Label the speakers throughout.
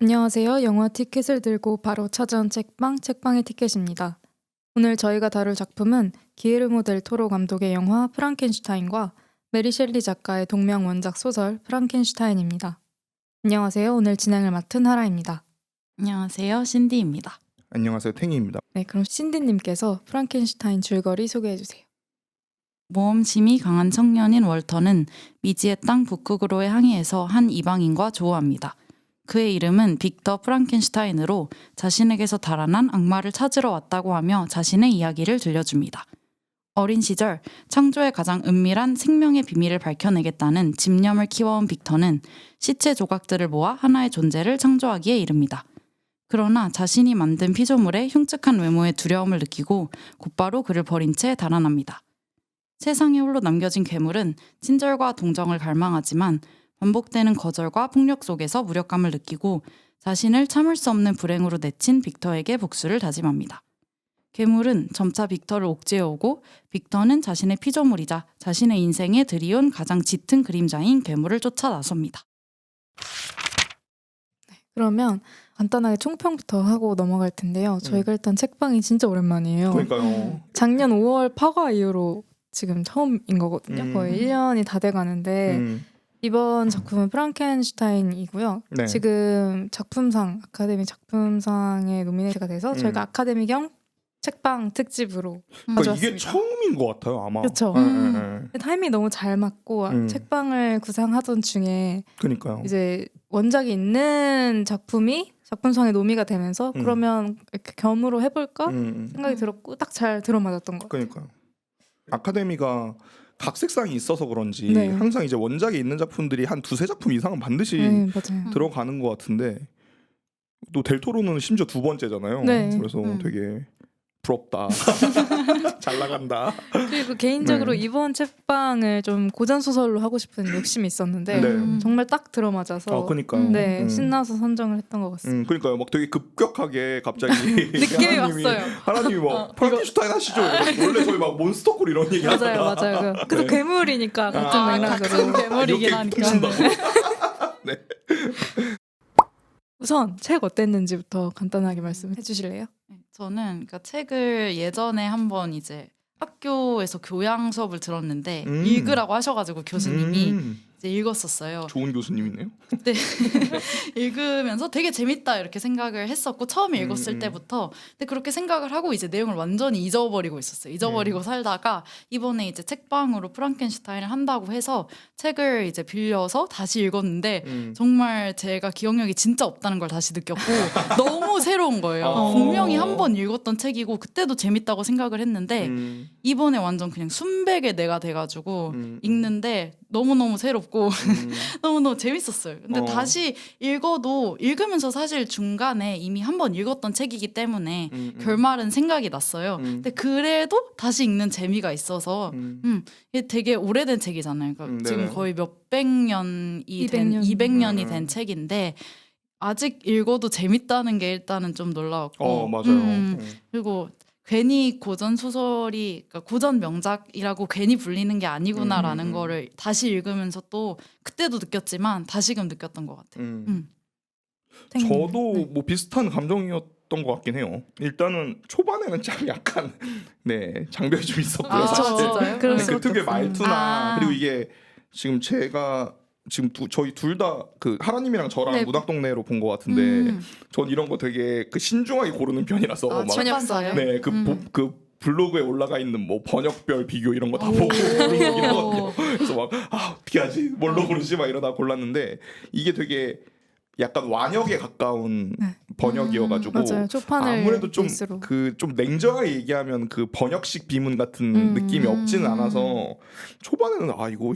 Speaker 1: 안녕하세요. 영화 티켓을 들고 바로 찾아온 책방의 티켓입니다. 오늘 저희가 다룰 작품은 기에르모 델 토로 감독의 영화 프랑켄슈타인과 메리 셸리 작가의 동명 원작 소설 프랑켄슈타인입니다. 안녕하세요. 오늘 진행을 맡은 하라입니다.
Speaker 2: 안녕하세요. 신디입니다.
Speaker 3: 안녕하세요. 탱이입니다.
Speaker 1: 네, 그럼 신디님께서 프랑켄슈타인 줄거리 소개해주세요.
Speaker 2: 모험심이 강한 청년인 월터는 미지의 땅 북극으로의 항해에서 한 이방인과 조우합니다. 그의 이름은 빅터 프랑켄슈타인으로 자신에게서 달아난 악마를 찾으러 왔다고 하며 자신의 이야기를 들려줍니다. 어린 시절 창조의 가장 은밀한 생명의 비밀을 밝혀내겠다는 집념을 키워온 빅터는 시체 조각들을 모아 하나의 존재를 창조하기에 이릅니다. 그러나 자신이 만든 피조물의 흉측한 외모에 두려움을 느끼고 곧바로 그를 버린 채 달아납니다. 세상에 홀로 남겨진 괴물은 친절과 동정을 갈망하지만 반복되는 거절과 폭력 속에서 무력감을 느끼고 자신을 참을 수 없는 불행으로 내친 빅터에게 복수를 다짐합니다. 괴물은 점차 빅터를 옥죄어오고 빅터는 자신의 피조물이자 자신의 인생에 들이온 가장 짙은 그림자인 괴물을 쫓아 나섭니다.
Speaker 1: 그러면 간단하게 총평부터 하고 넘어갈 텐데요. 저희가 일단 책방이 진짜 오랜만이에요.
Speaker 3: 그러니까요.
Speaker 1: 작년 5월 파과 이후로 지금 처음인 거거든요. 거의 1년이 다 돼가는데 이번 작품은 프랑켄슈타인이고요.
Speaker 3: 네.
Speaker 1: 지금 작품상, 아카데미 작품상에 노미네이트가 돼서 저희가 아카데미 겸 책방 특집으로
Speaker 3: 그러니까
Speaker 1: 가져왔습니다.
Speaker 3: 이게 처음인 것 같아요, 아마.
Speaker 1: 그렇죠. 타이밍이 너무 잘 맞고 책방을 구상하던 중에
Speaker 3: 그러니까요.
Speaker 1: 이제 원작이 있는 작품이 작품상에 노미가 되면서 그러면 이렇게 겸으로 해볼까 생각이 들었고 딱 잘 들어맞았던 것 같아요.
Speaker 3: 그러니까요. 아카데미가 각색상이 있어서 그런지
Speaker 1: 네.
Speaker 3: 항상 이제 원작에 있는 작품들이 한 두세 작품 이상은 반드시
Speaker 1: 네, 맞아요.
Speaker 3: 들어가는 것 같은데 또 델토로는 심지어 두 번째잖아요.
Speaker 1: 네.
Speaker 3: 그래서 되게 부럽다. 잘 나간다.
Speaker 1: 그리고 개인적으로
Speaker 3: 네.
Speaker 1: 이번 책방을 좀 고전 소설로 하고 싶은 욕심이 있었는데
Speaker 3: 네.
Speaker 1: 정말 딱 들어맞아서
Speaker 3: 그러니까요.
Speaker 1: 네, 신나서 선정을 했던 것 같습니다.
Speaker 3: 그러니까요. 막 되게 급격하게 갑자기
Speaker 1: 느낌이 왔어요.
Speaker 3: 하나님이 막 프랑켄슈타인 하시죠. 원래 저희 막 몬스터콜 이런 얘기
Speaker 1: 맞아요,
Speaker 3: 하다가
Speaker 1: 맞아요. 그래도 괴물이니까 같은 맥락으로.
Speaker 2: 괴물이긴
Speaker 3: 이렇게
Speaker 2: 하니까.
Speaker 3: 퉁친다고. 네.
Speaker 1: 우선 책 어땠는지부터 간단하게 말씀해 주실래요?
Speaker 2: 저는 그러니까 책을 예전에 한번 이제 학교에서 교양 수업을 들었는데 읽으라고 하셔가지고 교수님이 이제 읽었었어요.
Speaker 3: 좋은 교수님이네요.
Speaker 2: 그때 읽으면서 되게 재밌다 이렇게 생각을 했었고 처음에 읽었을 때부터 근데 그렇게 생각을 하고 이제 내용을 완전히 잊어버리고 있었어요. 잊어버리고 살다가 이번에 이제 책방으로 프랑켄슈타인을 한다고 해서 책을 이제 빌려서 다시 읽었는데 정말 제가 기억력이 진짜 없다는 걸 다시 느꼈고 너무 새로운 거예요. 분명히 한 번 읽었던 책이고 그때도 재밌다고 생각을 했는데 이번에 완전 그냥 순백의 내가 돼가지고 읽는데 너무너무 새롭고 너무너무 재밌었어요. 근데 다시 읽어도 읽으면서 사실 중간에 이미 한 번 읽었던 책이기 때문에 결말은 생각이 났어요. 근데 그래도 다시 읽는 재미가 있어서 이게 되게 오래된 책이잖아요. 그러니까 지금 거의 몇백 년이 200년이 된 책인데 아직 읽어도 재밌다는 게 일단은 좀 놀라웠고
Speaker 3: 맞아요.
Speaker 2: 그리고 괜히 고전 소설이 그러니까 고전 명작이라고 괜히 불리는 게 아니구나라는 거를 다시 읽으면서 또 그때도 느꼈지만 다시금 느꼈던 것 같아요.
Speaker 3: 저도 뭐 비슷한 감정이었던 것 같긴 해요. 일단은 초반에는 참 약간 장벽이 좀 있었고요. 사실.
Speaker 2: 진짜요?
Speaker 3: 그 특유의 말투나 그리고 이게 지금 제가 지금 저희 둘 다 그 하라님이랑 저랑 문학동네로 본 것 같은데 전 이런 거 되게 그 신중하게 고르는 편이라서 막
Speaker 1: 번역사요?
Speaker 3: 그 블로그에 올라가 있는 뭐 번역별 비교 이런 거 다 보고 고르긴 하거든요. 그래서 막 어떻게 하지? 뭘로 고르지? 막 이러다 골랐는데 이게 되게 약간 완역에 가까운 번역이어가지고
Speaker 1: 맞아요. 초판을
Speaker 3: 아무래도 좀
Speaker 1: 베이스로.
Speaker 3: 좀 냉정하게 얘기하면 그 번역식 비문 같은 느낌이 없지는 않아서 초반에는 이거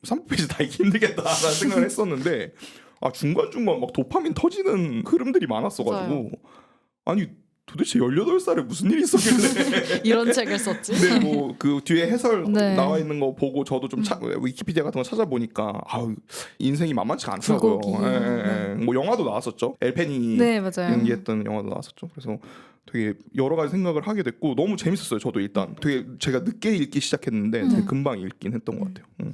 Speaker 3: 3페이지 다 읽기 힘들겠다라는 생각을 했었는데 중간중간 막 도파민 터지는 흐름들이 많았어가지고 아니 도대체 18살에 무슨 일이 있었길래
Speaker 2: 이런 책을 썼지?
Speaker 3: 네, 뭐 그 뒤에 해설 나와 있는 거 보고 저도 좀 위키피디아 같은 거 찾아보니까 인생이 만만치가 않더라고요. 뭐 영화도 나왔었죠. 엘펜이
Speaker 1: 맞아요.
Speaker 3: 연기했던 영화도 나왔었죠. 그래서 되게 여러 가지 생각을 하게 됐고 너무 재밌었어요. 저도 일단 되게 제가 늦게 읽기 시작했는데 되게 금방 읽긴 했던 것 같아요.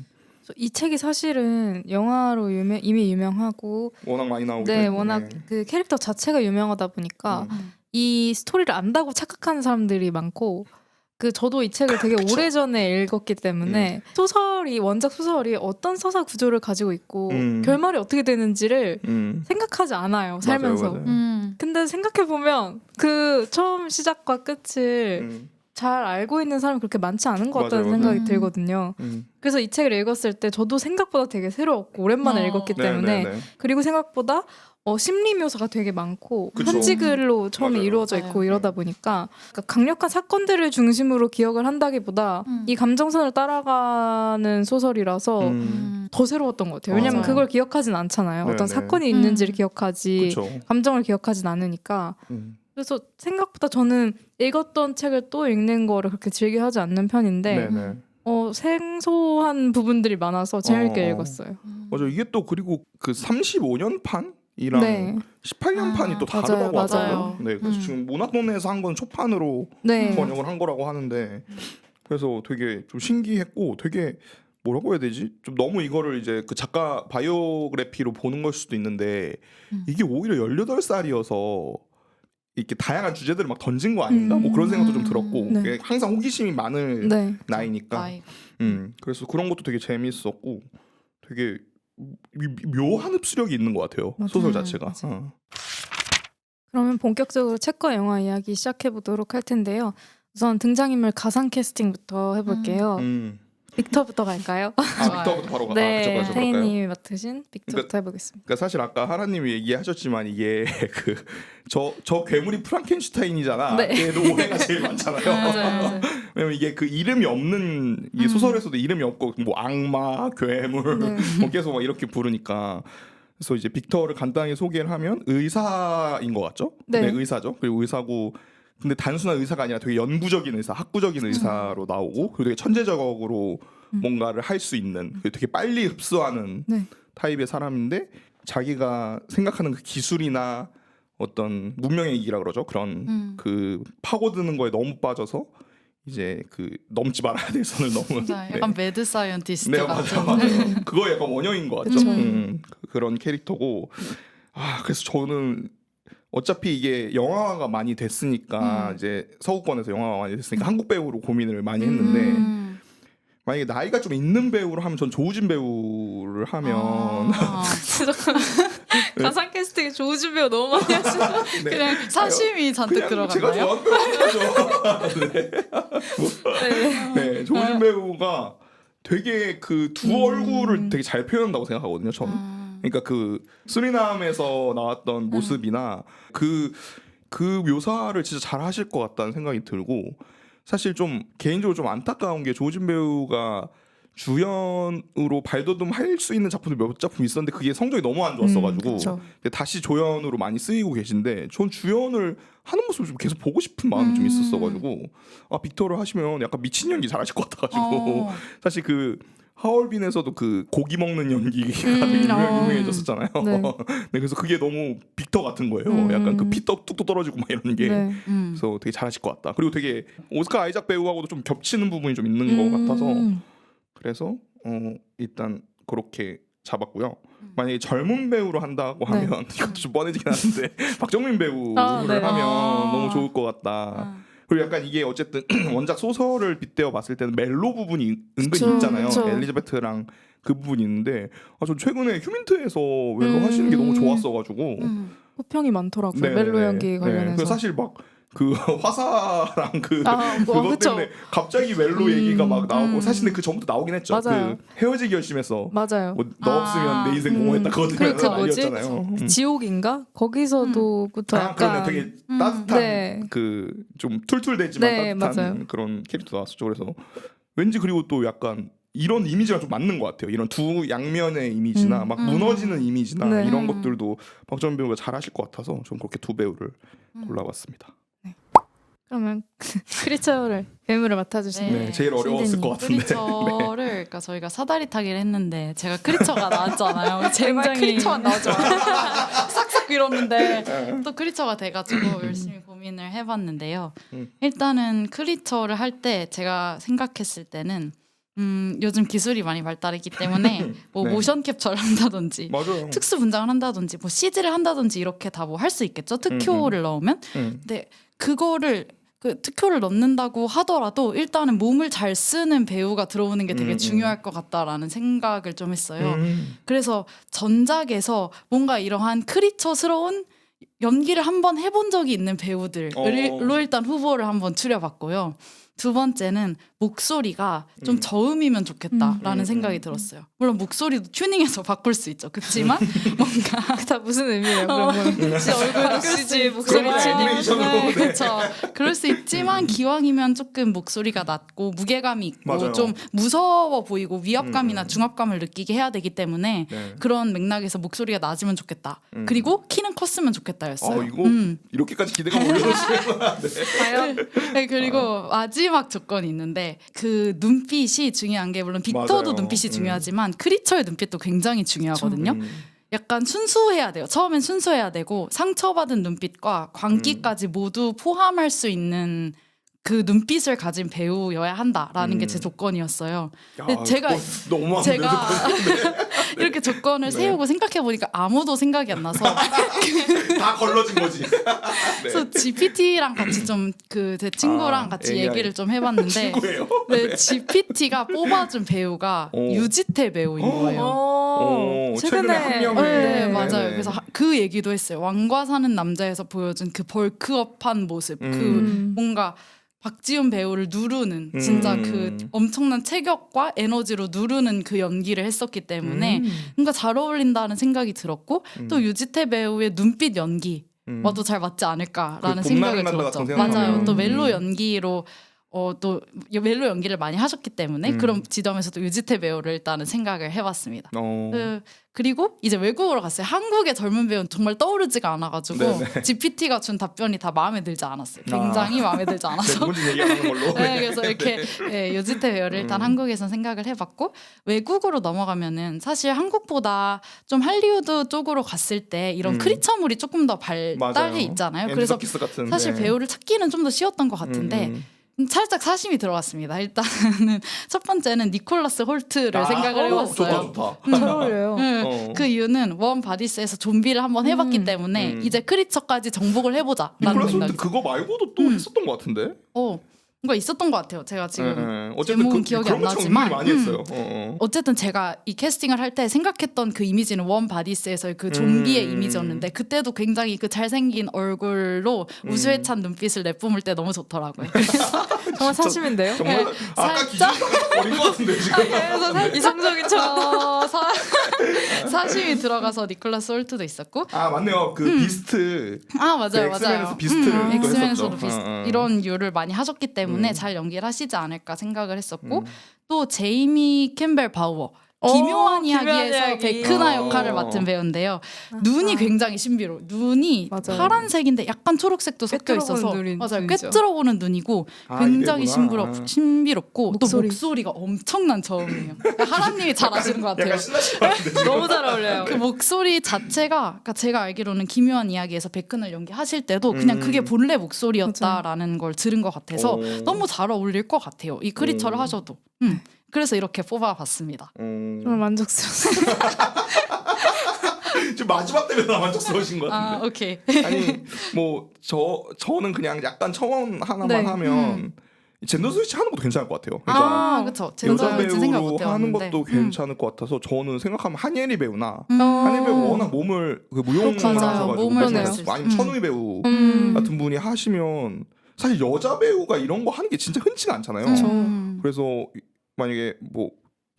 Speaker 1: 이 책이 사실은 영화로 이미 유명하고
Speaker 3: 워낙 많이 나오고
Speaker 1: 네, 워낙 그 캐릭터 자체가 유명하다 보니까 이 스토리를 안다고 착각하는 사람들이 많고 저도 이 책을 되게
Speaker 3: 그쵸.
Speaker 1: 오래전에 읽었기 때문에 원작 소설이 어떤 서사 구조를 가지고 있고
Speaker 3: 음.
Speaker 1: 결말이 어떻게 되는지를 생각하지 않아요, 살면서.
Speaker 3: 맞아요, 맞아요.
Speaker 1: 근데 생각해보면 그 처음 시작과 끝을 잘 알고 있는 사람이 그렇게 많지 않은 것 같다는
Speaker 3: 맞아요,
Speaker 1: 생각이
Speaker 2: 맞아요.
Speaker 1: 들거든요. 그래서 이 책을 읽었을 때 저도 생각보다 되게 새로웠고 오랜만에 읽었기 때문에
Speaker 3: 네네네.
Speaker 1: 그리고 생각보다 심리 묘사가 되게 많고
Speaker 3: 그쵸.
Speaker 1: 편지글로 처음에
Speaker 3: 맞아요.
Speaker 1: 이루어져 있고
Speaker 2: 맞아요.
Speaker 1: 이러다 보니까 그러니까 강력한 사건들을 중심으로 기억을 한다기보다 이 감정선을 따라가는 소설이라서 더 새로웠던 것 같아요. 왜냐면
Speaker 2: 맞아요.
Speaker 1: 그걸 기억하진 않잖아요. 어떤
Speaker 3: 네네.
Speaker 1: 사건이 있는지를 기억하지
Speaker 3: 그쵸.
Speaker 1: 감정을 기억하진 않으니까 그래서 생각보다 저는 읽었던 책을 또 읽는 거를 그렇게 즐겨하지 않는 편인데
Speaker 3: 네네.
Speaker 1: 생소한 부분들이 많아서 재밌게
Speaker 3: 어.
Speaker 1: 읽었어요.
Speaker 3: 맞아, 이게 또 그리고 그 35년 판이랑
Speaker 1: 네.
Speaker 3: 18년 판이 또
Speaker 1: 맞아요,
Speaker 3: 다르다고
Speaker 1: 맞아요.
Speaker 3: 하더라고요. 네, 그래서 지금 문학동네에서 한 건 초판으로
Speaker 1: 네.
Speaker 3: 번역을 한 거라고 하는데 그래서 되게 좀 신기했고 되게 뭐라고 해야 되지? 좀 너무 이거를 이제 그 작가 바이오그래피로 보는 걸 수도 있는데 이게 오히려 18살이어서 이렇게 다양한 주제들을 막 던진 거 아닌가? 뭐 그런 생각도 좀 들었고
Speaker 1: 네.
Speaker 3: 이게 항상 호기심이 많은
Speaker 1: 네.
Speaker 3: 나이니까
Speaker 2: 나이가.
Speaker 3: 그래서 그런 것도 되게 재밌었고 되게 묘한 흡수력이 있는 것 같아요.
Speaker 1: 맞아요.
Speaker 3: 소설 자체가.
Speaker 1: 맞아요. 그러면 본격적으로 책과 영화 이야기 시작해 보도록 할 텐데요. 우선 등장인물 가상 캐스팅부터 해볼게요. 빅터부터 갈까요?
Speaker 3: 빅터부터 바로 가.
Speaker 1: 네,
Speaker 3: 그럴까요?
Speaker 1: 태희님이 맡으신 빅터부터 해보겠습니다.
Speaker 3: 그러니까 사실 아까 하나님이 얘기하셨지만 이게 그 저 괴물이 프랑켄슈타인이잖아.
Speaker 1: 네.
Speaker 3: 얘도 오해가 제일 많잖아요.
Speaker 1: 맞아요.
Speaker 3: 왜냐면 이게 그 이름이 없는 이 소설에서도 이름이 없고 뭐 악마, 괴물
Speaker 1: 네.
Speaker 3: 뭐 계속 막 이렇게 부르니까 그래서 이제 빅터를 간단히 소개를 하면 의사인 것 같죠?
Speaker 1: 네.
Speaker 3: 의사죠. 그리고 의사고 근데 단순한 의사가 아니라 되게 연구적인 의사, 학구적인 의사로 나오고 그리고 되게 천재적으로 뭔가를 할 수 있는 그리고 되게 빨리 흡수하는
Speaker 1: 네.
Speaker 3: 타입의 사람인데 자기가 생각하는 그 기술이나 어떤 문명의 이기라 그러죠. 그런 그 파고드는 거에 너무 빠져서 이제 그 넘지 말아야 될 선을 너무
Speaker 2: 진짜 약간 매드 사이언티스트
Speaker 3: 네,
Speaker 2: 같은.
Speaker 3: 맞아. 그거 약간 원형인 것 같죠.
Speaker 1: 그쵸.
Speaker 3: 그런 캐릭터고 그래서 저는 어차피 이게 영화가 많이 됐으니까 이제 서구권에서 영화가 많이 됐으니까 한국 배우로 고민을 많이 했는데 만약에 나이가 좀 있는 배우로 하면 전 조우진 배우를 하면
Speaker 1: 가상 캐스팅에 조우진 배우 너무 많이 하시는
Speaker 3: 네.
Speaker 2: 그냥 사심이 잔뜩
Speaker 3: 그냥 제가
Speaker 2: 들어갔나요?
Speaker 3: 좋아하는 배우죠. 네, 조우진 배우가 되게 그 두 얼굴을 되게 잘 표현한다고 생각하거든요. 저는. 그러니까 그 수리남에서 나왔던 모습이나 그 묘사를 진짜 잘 하실 것 같다는 생각이 들고 사실 좀 개인적으로 좀 안타까운 게 조진 배우가 주연으로 발돋움 할 수 있는 작품도 몇 작품 있었는데 그게 성적이 너무 안 좋았어가지고
Speaker 1: 그쵸.
Speaker 3: 다시 조연으로 많이 쓰이고 계신데 전 주연을 하는 모습을 좀 계속 보고 싶은 마음이 좀 있었어가지고 빅터를 하시면 약간 미친 연기 잘하실 것 같아가지고 사실 그 하얼빈에서도 그 고기 먹는 연기가 되게 유명해졌었잖아요.
Speaker 1: 네.
Speaker 3: 네, 그래서 그게 너무 빅터 같은 거예요. 약간 그 피 뚝뚝 떨어지고 막 이런 게.
Speaker 1: 네.
Speaker 3: 그래서 되게 잘하실 것 같다. 그리고 되게 오스카 아이작 배우하고도 좀 겹치는 부분이 좀 있는 것 같아서 그래서 일단 그렇게 잡았고요. 만약에 젊은 배우로 한다고
Speaker 1: 네.
Speaker 3: 하면 이것도 좀 뻔해지긴 하는데 박정민 배우를
Speaker 1: 네.
Speaker 3: 하면 너무 좋을 것 같다. 그리고 약간 이게 어쨌든 원작 소설을 빗대어 봤을 때는 멜로 부분이 은근히
Speaker 1: 그쵸,
Speaker 3: 있잖아요.
Speaker 1: 그쵸.
Speaker 3: 엘리자베트랑 그 부분이 있는데 전 최근에 휴민트에서 멜로 하시는 게 너무 좋았어가지고
Speaker 1: 호평이 많더라고요.
Speaker 3: 네네네.
Speaker 1: 멜로 연기 관련해서.
Speaker 3: 그래서 사실 막 그 화사랑
Speaker 1: 뭐,
Speaker 3: 그것
Speaker 1: 그쵸.
Speaker 3: 때문에 갑자기 멜로 얘기가 막 나오고 사실 근데 그 전부터 나오긴 했죠.
Speaker 1: 맞아요.
Speaker 3: 그 헤어지기 결심해서
Speaker 1: 맞아요.
Speaker 3: 뭐 너 없으면 내 인생 공허했다 그거 때문에
Speaker 1: 그 뭐지?
Speaker 3: 난리였잖아요.
Speaker 1: 지옥인가? 거기서도부터
Speaker 3: 그러네
Speaker 1: 약간
Speaker 3: 되게 따뜻한
Speaker 1: 네.
Speaker 3: 그 좀 툴툴대지만
Speaker 1: 네,
Speaker 3: 따뜻한
Speaker 1: 맞아요.
Speaker 3: 그런 캐릭터 나왔었죠. 그래서 왠지 그리고 또 약간 이런 이미지랑 좀 맞는 것 같아요. 이런 두 양면의 이미지나 막 무너지는 이미지나
Speaker 1: 네.
Speaker 3: 이런 것들도 박정민 배우가 잘하실 것 같아서 저는 그렇게 두 배우를 골라봤습니다.
Speaker 1: 그러면 크리처를 괴물을 맡아주신
Speaker 3: 네, 제일 어려웠을 것 같은데.
Speaker 2: 크리처를 그러니까 저희가 사다리 타기를 했는데 제가 크리처가 나왔잖아요. 제발
Speaker 1: 굉장히-
Speaker 2: 크리처만 나오지 마. 싹싹 빌었는데 또 크리처가 돼가지고 열심히 고민을 해봤는데요. 일단은 크리처를 할 때 제가 생각했을 때는 요즘 기술이 많이 발달했기 때문에 뭐
Speaker 3: 네.
Speaker 2: 모션 캡처를 한다든지
Speaker 3: 맞아요.
Speaker 2: 특수 분장을 한다든지 뭐 CG를 한다든지 이렇게 다 뭐 할 수 있겠죠. 특효를 넣으면. 근데 그거를 그 특효를 넣는다고 하더라도 일단은 몸을 잘 쓰는 배우가 들어오는 게 되게 중요할 것 같다라는 생각을 좀 했어요. 그래서 전작에서 뭔가 이러한 크리처스러운 연기를 한번 해본 적이 있는 배우들로 일단 후보를 한번 추려봤고요. 두 번째는 목소리가 좀 저음이면 좋겠다라는 생각이 들었어요. 물론 목소리도 튜닝해서 바꿀 수 있죠. 그렇지만 뭔가
Speaker 1: 다 무슨 의미예요? 그러면 진짜 얼굴도 쓰지 목소리
Speaker 3: 그런
Speaker 1: 치니
Speaker 3: 애니메이션으로. 네.
Speaker 2: 그렇죠. 그럴 수 있지만 기왕이면 조금 목소리가 낮고 무게감이 있고
Speaker 3: 맞아요.
Speaker 2: 좀 무서워 보이고 위압감이나 중압감을 느끼게 해야 되기 때문에
Speaker 3: 네.
Speaker 2: 그런 맥락에서 목소리가 낮으면 좋겠다. 그리고 키는 컸으면 좋겠다였어요.
Speaker 3: 이거 이렇게까지 기대감 올려놓으시면
Speaker 1: 과연
Speaker 2: 네, 그리고 마지막 조건이 있는데 그 눈빛이 중요한 게 물론 빅터도
Speaker 3: 맞아요.
Speaker 2: 눈빛이 중요하지만 크리처의 눈빛도 굉장히 중요하거든요.
Speaker 3: 음.
Speaker 2: 약간 순수해야 돼요. 처음엔 순수해야 되고 상처받은 눈빛과 광기까지 모두 포함할 수 있는 그 눈빛을 가진 배우여야 한다라는 게 제 조건이었어요. 근데 제가 이렇게 조건을 세우고 생각해 보니까 아무도 생각이 안 나서
Speaker 3: 다 걸러진 거지. 네.
Speaker 2: 그래서 GPT랑 같이 좀 그 제 친구랑 같이
Speaker 3: AI.
Speaker 2: 얘기를 좀 해봤는데
Speaker 3: 친구예요.
Speaker 2: 네, GPT가 뽑아준 배우가 유지태 배우인 거예요.
Speaker 3: 최근에 한 명을
Speaker 2: 네,
Speaker 3: 네,
Speaker 2: 맞아요.
Speaker 3: 네.
Speaker 2: 그래서 그 얘기도 했어요. 왕과 사는 남자에서 보여준 그 벌크업한 모습, 그 뭔가 박지훈 배우를 누르는 진짜 그 엄청난 체격과 에너지로 누르는 그 연기를 했었기 때문에 뭔가 잘 어울린다는 생각이 들었고 또 유지태 배우의 눈빛 연기 와도 잘 맞지 않을까라는
Speaker 3: 그
Speaker 2: 생각을
Speaker 3: 봄날의 날라
Speaker 2: 들었죠.
Speaker 3: 같은
Speaker 2: 맞아요.
Speaker 3: 생각하면.
Speaker 2: 또 멜로 연기로 또 멜로 연기를 많이 하셨기 때문에 그런 지점에서도 유지태 배우를 일단은 생각을 해봤습니다. 그리고 이제 외국으로 갔어요. 한국의 젊은 배우는 정말 떠오르지가 않아가지고
Speaker 3: 네네.
Speaker 2: GPT가 준 답변이 다 마음에 들지 않았어요. 굉장히 마음에 들지 않아서.
Speaker 3: 누군지 얘기하는 걸로.
Speaker 2: 네, 그래서 이렇게 유지태 배우를 일단 한국에선 생각을 해봤고 외국으로 넘어가면은 사실 한국보다 좀 할리우드 쪽으로 갔을 때 이런 크리처물이 조금 더 발달해 있잖아요. 그래서
Speaker 3: 앤드 서키스 같은,
Speaker 2: 사실
Speaker 3: 네.
Speaker 2: 배우를 찾기는 좀 더 쉬웠던 것 같은데 살짝 사심이 들어갔습니다. 일단은 첫 번째는 니콜라스 홀트를 생각을 해봤어요.
Speaker 3: 좋다.
Speaker 1: 잘 어울려요.
Speaker 2: 그 이유는 원 바디스에서 좀비를 한번 해봤기 때문에 이제 크리처까지 정복을 해보자라는
Speaker 3: 니콜라스 홀트
Speaker 2: 생각이.
Speaker 3: 그거 말고도 또 했었던 것 같은데.
Speaker 2: 뭔가 있었던 것 같아요. 제가 지금
Speaker 3: 어쨌든
Speaker 2: 제목은 기억이 안
Speaker 3: 그런 거
Speaker 2: 나지만
Speaker 3: 많이 했어요.
Speaker 2: 어쨌든 제가 이 캐스팅을 할 때 생각했던 그 이미지는 원 바디스에서의 그 좀비의 이미지였는데 그때도 굉장히 그 잘생긴 얼굴로 우수에 찬 눈빛을 내뿜을 때 너무 좋더라고요. 그래서
Speaker 1: 정말 사심인데요?
Speaker 3: 정말 아까 기준 버린 것 같은데 지금.
Speaker 1: 그래서 이성적인 척.
Speaker 2: 사심이 들어가서 니콜라스 홀트도 있었고
Speaker 3: 맞네요. 그 비스트.
Speaker 2: 맞아요.
Speaker 3: 엑스맨에서 비스트
Speaker 2: 엑스맨에서도
Speaker 3: 했었죠.
Speaker 2: 이런 이유를 많이 하셨기 때문에 잘 연기를 하시지 않을까 생각을 했었고 또 제이미 캠벨 바우어 기묘한 이야기에서
Speaker 1: 이야기.
Speaker 2: 베크나 역할을 맡은 배우인데요. 눈이 굉장히 신비로워. 눈이
Speaker 1: 맞아요.
Speaker 2: 파란색인데 약간 초록색도 섞여
Speaker 1: 꿰뚫어보는
Speaker 2: 있어서
Speaker 1: 눈이
Speaker 2: 맞아요.
Speaker 1: 눈이죠.
Speaker 2: 꿰뚫어보는 눈이고 굉장히
Speaker 3: 이래구나.
Speaker 2: 신비롭고
Speaker 1: 목소리.
Speaker 2: 또 목소리가 엄청난 저음이에요. 하라님이 잘 아시는 것 같아요.
Speaker 3: 약간 신나신 것 같은데.
Speaker 1: 너무 잘 어울려요.
Speaker 2: 그 목소리 자체가 그러니까 제가 알기로는 기묘한 이야기에서 백근을 연기하실 때도 그냥 그게 본래 목소리였다라는 걸 들은 것 같아서 너무 잘 어울릴 것 같아요. 이 크리처를 하셔도. 그래서 이렇게 뽑아봤습니다.
Speaker 1: 정말 만족스러웠어요.
Speaker 3: 지금 마지막 때문에 나 만족스러우신 것 같은데.
Speaker 2: 오케이.
Speaker 3: 아니 뭐 저는 그냥 약간 첨언 하나만
Speaker 1: 네.
Speaker 3: 하면 젠더 스위치 하는 것도 괜찮을 것 같아요.
Speaker 2: 그렇죠.
Speaker 3: 여자
Speaker 2: 젠더 생각 못
Speaker 3: 배우로 하는
Speaker 2: 해봤는데.
Speaker 3: 것도 괜찮을 것 같아서 저는 생각하면 한예리 배우나
Speaker 2: 음.
Speaker 3: 한예리 배우 워낙 몸을 그 무용을
Speaker 2: 맞아요.
Speaker 3: 하셔가지고
Speaker 2: 몸을
Speaker 1: 잘
Speaker 3: 잘하시고 아니면 천우희 배우
Speaker 1: 음.
Speaker 3: 같은 분이 하시면 사실 여자 배우가 이런 거 하는 게 진짜 흔치가 않잖아요. 그래서 만약에 뭐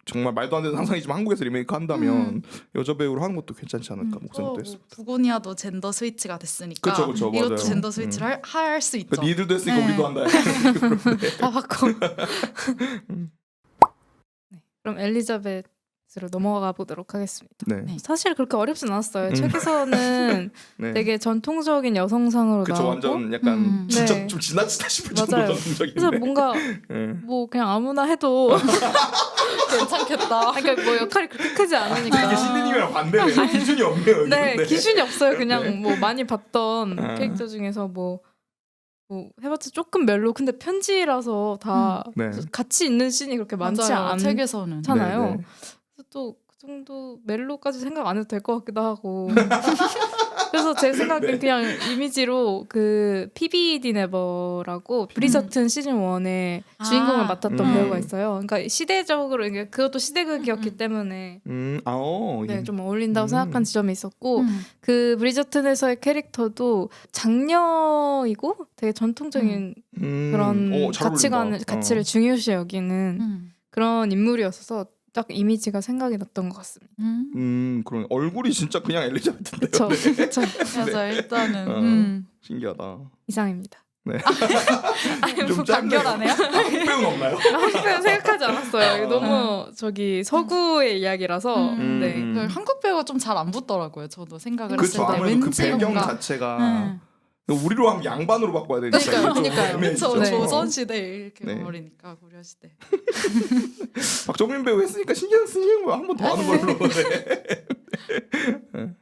Speaker 3: 정말 말도 안 되는 상상이지만 한국에서 리메이크 한다면 여자 배우로 하는 것도 괜찮지 않을까 뭐 그 생각도 했습니다.
Speaker 2: 부고니아도 젠더 스위치가 됐으니까
Speaker 3: 그쵸, 그쵸,
Speaker 2: 이것도
Speaker 3: 맞아요.
Speaker 2: 젠더 스위치를 할 수 있죠.
Speaker 3: 그 니들도 했으니까
Speaker 2: 네.
Speaker 3: 우리도 한다.
Speaker 2: 다 바꿔.
Speaker 1: 그럼 엘리자벳으로 넘어가 보도록 하겠습니다.
Speaker 3: 네.
Speaker 1: 사실 그렇게 어렵진 않았어요. 책에서는
Speaker 3: 네.
Speaker 1: 되게 전통적인 여성상으로
Speaker 3: 그쵸
Speaker 1: 나오고
Speaker 3: 완전 약간 진짜
Speaker 1: 네.
Speaker 3: 좀 지나치다 싶을
Speaker 1: 맞아요.
Speaker 3: 정도로 전통적인데.
Speaker 1: 그래서 뭔가
Speaker 3: 네.
Speaker 1: 뭐 그냥 아무나 해도
Speaker 2: 괜찮겠다.
Speaker 1: 그러니까 뭐 역할이 그렇게 크지 않으니까.
Speaker 3: 이게 신디님이랑 반대네. 기준이 없네요. 여기.
Speaker 1: 네, 기준이 없어요. 그냥
Speaker 3: 네.
Speaker 1: 뭐 많이 봤던
Speaker 3: 아.
Speaker 1: 캐릭터 중에서 뭐 뭐 해봤자 조금 멜로 근데 편지라서 다
Speaker 3: 네.
Speaker 1: 같이 있는 씬이 그렇게 많지
Speaker 2: 맞아요. 책에서는.
Speaker 1: 않잖아요.
Speaker 3: 네, 네.
Speaker 1: 그래서 또 그 정도 멜로까지 생각 안 해도 될 것 같기도 하고. 그래서 제 생각엔
Speaker 3: 네.
Speaker 1: 그냥 이미지로 그 PBD 네버라고 브리저튼 시즌 1의 주인공을 맡았던 배우가 있어요. 그러니까 시대적으로 이게 그것도 시대극이었기 때문에 네, 좀 어울린다고 생각한 지점이 있었고 그 브리저튼에서의 캐릭터도 장녀이고 되게 전통적인 그런
Speaker 3: 잘 어울린다.
Speaker 1: 가치를 중요시 여기는 그런 인물이었어서 딱 이미지가 생각이 났던 것 같습니다.
Speaker 3: 그런 얼굴이 진짜 그냥 엘리자베트인데요.
Speaker 1: 그쵸,
Speaker 3: 네.
Speaker 1: 그쵸.
Speaker 2: 맞아 일단은
Speaker 3: 신기하다.
Speaker 1: 이상입니다.
Speaker 3: 네.
Speaker 1: 아니,
Speaker 3: 좀
Speaker 1: 뭐
Speaker 3: 짧네요.
Speaker 1: 간결하네요.
Speaker 3: 한국 배우는 없나요?
Speaker 1: 한국은 생각하지 않았어요. 이거 너무 저기 서구의 이야기라서. 네.
Speaker 2: 한국 배우가 좀 잘 안 붙더라고요. 저도 생각을
Speaker 3: 그렇죠.
Speaker 2: 했을 때
Speaker 3: 아무래도 그
Speaker 2: 왠지
Speaker 3: 배경
Speaker 2: 뭔가
Speaker 3: 자체가 우리로 하면 양반으로 바꿔야 되니까 이게 좀
Speaker 1: 그러니까요.
Speaker 3: 애매해지죠.
Speaker 2: 그쵸,
Speaker 1: 네.
Speaker 2: 조선시대 이렇게
Speaker 3: 네.
Speaker 2: 버리니까 고려시대.
Speaker 3: 박정민 배우 했으니까 신경 쓰는 거야. 한 번 더 하는 걸로. 네.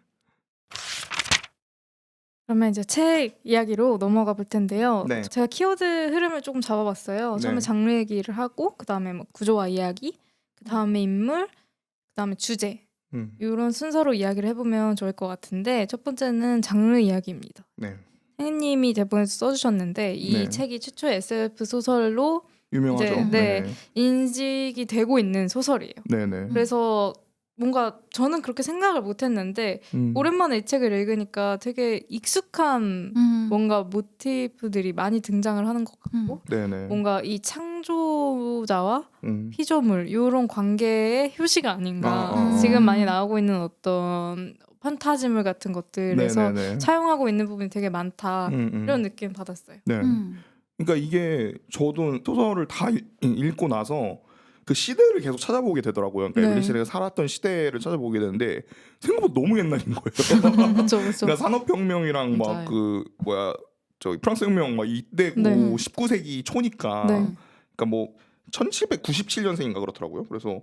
Speaker 1: 그러면 이제 책 이야기로 넘어가 볼 텐데요.
Speaker 3: 네.
Speaker 1: 제가 키워드 흐름을 조금 잡아봤어요. 처음에
Speaker 3: 네.
Speaker 1: 장르 얘기를 하고 그 다음에 뭐 구조와 이야기, 그 다음에 인물, 그 다음에 주제 이런 순서로 이야기를 해보면 좋을 것 같은데 첫 번째는 장르 이야기입니다.
Speaker 3: 네.
Speaker 1: 혜님이 대본에서 써주셨는데 이
Speaker 3: 네.
Speaker 1: 책이 최초의 SF 소설로
Speaker 3: 유명하죠.
Speaker 1: 이제, 네. 인식이 되고 있는 소설이에요.
Speaker 3: 네네.
Speaker 1: 그래서 뭔가 저는 그렇게 생각을 못했는데 오랜만에 이 책을 읽으니까 되게 익숙한 뭔가 모티프들이 많이 등장을 하는 것 같고
Speaker 3: 네네.
Speaker 1: 뭔가 이 창조자와
Speaker 3: 음.
Speaker 1: 피조물 이런 관계의 효시가 아닌가 지금 많이 나오고 있는 어떤 판타지물 같은 것들에서
Speaker 3: 네네네.
Speaker 1: 차용하고 있는 부분이 되게 많다 이런 느낌 받았어요.
Speaker 3: 네. 그러니까 이게 저도 소설을 다 읽고 나서 그 시대를 계속 찾아보게 되더라고요. 그러니까
Speaker 1: 네.
Speaker 3: 에밀리 셸리가 살았던 시대를 찾아보게 되는데 생각보다 너무 옛날인 거예요.
Speaker 1: 그렇죠,
Speaker 3: 그러니까 산업혁명이랑 막
Speaker 2: 맞아요.
Speaker 3: 그 뭐야 저기 프랑스 혁명 막 이때고
Speaker 1: 네.
Speaker 3: 19세기 초니까
Speaker 1: 네.
Speaker 3: 그러니까 뭐 1797년생인가 그렇더라고요. 그래서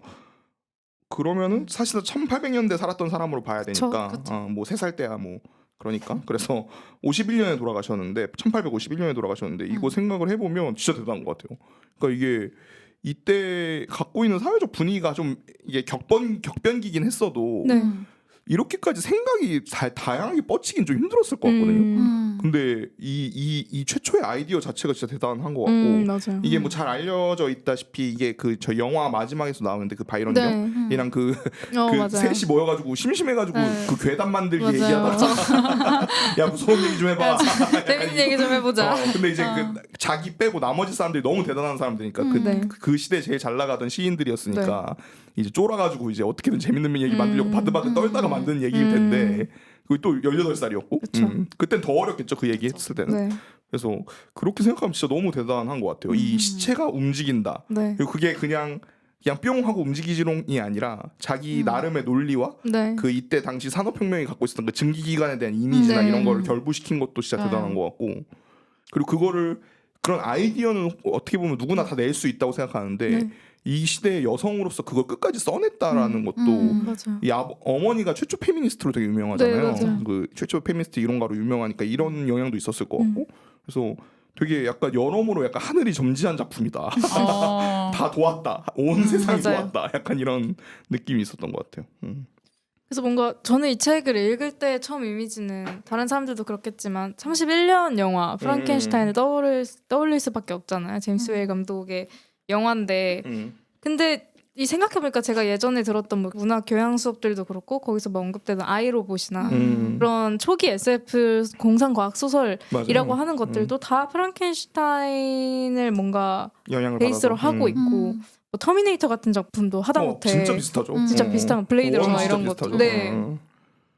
Speaker 3: 그러면은 사실은 1800년대 살았던 사람으로 봐야 되니까
Speaker 1: 그쵸.
Speaker 3: 뭐 3살 때야 뭐 그러니까 그래서 51년에 돌아가셨는데 1851년에 돌아가셨는데 이거 생각을 해보면 진짜 대단한 것 같아요. 그러니까 이게 이때 갖고 있는 사회적 분위기가 좀 이게 격변기긴 했어도
Speaker 1: 네.
Speaker 3: 이렇게까지 생각이 다양하게 뻗치긴 좀 힘들었을 것 같거든요. 근데 이 최초의 아이디어 자체가 진짜 대단한 것 같고
Speaker 1: 맞아요.
Speaker 3: 이게 뭐 잘 알려져 있다시피 이게 그 저 영화 마지막에서 나오는데 그 바이런
Speaker 1: 네.
Speaker 3: 형이랑 그
Speaker 1: 맞아요.
Speaker 3: 셋이 모여가지고 심심해가지고
Speaker 1: 네.
Speaker 3: 그 괴담 만들기
Speaker 1: 맞아요.
Speaker 3: 얘기하다가 야 무서운 얘기 좀 해봐.
Speaker 1: 재밌는 얘기 좀 해보자.
Speaker 3: 근데 이제 그 자기 빼고 나머지 사람들이 너무 대단한 사람들이니까
Speaker 1: 네.
Speaker 3: 그 시대에 제일 잘 나가던 시인들이었으니까 이제 쫄아가지고 이제 어떻게든 재밌는 얘기 만들려고 바들바들 떨다가 만드는 얘기일 텐데 그게 또 18살이었고 그땐 더 어렸겠죠 그 얘기 했을 때는.
Speaker 1: 네.
Speaker 3: 그래서 그렇게 생각하면 진짜 너무 대단한 것 같아요. 이 시체가 움직인다.
Speaker 1: 네.
Speaker 3: 그리고 그게 그냥 뿅 하고 움직이지롱이 아니라 자기 나름의 논리와
Speaker 1: 네.
Speaker 3: 그 이때 당시 산업혁명이 갖고 있었던 그 증기기관에 대한 이미지나
Speaker 1: 네.
Speaker 3: 이런 거를 결부시킨 것도 진짜 대단한 것 같고 그리고 그거를 그런 아이디어는 어떻게 보면 누구나 다 낼 수 있다고 생각하는데
Speaker 1: 네.
Speaker 3: 이 시대의 여성으로서 그걸 끝까지 써냈다라는 것도
Speaker 1: 맞아요.
Speaker 3: 이 어머니가 최초 페미니스트로 되게 유명하잖아요.
Speaker 1: 네, 맞아요.
Speaker 3: 그 최초 페미니스트 이론가로 유명하니까 이런 영향도 있었을 것 같고 그래서 되게 약간 여러모로 약간 하늘이 점지한 작품이다. 다 도왔다. 온 세상이
Speaker 1: 맞아요.
Speaker 3: 도왔다. 약간 이런 느낌이 있었던 것 같아요.
Speaker 1: 그래서 뭔가 저는 이 책을 읽을 때 처음 이미지는 다른 사람들도 그렇겠지만 31년 영화 프랑켄슈타인을 떠올릴 수밖에 없잖아요. 제임스 웨일 감독의 영화인데 근데 이 생각해보니까 제가 예전에 들었던 뭐 문학 교양 수업들도 그렇고 거기서 뭐 언급되던 아이로봇이나 그런 초기 SF 공상과학 소설이라고
Speaker 3: 맞아요.
Speaker 1: 하는 것들도 다 프랑켄슈타인을 뭔가
Speaker 3: 영향을
Speaker 1: 베이스로
Speaker 3: 받아서.
Speaker 1: 하고 있고 뭐 터미네이터 같은 작품도 하다못해
Speaker 3: 진짜 비슷하죠.
Speaker 1: 진짜 비슷한 블레이드 러너
Speaker 3: 진짜
Speaker 1: 이런
Speaker 3: 비슷하죠.
Speaker 1: 것도 네.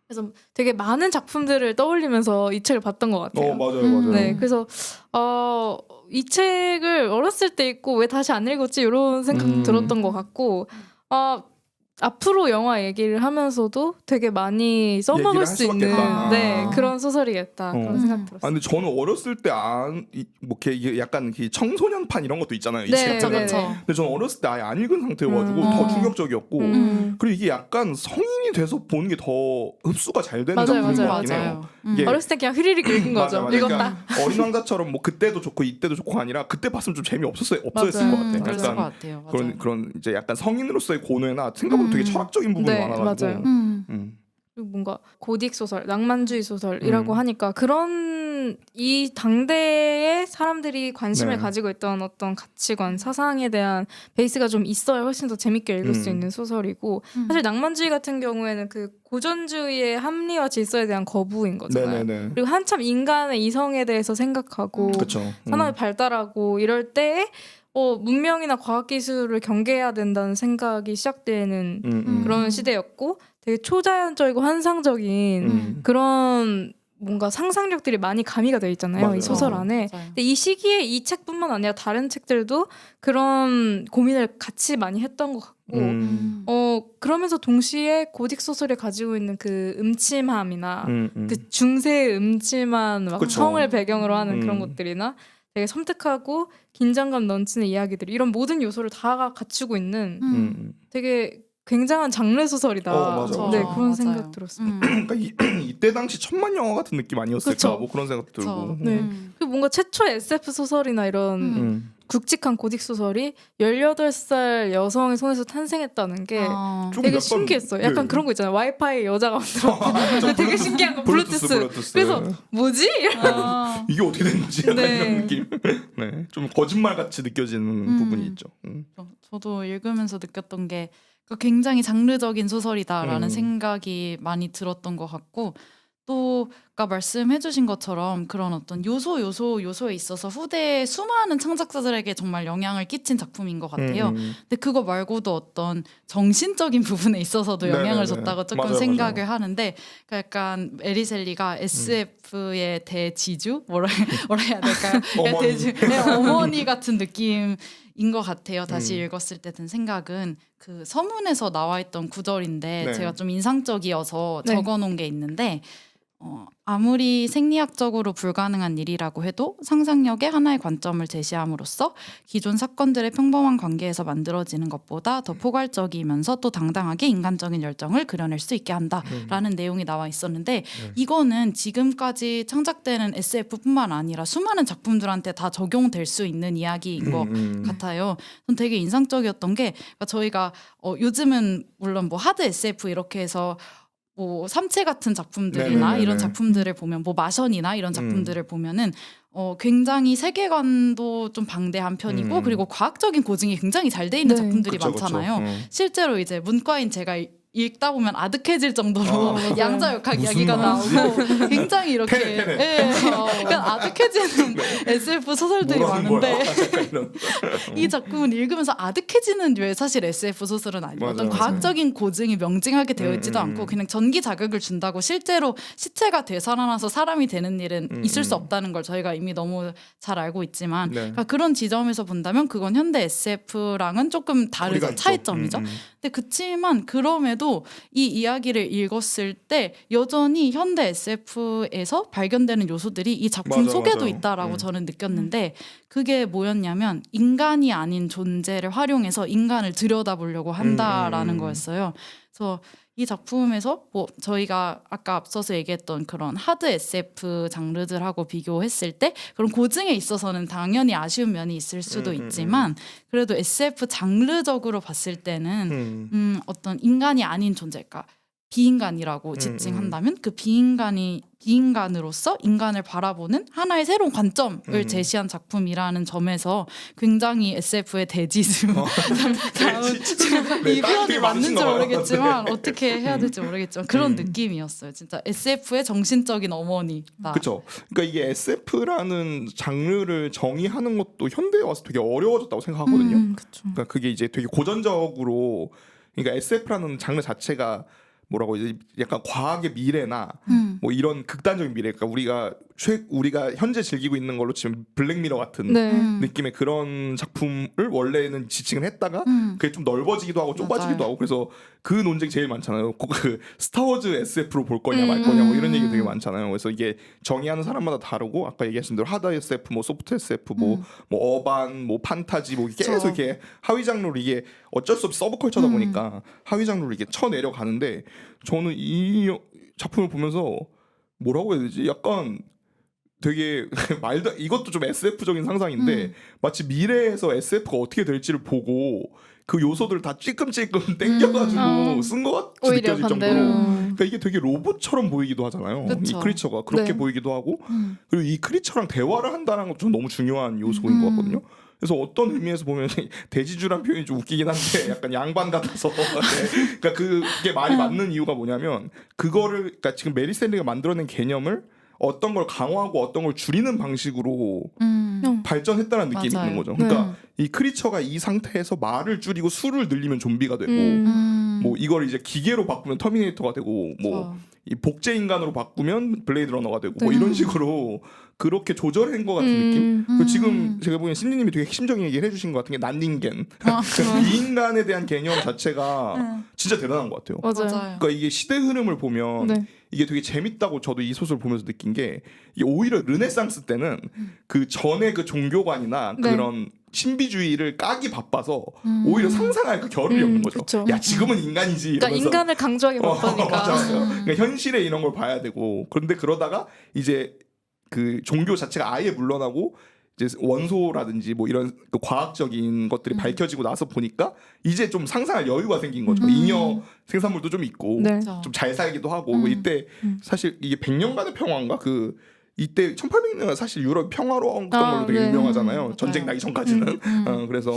Speaker 1: 그래서 되게 많은 작품들을 떠올리면서 이 책을 봤던 것 같아요.
Speaker 3: 맞아요.
Speaker 1: 네, 그래서 이 책을 어렸을 때 읽고 왜 다시 안 읽었지 이런 생각도 들었던 것 같고 앞으로 영화 얘기를 하면서도 되게 많이 써먹을
Speaker 3: 얘기를 할
Speaker 1: 수 있는
Speaker 3: 수밖에
Speaker 1: 네, 그런 소설이겠다 그런 생각 들었어요.
Speaker 3: 근데 저는 어렸을 때 뭐 이게 약간 청소년판 이런 것도 있잖아요. 이
Speaker 1: 네,
Speaker 3: 책 자체가.
Speaker 1: 네, 네.
Speaker 3: 근데 저는 어렸을 때 아예 안 읽은 상태여가지고 더 충격적이었고 그리고 이게 약간 성인이 성인이 돼서 보는 게 더 흡수가 잘 되는
Speaker 1: 맞아요,
Speaker 3: 작품인 것
Speaker 1: 맞아요,
Speaker 3: 같긴 해요.
Speaker 2: 맞아요.
Speaker 3: 이게
Speaker 1: 어렸을 때 그냥 휘리릭 읽은 거죠.
Speaker 3: 맞아.
Speaker 1: 읽었다.
Speaker 3: 그러니까 어린 왕자처럼 뭐 그때도 좋고 이때도 좋고 아니라 그때 봤으면 좀 재미 없었을 것 같아.
Speaker 2: 그랬을 것
Speaker 3: 약간
Speaker 2: 같아요. 맞아요.
Speaker 3: 그런 이제 약간 성인으로서의 고뇌나 생각보다 되게 철학적인 부분이
Speaker 1: 네,
Speaker 3: 많아가지고.
Speaker 1: 맞아요. 그리고 뭔가 고딕 소설, 낭만주의 소설이라고 하니까 그런 이 당대의 사람들이 관심을
Speaker 3: 네.
Speaker 1: 가지고 있던 어떤 가치관, 사상에 대한 베이스가 좀 있어야 훨씬 더 재밌게 읽을 수 있는 소설이고 사실 낭만주의 같은 경우에는 그 고전주의의 합리와 질서에 대한 거부인 거잖아요.
Speaker 3: 네네네.
Speaker 1: 그리고 한참 인간의 이성에 대해서 생각하고
Speaker 3: 그렇죠.
Speaker 1: 산업이 발달하고 이럴 때에 문명이나 과학기술을 경계해야 된다는 생각이 시작되는 그런 시대였고 되게 초자연적이고 환상적인 그런 뭔가 상상력들이 많이 가미가 돼 있잖아요.
Speaker 3: 맞아요.
Speaker 1: 이 소설 안에.
Speaker 2: 맞아요.
Speaker 1: 근데 이 시기에 이 책뿐만 아니라 다른 책들도 그런 고민을 같이 많이 했던 것 같고 그러면서 동시에 고딕 소설이 가지고 있는 그 음침함이나 그 중세의 음침한 막
Speaker 3: 그쵸.
Speaker 1: 성을 배경으로 하는 그런 것들이나 되게 섬뜩하고 긴장감 넘치는 이야기들 이런 모든 요소를 다 갖추고 있는 되게 굉장한 장르 소설이다.
Speaker 3: 맞아.
Speaker 1: 네,
Speaker 2: 맞아.
Speaker 1: 그런
Speaker 2: 맞아요.
Speaker 1: 생각 들었어요.
Speaker 3: 그러니까 이때 당시 천만 영화 같은 느낌 아니었을까?
Speaker 1: 그쵸.
Speaker 3: 뭐 그런 생각 들고.
Speaker 1: 네. 그 뭔가 최초의 SF 소설이나 이런 굵직한 고딕 소설이 18살 여성의 손에서 탄생했다는 게
Speaker 3: 좀
Speaker 1: 되게
Speaker 3: 약간,
Speaker 1: 신기했어요. 약간
Speaker 3: 네.
Speaker 1: 그런 거 있잖아요. 와이파이 여자가 만들었다. 되게 신기한 거. 블루투스. 그래서 뭐지?
Speaker 3: 이게 어떻게 된 거지? 약간
Speaker 1: 네.
Speaker 3: 이런 느낌. 네, 좀 거짓말 같이 느껴지는 부분이 있죠.
Speaker 2: 저도 읽으면서 느꼈던 게 굉장히 장르적인 소설이다라는
Speaker 3: 음.
Speaker 2: 생각이 많이 들었던 것 같고 또 아까 말씀해주신 것처럼 그런 어떤 요소에 있어서 후대의 수많은 창작자들에게 정말 영향을 끼친 작품인 것 같아요. 근데 그거 말고도 어떤 정신적인 부분에 있어서도 영향을
Speaker 3: 네네네.
Speaker 2: 줬다고 조금
Speaker 3: 맞아요,
Speaker 2: 생각을
Speaker 3: 맞아요.
Speaker 2: 하는데 그러니까 약간 메리 셀리가 SF의 대지주 뭐라 해야 될까요? 그러니까
Speaker 3: 어머니.
Speaker 2: 네, 어머니 같은 느낌인 것 같아요. 다시 읽었을 때 든 생각은 그 서문에서 나와 있던 구절인데
Speaker 3: 네.
Speaker 2: 제가 좀 인상적이어서
Speaker 1: 네.
Speaker 2: 적어놓은 게 있는데 아무리 생리학적으로 불가능한 일이라고 해도 상상력의 하나의 관점을 제시함으로써 기존 사건들의 평범한 관계에서 만들어지는 것보다 더 포괄적이면서 또 당당하게 인간적인 열정을 그려낼 수 있게 한다라는 내용이 나와 있었는데 이거는 지금까지 창작되는 SF뿐만 아니라 수많은 작품들한테 다 적용될 수 있는 이야기인 것 같아요. 전 되게 인상적이었던 게 그러니까 저희가 요즘은 물론 뭐 하드 SF 이렇게 해서 뭐 삼체 같은 작품들이나
Speaker 3: 네네네네.
Speaker 2: 이런 작품들을 보면 뭐 마션이나 이런 작품들을 보면은 굉장히 세계관도 좀 방대한 편이고 그리고 과학적인 고증이 굉장히 잘 돼 있는
Speaker 1: 네.
Speaker 2: 작품들이
Speaker 3: 그쵸,
Speaker 2: 많잖아요.
Speaker 3: 그쵸.
Speaker 2: 실제로 이제 문과인 제가 읽다 보면 아득해질 정도로
Speaker 1: 맞아요.
Speaker 2: 양자역학
Speaker 3: 무슨
Speaker 2: 이야기가
Speaker 3: 말인지.
Speaker 2: 나오고 굉장히 이렇게
Speaker 3: 테네.
Speaker 2: 그러니까 아득해지는 SF 소설들이
Speaker 3: 뭐라는
Speaker 2: 많은데
Speaker 3: 거야? 약간 이런.
Speaker 2: 이 작품은 읽으면서 아득해지는 류의 사실 SF 소설은 아니고
Speaker 3: 맞아요,
Speaker 2: 어떤
Speaker 3: 맞아요.
Speaker 2: 과학적인 고증이 명징하게 되어 있지도 않고 그냥 전기 자극을 준다고 실제로 시체가 되살아나서 사람이 되는 일은 있을 수 없다는 걸 저희가 이미 너무 잘 알고 있지만
Speaker 3: 네.
Speaker 2: 그러니까 그런 지점에서 본다면 그건 현대 SF랑은 조금 다르죠.
Speaker 3: 거리가 있죠.
Speaker 2: 차이점이죠. 근데 그치만 그럼에도 이 이야기를 읽었을 때 여전히 현대 SF에서 발견되는 요소들이 이 작품
Speaker 3: 맞아,
Speaker 2: 속에도
Speaker 3: 맞아요.
Speaker 2: 있다라고 저는 느꼈는데 그게 뭐였냐면 인간이 아닌 존재를 활용해서 인간을 들여다보려고 한다라는 거였어요. 그래서 이 작품에서 뭐 저희가 아까 앞서서 얘기했던 그런 하드 SF 장르들하고 비교했을 때 그런 고증에 있어서는 당연히 아쉬운 면이 있을 수도 있지만 그래도 SF 장르적으로 봤을 때는 어떤 인간이 아닌 존재가 비인간이라고 지칭한다면 그 비인간으로서 인간을 바라보는 하나의 새로운 관점을 제시한 작품이라는 점에서 굉장히 SF의 대지수
Speaker 3: 네,
Speaker 2: 이
Speaker 3: 다른
Speaker 2: 표현이
Speaker 3: 게
Speaker 2: 맞는지
Speaker 3: 많으신가 봐요.
Speaker 2: 모르겠지만 어떻게 해야 될지 모르겠지만 그런 느낌이었어요. 진짜 SF의 정신적인 어머니다.
Speaker 3: 그렇죠. 그러니까 이게 SF라는 장르를 정의하는 것도 현대에 와서 되게 어려워졌다고 생각하거든요.
Speaker 1: 그렇죠.
Speaker 3: 그러니까 그게 이제 되게 고전적으로 그러니까 SF라는 장르 자체가 뭐라고 이제 약간 과학의 미래나 뭐 이런 극단적인 미래, 그러니까 우리가 현재 즐기고 있는 걸로 지금 블랙미러 같은
Speaker 1: 네.
Speaker 3: 느낌의 그런 작품을 원래는 지칭을 했다가 그게 좀 넓어지기도 하고 좁아지기도
Speaker 2: 맞아요.
Speaker 3: 하고 그래서 그 논쟁이 제일 많잖아요. 그 스타워즈 SF로 볼 거냐 말 거냐 뭐 이런 얘기 되게 많잖아요. 그래서 이게 정의하는 사람마다 다르고 아까 얘기하신 대로 하드 SF, 뭐 소프트 SF, 뭐 어반, 뭐 판타지, 뭐 계속
Speaker 1: 그쵸.
Speaker 3: 이렇게 하위 장르로 이게 어쩔 수 없이 서브컬처다 보니까 하위 장르로 이게 쳐내려가는데 저는 이 작품을 보면서 뭐라고 해야 되지? 약간 되게 말도 이것도 좀 SF적인 상상인데 마치 미래에서 SF가 어떻게 될지를 보고 그 요소들을 다 찔끔찔끔 땡겨가지고 쓴 것 같이
Speaker 1: 오히려
Speaker 3: 느껴질
Speaker 1: 반대로.
Speaker 3: 정도로 그러니까 이게 되게 로봇처럼 보이기도 하잖아요.
Speaker 2: 그쵸.
Speaker 3: 이 크리처가 그렇게
Speaker 1: 네.
Speaker 3: 보이기도 하고 그리고 이 크리처랑 대화를 한다는 것도 좀 너무 중요한 요소인 것 같거든요. 그래서 어떤 의미에서 보면 돼지주란 표현이 좀 웃기긴 한데 약간 양반 같아서 네. 그러니까 그게 말이 맞는 이유가 뭐냐면 그거를 그러니까 지금 메리 셀리가 만들어낸 개념을 어떤 걸 강화하고 어떤 걸 줄이는 방식으로 발전했다는 느낌이
Speaker 2: 맞아요.
Speaker 3: 있는 거죠. 그러니까
Speaker 1: 네.
Speaker 3: 이 크리처가 이 상태에서 말을 줄이고 수를 늘리면 좀비가 되고 뭐 이걸 이제 기계로 바꾸면 터미네이터가 되고 뭐 이 복제 인간으로 바꾸면 블레이드 러너가 되고 뭐
Speaker 1: 네.
Speaker 3: 이런 식으로 그렇게 조절한 것 같은 느낌. 그리고 지금 제가 보기엔 신디님이 되게 핵심적인 얘기를 해주신 것 같은 게 난닝겐 그러니까 비인간에 대한 개념 자체가 진짜 대단한 것 같아요.
Speaker 1: 맞아요.
Speaker 3: 그러니까 이게 시대 흐름을 보면
Speaker 1: 네.
Speaker 3: 이게 되게 재밌다고 저도 이 소설 보면서 느낀 게 이게 오히려 르네상스 때는 그 전에 그 종교관이나
Speaker 1: 네.
Speaker 3: 그런 신비주의를 까기 바빠서 오히려 상상할 그 겨를이 없는 거죠.
Speaker 1: 그쵸.
Speaker 3: 야 지금은 인간이지.
Speaker 1: 그러니까
Speaker 3: 이러면서.
Speaker 1: 인간을 강조하기 바쁘니까.
Speaker 3: 맞아요. 그러니까 현실에 이런 걸 봐야 되고 그런데 그러다가 이제 그 종교 자체가 아예 물러나고 이제 원소라든지 뭐 이런 그 과학적인 것들이 밝혀지고 나서 보니까 이제 좀 상상할 여유가 생긴 거죠. 잉여 생산물도 좀 있고
Speaker 1: 네.
Speaker 3: 좀 잘 살기도 하고 뭐 이때 사실 이게 100년간의 평화인가 그 이때 1800년은 사실 유럽 평화로웠던 걸로 되게
Speaker 1: 네.
Speaker 3: 유명하잖아요. 전쟁 나기 전까지는. 그래서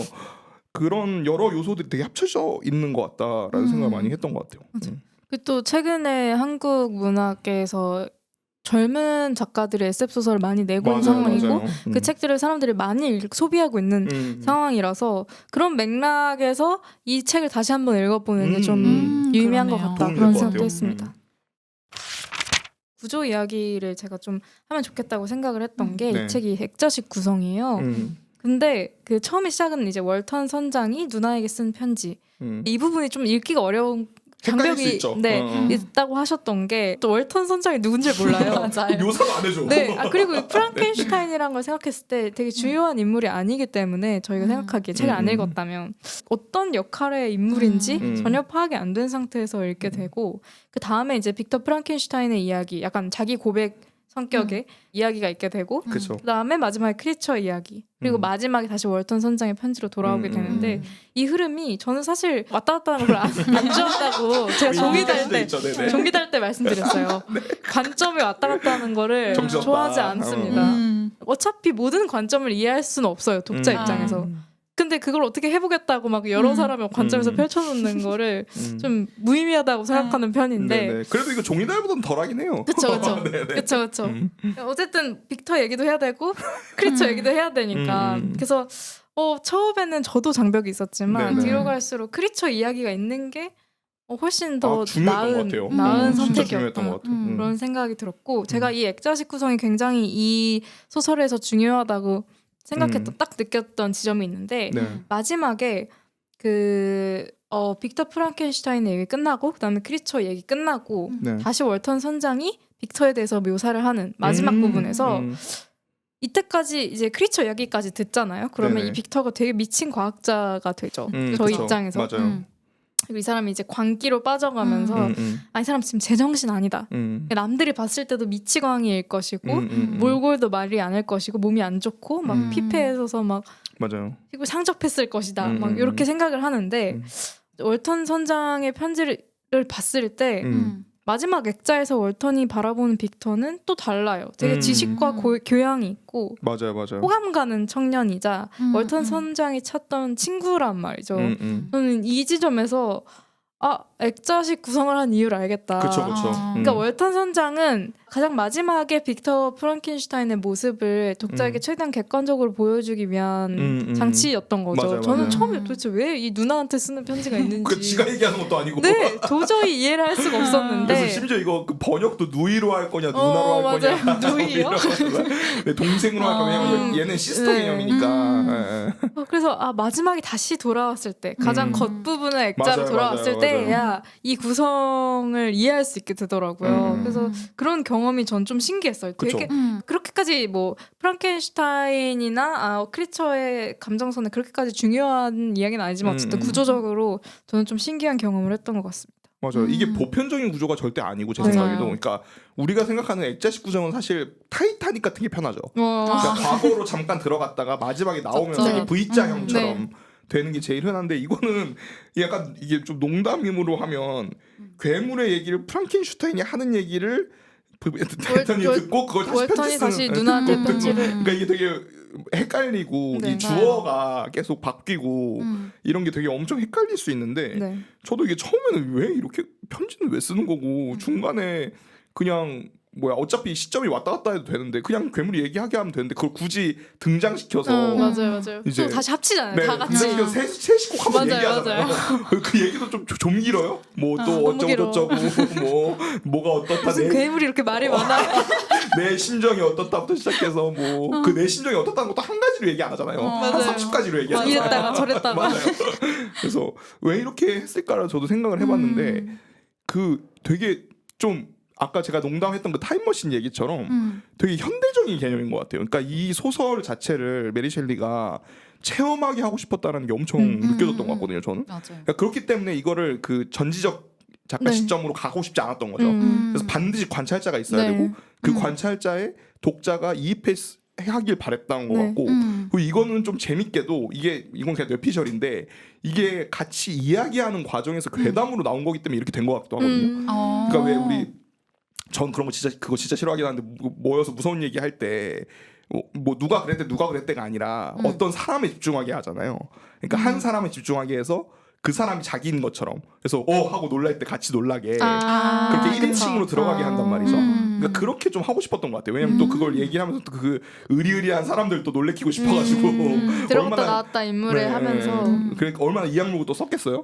Speaker 3: 그런 여러 요소들이 되게 합쳐져 있는 것 같다라는 생각을 많이 했던 것 같아요.
Speaker 1: 그 또 최근에 한국 문학계에서 젊은 작가들이 SF 소설을 많이 내고 있는 상황이고 그 책들을 사람들이 많이 소비하고 있는 상황이라서 그런 맥락에서 이 책을 다시 한번 읽어보는 게 좀 유의미한 것
Speaker 2: 그러네요.
Speaker 1: 같다
Speaker 3: 도움이
Speaker 1: 그런
Speaker 3: 될것
Speaker 1: 생각도
Speaker 3: 같아요.
Speaker 1: 했습니다. 구조 이야기를 제가 좀 하면 좋겠다고 생각을 했던 게 이
Speaker 3: 네.
Speaker 1: 책이 액자식 구성이에요. 근데 그 처음에 시작은 이제 월턴 선장이 누나에게 쓴 편지 이 부분이 좀 읽기가 어려운
Speaker 3: 헷갈릴 수
Speaker 1: 장벽이
Speaker 3: 있죠.
Speaker 1: 있다고 하셨던 게 또 월턴 선장이 누군지 몰라요.
Speaker 2: 맞아요.
Speaker 3: 묘사도 안 해줘.
Speaker 1: 네, 그리고 이 프랑켄슈타인이라는 걸 생각했을 때 되게 주요한 인물이 아니기 때문에 저희가 생각하기에 책을 안 읽었다면 어떤 역할의 인물인지 전혀 파악이 안 된 상태에서 읽게 되고 그 다음에 이제 빅터 프랑켄슈타인의 이야기, 약간 자기 고백 성격의 이야기가 있게 되고
Speaker 3: 그렇죠.
Speaker 1: 그다음에 마지막에 크리처 이야기 그리고 마지막에 다시 월턴 선장의 편지로 돌아오게 되는데 이 흐름이 저는 사실 왔다 갔다 하는 걸 안 좋아한다고 제가 종이 달 때 말씀드렸어요. 관점이 왔다 갔다 하는 거를
Speaker 3: 정신없다.
Speaker 1: 좋아하지 않습니다. 어차피 모든 관점을 이해할 수는 없어요. 독자 입장에서. 근데 그걸 어떻게 해보겠다고 막 여러 사람의 관점에서 펼쳐놓는 거를 좀 무의미하다고 생각하는 편인데
Speaker 3: 네네. 그래도 이거 종이달보다는 덜하긴 해요.
Speaker 1: 그쵸. 어쨌든 빅터 얘기도 해야 되고 크리처 얘기도 해야 되니까 그래서 처음에는 저도 장벽이 있었지만
Speaker 3: 네네.
Speaker 1: 뒤로 갈수록 크리처 이야기가 있는 게 훨씬 더
Speaker 3: 중요했던 것 같아요.
Speaker 1: 나은
Speaker 3: 진짜
Speaker 1: 선택이었다.
Speaker 3: 중요했던 것 같아요.
Speaker 1: 그런 생각이 들었고 제가 이 액자식 구성이 굉장히 이 소설에서 중요하다고 생각했던 딱 느꼈던 지점이 있는데
Speaker 3: 네.
Speaker 1: 마지막에 그 빅터 프랑켄슈타인의 얘기 끝나고 그다음에 크리처 얘기 끝나고
Speaker 3: 네.
Speaker 1: 다시 월턴 선장이 빅터에 대해서 묘사를 하는 마지막 부분에서 이때까지 이제 크리처 이야기까지 듣잖아요. 그러면
Speaker 3: 네네.
Speaker 1: 이 빅터가 되게 미친 과학자가 되죠. 저희
Speaker 3: 그쵸.
Speaker 1: 입장에서.
Speaker 3: 맞아요.
Speaker 1: 그리고 이 사람이 이제 광기로 빠져가면서 이 사람 지금 제정신 아니다. 남들이 봤을 때도 미치광이일 것이고 몰골도 말이 않을 것이고 몸이 안 좋고 막 피폐해서 막
Speaker 3: 맞아요.
Speaker 1: 그리고 상접했을 것이다. 막 이렇게 생각을 하는데 월턴 선장의 편지를 봤을 때 마지막 액자에서 월턴이 바라보는 빅터는 또 달라요. 되게 지식과 교양이 있고
Speaker 3: 맞아요.
Speaker 1: 호감 가는 청년이자 월턴 선장이 찾던 친구란 말이죠. 저는 이 지점에서 액자식 구성을 한 이유를 알겠다.
Speaker 3: 그쵸.
Speaker 1: 그러니까 월턴 선장은 가장 마지막에 빅터 프랑켄슈타인의 모습을 독자에게 최대한 객관적으로 보여주기 위한 장치였던 거죠.
Speaker 3: 맞아요,
Speaker 1: 저는
Speaker 3: 맞아요.
Speaker 1: 처음에 도대체 왜 이 누나한테 쓰는 편지가 있는지
Speaker 3: 그 지가 얘기하는 것도 아니고.
Speaker 1: 네, 도저히 이해를 할 수가 없었는데
Speaker 3: 그래서 심지어 이거 그 번역도 누이로 할 거냐 누나로 할 거냐.
Speaker 1: 맞아요. 누이요?
Speaker 3: 네, 동생으로 할 거냐. 왜냐면 얘는 시스터
Speaker 1: 네.
Speaker 3: 개념이니까. 예.
Speaker 1: 그래서 마지막에 다시 돌아왔을 때 가장 겉부분의 액자로
Speaker 3: 맞아요,
Speaker 1: 돌아왔을
Speaker 3: 맞아요,
Speaker 1: 때야 이 구성을 이해할 수 있게 되더라고요. 그래서 그런 경험이 전 좀 신기했어요.
Speaker 3: 그쵸.
Speaker 1: 되게 그렇게까지 뭐 프랑켄슈타인이나 크리처의 감정선에 그렇게까지 중요한 이야기는 아니지만 어쨌든 구조적으로 저는 좀 신기한 경험을 했던 것 같습니다.
Speaker 3: 맞아요. 이게 보편적인 구조가 절대 아니고 제
Speaker 1: 맞아요.
Speaker 3: 생각에도 그러니까 우리가 생각하는 액자식 구성은 사실 타이타닉 같은 게 편하죠. 그러니까 과거로 잠깐 들어갔다가 마지막에 나오면서
Speaker 1: 네.
Speaker 3: 이게 V자형처럼 되는 게 제일 흔한데 이거는 약간 이게 좀 농담으로 하면 괴물의 얘기를 프랑켄슈타인이 하는 얘기를 타이탄이 듣고 그걸 다시
Speaker 1: 월턴이
Speaker 3: 편지
Speaker 1: 다시
Speaker 3: 쓰는
Speaker 1: 누나한테
Speaker 3: 듣고
Speaker 1: 편지를
Speaker 3: 그러니까 이게 되게 헷갈리고
Speaker 1: 네,
Speaker 3: 이 주어가 계속 바뀌고 이런 게 되게 엄청 헷갈릴 수 있는데
Speaker 1: 네.
Speaker 3: 저도 이게 처음에는 왜 이렇게 편지는 왜 쓰는 거고 중간에 그냥 어차피 시점이 왔다 갔다 해도 되는데 그냥 괴물이 얘기하게 하면 되는데 그걸 굳이 등장시켜서
Speaker 1: 맞아요.
Speaker 3: 이제
Speaker 1: 또 다시 합치잖아요.
Speaker 3: 네,
Speaker 1: 다 같이.
Speaker 3: 등장시켜서 셋이 꼭 한번
Speaker 1: 맞아요,
Speaker 3: 얘기하잖아요. 그 얘기도 좀 길어요. 뭐 또
Speaker 1: 너무
Speaker 3: 어쩌고
Speaker 1: 길어.
Speaker 3: 저쩌고 뭐가 어떻다
Speaker 1: 무슨 괴물이 이렇게 말이 많아요.
Speaker 3: 내 심정이 어떻다부터 시작해서 뭐 그 내 심정이 어떻다는 것도 한 가지로 얘기 안 하잖아요. 한
Speaker 1: 맞아요.
Speaker 3: 30가지로 얘기하잖아요.
Speaker 1: 이랬다가 저랬다가.
Speaker 3: 맞아요. 그래서 왜 이렇게 했을까를 저도 생각을 해봤는데 그 되게 좀 아까 제가 농담했던 그 타임머신 얘기처럼 되게 현대적인 개념인 것 같아요. 그러니까 이 소설 자체를 메리 셸리가 체험하게 하고 싶었다는 게 엄청 느껴졌던 것 같거든요. 저는.
Speaker 2: 맞아요.
Speaker 3: 그러니까 그렇기 때문에 이거를 그 전지적 작가
Speaker 1: 네.
Speaker 3: 시점으로 가고 싶지 않았던 거죠. 그래서 반드시 관찰자가 있어야
Speaker 1: 네.
Speaker 3: 되고 그 관찰자의 독자가 이입하길 바랬던 것
Speaker 1: 네.
Speaker 3: 같고 그리고 이거는 좀 재밌게도 이건 그냥 뇌피셜인데 이게 같이 이야기하는 과정에서 괴담으로 나온 거기 때문에 이렇게 된 것 같기도 하거든요. 그러니까 왜 우리 전 그런 거 진짜 싫어하긴 하는데 모여서 무서운 얘기 할 때 뭐 누가 그랬대가 아니라 어떤 사람에 집중하게 하잖아요. 그러니까 한 사람에 집중하게 해서 그 사람이 자기인 것처럼 그래서 하고 놀랄 때 같이 놀라게 그렇게 1인칭으로 들어가게 한단 말이죠. 그러니까 그렇게 좀 하고 싶었던 것 같아요. 왜냐면 또 그걸 얘기하면서 또 그 의리의리한 사람들 또 놀래키고 싶어가지고
Speaker 1: 들어갔다 나왔다 인물에 하면서
Speaker 3: 그러니까 얼마나 이악 물고 또 썼겠어요.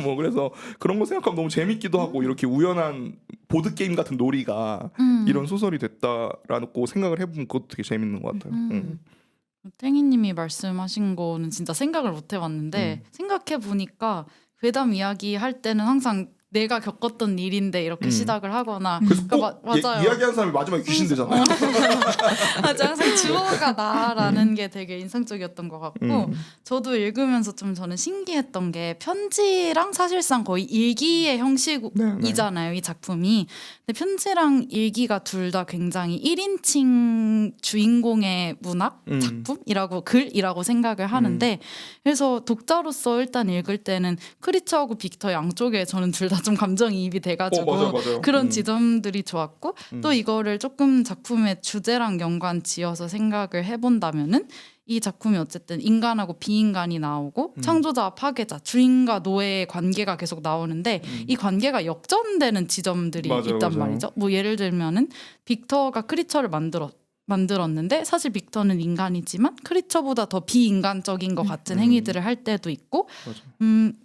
Speaker 3: 뭐 그래서 그런 거 생각하면 너무 재밌기도 하고 이렇게 우연한 보드 게임 같은 놀이가 이런 소설이 됐다라고 생각을 해보면 그것도 되게 재밌는 것 같아요.
Speaker 2: 탱이님이 말씀하신 거는 진짜 생각을 못 해봤는데 생각해 보니까 괴담 이야기 할 때는 항상 내가 겪었던 일인데 이렇게 시작을 하거나
Speaker 3: 그래서
Speaker 2: 그러니까
Speaker 3: 꼭
Speaker 2: 맞아요.
Speaker 3: 이야기하는 사람이 마지막에 귀신 되잖아요.
Speaker 2: 맞아, 항상 주어가 나라는 게 되게 인상적이었던 것 같고 저도 읽으면서 좀 저는 신기했던 게 편지랑 사실상 거의 일기의 형식이잖아요. 이 작품이. 근데 편지랑 일기가 둘 다 굉장히 1인칭 주인공의 문학 작품이라고 글이라고 생각을 하는데 그래서 독자로서 일단 읽을 때는 크리처하고 빅터 양쪽에 저는 둘 다 좀 감정이입이 돼가지고
Speaker 3: 맞아요.
Speaker 2: 그런 지점들이 좋았고 또 이거를 조금 작품의 주제랑 연관 지어서 생각을 해본다면은 이 작품이 어쨌든 인간하고 비인간이 나오고 창조자와 파괴자, 주인과 노예의 관계가 계속 나오는데 이 관계가 역전되는 지점들이 있단 말이죠. 뭐 예를 들면은 빅터가 크리처를 만들었는데 사실 빅터는 인간이지만 크리처보다 더 비인간적인 것 같은 행위들을 할 때도 있고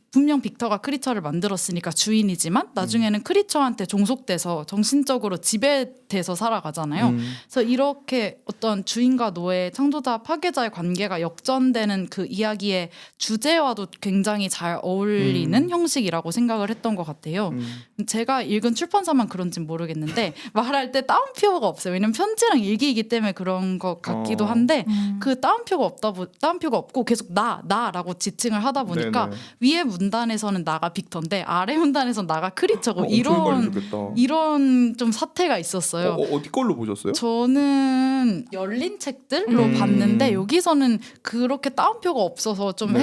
Speaker 2: 분명 빅터가 크리처를 만들었으니까 주인이지만 나중에는 크리처한테 종속돼서 정신적으로 지배돼서 살아가잖아요. 그래서 이렇게 어떤 주인과 노예, 창조자, 파괴자의 관계가 역전되는 그 이야기의 주제와도 굉장히 잘 어울리는 형식이라고 생각을 했던 것 같아요. 제가 읽은 출판사만 그런진 모르겠는데 말할 때 따옴표가 없어요. 왜냐면 편지랑 일기이기 때문에 그런 것 같기도 한데 그 따옴표가 없고 계속 나라고 지칭을 하다 보니까 위에 문단에서는 나가 빅터인데 아래 문단에서는 나가 크리처고 이런 좀 사태가 있었어요.
Speaker 3: 어디 걸로 보셨어요?
Speaker 2: 저는 열린 책들로 봤는데 여기서는 그렇게 따옴표가 없어서 좀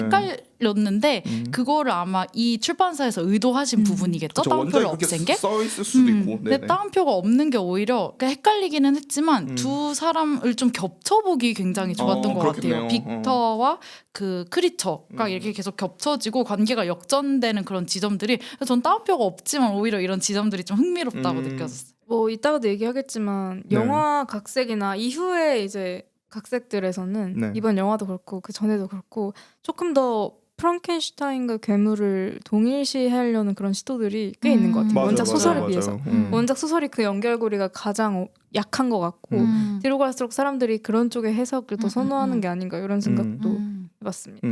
Speaker 2: 헷갈렸는데 그거를 아마 이 출판사에서 의도하신 부분이겠죠.
Speaker 3: 그쵸,
Speaker 2: 따옴표를
Speaker 3: 원작에
Speaker 2: 없앤 게.
Speaker 3: 써 있을 수도 있고.
Speaker 2: 근데
Speaker 3: 네네.
Speaker 2: 따옴표가 없는 게 오히려 그러니까 헷갈리기는 했지만 두 사람을 좀 겹쳐보기 굉장히 좋았던 것
Speaker 3: 그렇겠네요.
Speaker 2: 같아요. 빅터와 그 크리처가 이렇게 계속 겹쳐지고 관계가 역전되는 그런 지점들이 전 따옴표가 없지만 오히려 이런 지점들이 좀 흥미롭다고 느껴졌어요.
Speaker 1: 뭐 이따가도 얘기하겠지만
Speaker 3: 네.
Speaker 1: 영화 각색이나 이후에 이제 각색들에서는
Speaker 3: 네.
Speaker 1: 이번 영화도 그렇고 그 전에도 그렇고 조금 더 프랑켄슈타인과 괴물을 동일시하려는 그런 시도들이 꽤 있는 것 같아요.
Speaker 3: 맞아요,
Speaker 1: 원작
Speaker 3: 맞아요,
Speaker 1: 소설에
Speaker 3: 맞아요.
Speaker 1: 비해서. 원작 소설이 그 연결고리가 가장 약한 것 같고 뒤로 갈수록 사람들이 그런 쪽의 해석을 더 선호하는 게 아닌가 이런 생각도 해봤습니다.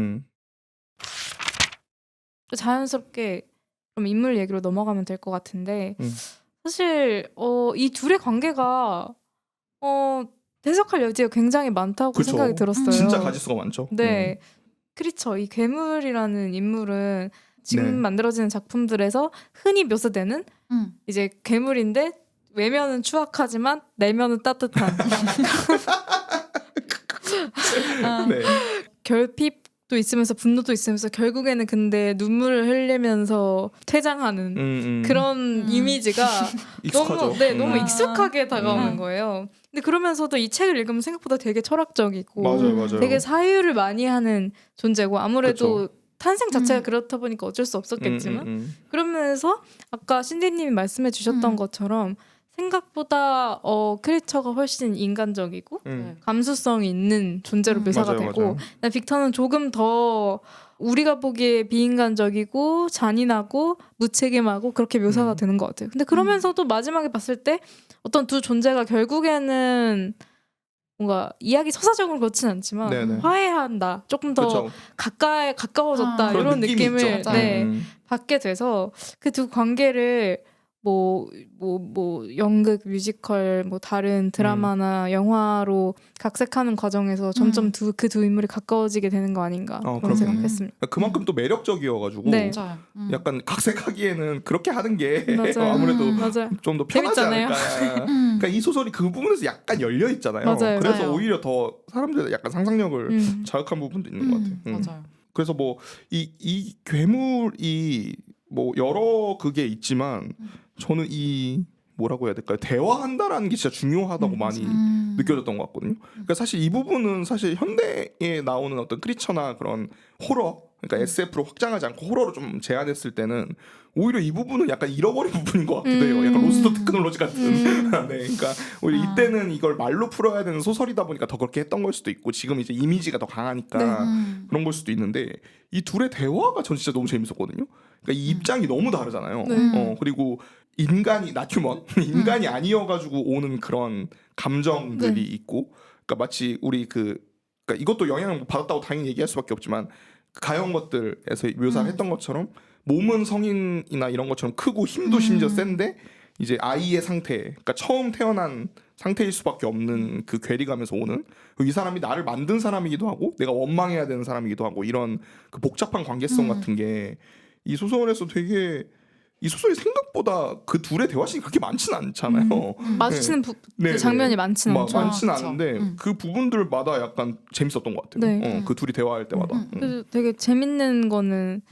Speaker 1: 또 자연스럽게 그럼 인물 얘기로 넘어가면 될 것 같은데 사실 이 둘의 관계가 해석할 여지가 굉장히 많다고
Speaker 3: 그쵸.
Speaker 1: 생각이 들었어요.
Speaker 3: 진짜 가지수가 많죠.
Speaker 1: 네. 그렇죠. 이 괴물이라는 인물은 지금
Speaker 3: 네.
Speaker 1: 만들어지는 작품들에서 흔히 묘사되는 이제 괴물인데 외면은 추악하지만 내면은 따뜻한
Speaker 3: 네.
Speaker 1: 결핍도 있으면서 분노도 있으면서 결국에는 근데 눈물을 흘리면서 퇴장하는 그런 이미지가
Speaker 3: 익숙하죠.
Speaker 1: 너무 익숙하게 다가오는 거예요. 근데 그러면서도 이 책을 읽으면 생각보다 되게 철학적이고
Speaker 3: 맞아요.
Speaker 1: 되게 사유를 많이 하는 존재고 아무래도
Speaker 3: 그쵸.
Speaker 1: 탄생 자체가 그렇다 보니까 어쩔 수 없었겠지만 그러면서 아까 신디님이 말씀해 주셨던 것처럼 생각보다 크리처가 훨씬 인간적이고 감수성이 있는 존재로 묘사가
Speaker 3: 맞아요,
Speaker 1: 되고 빅터는 조금 더 우리가 보기에 비인간적이고 잔인하고 무책임하고 그렇게 묘사가 되는 것 같아요. 근데 그러면서도 마지막에 봤을 때 어떤 두 존재가 결국에는 뭔가 이야기 서사적으로 그렇진 않지만
Speaker 3: 네네.
Speaker 1: 화해한다. 조금 더
Speaker 3: 그쵸.
Speaker 1: 가까워졌다.
Speaker 3: 그런
Speaker 1: 이런
Speaker 3: 느낌이
Speaker 1: 느낌을
Speaker 3: 있죠.
Speaker 1: 받게 돼서 그 두 관계를 뭐 연극, 뮤지컬, 뭐 다른 드라마나 영화로 각색하는 과정에서 점점 그 두 인물이 가까워지게 되는 거 아닌가 그런
Speaker 3: 그렇겠네요.
Speaker 1: 생각했습니다.
Speaker 3: 그만큼 또 매력적이어가지고
Speaker 1: 네.
Speaker 2: 맞아요.
Speaker 3: 약간 각색하기에는 그렇게 하는 게
Speaker 1: 맞아요.
Speaker 3: 아무래도
Speaker 1: 맞아요.
Speaker 3: 좀 더 편하지
Speaker 1: 재밌잖아요.
Speaker 3: 않을까. 그러니까 이 소설이 그 부분에서 약간 열려 있잖아요.
Speaker 1: 맞아요.
Speaker 3: 그래서
Speaker 2: 맞아요.
Speaker 3: 오히려 더 사람들의 약간 상상력을 자극한 부분도 있는 것 같아요.
Speaker 2: 맞아요.
Speaker 3: 그래서 뭐 이 괴물이 뭐 여러 그게 있지만 저는 이 뭐라고 해야 될까요? 대화한다라는 게 진짜 중요하다고 많이 느껴졌던 것 같거든요. 그러니까 사실 이 부분은 사실 현대에 나오는 어떤 크리처나 그런 호러, 그러니까 SF로 확장하지 않고 호러로 좀 제한했을 때는 오히려 이 부분은 약간 잃어버린 부분인 것 같기도 해요. 약간 로스트 테크놀로지 같은. 네, 그러니까 오히려 이때는 이걸 말로 풀어야 되는 소설이다 보니까 더 그렇게 했던 걸 수도 있고 지금 이제 이미지가 더 강하니까 그런 걸 수도 있는데 이 둘의 대화가 전 진짜 너무 재밌었거든요. 그러니까 이 입장이 너무 다르잖아요. 그리고 인간이 나튜먼 인간이 아니어가지고 오는 그런 감정들이 있고, 그러니까 마치 우리 그러니까 이것도 영향을 받았다고 당연히 얘기할 수밖에 없지만 가여운 것들에서 묘사를 했던 것처럼 몸은 성인이나 이런 것처럼 크고 힘도 심지어 센데 이제 아이의 상태, 그러니까 처음 태어난 상태일 수밖에 없는 그 괴리감에서 오는 이 사람이 나를 만든 사람이기도 하고 내가 원망해야 되는 사람이기도 하고 이런 그 복잡한 관계성 같은 게 이 소설에서 되게 이 소설이 생각보다 그 둘의 대화씬이 그렇게 많지는 않잖아요.
Speaker 1: 마주치는
Speaker 3: 네,
Speaker 1: 그 장면이 많지는 않죠.
Speaker 3: 많지는
Speaker 2: 그쵸.
Speaker 3: 않은데 그 부분들마다 약간 재밌었던 것 같아요.
Speaker 1: 네.
Speaker 3: 그 둘이 대화할 때마다.
Speaker 1: 그래서 되게 재밌는 거는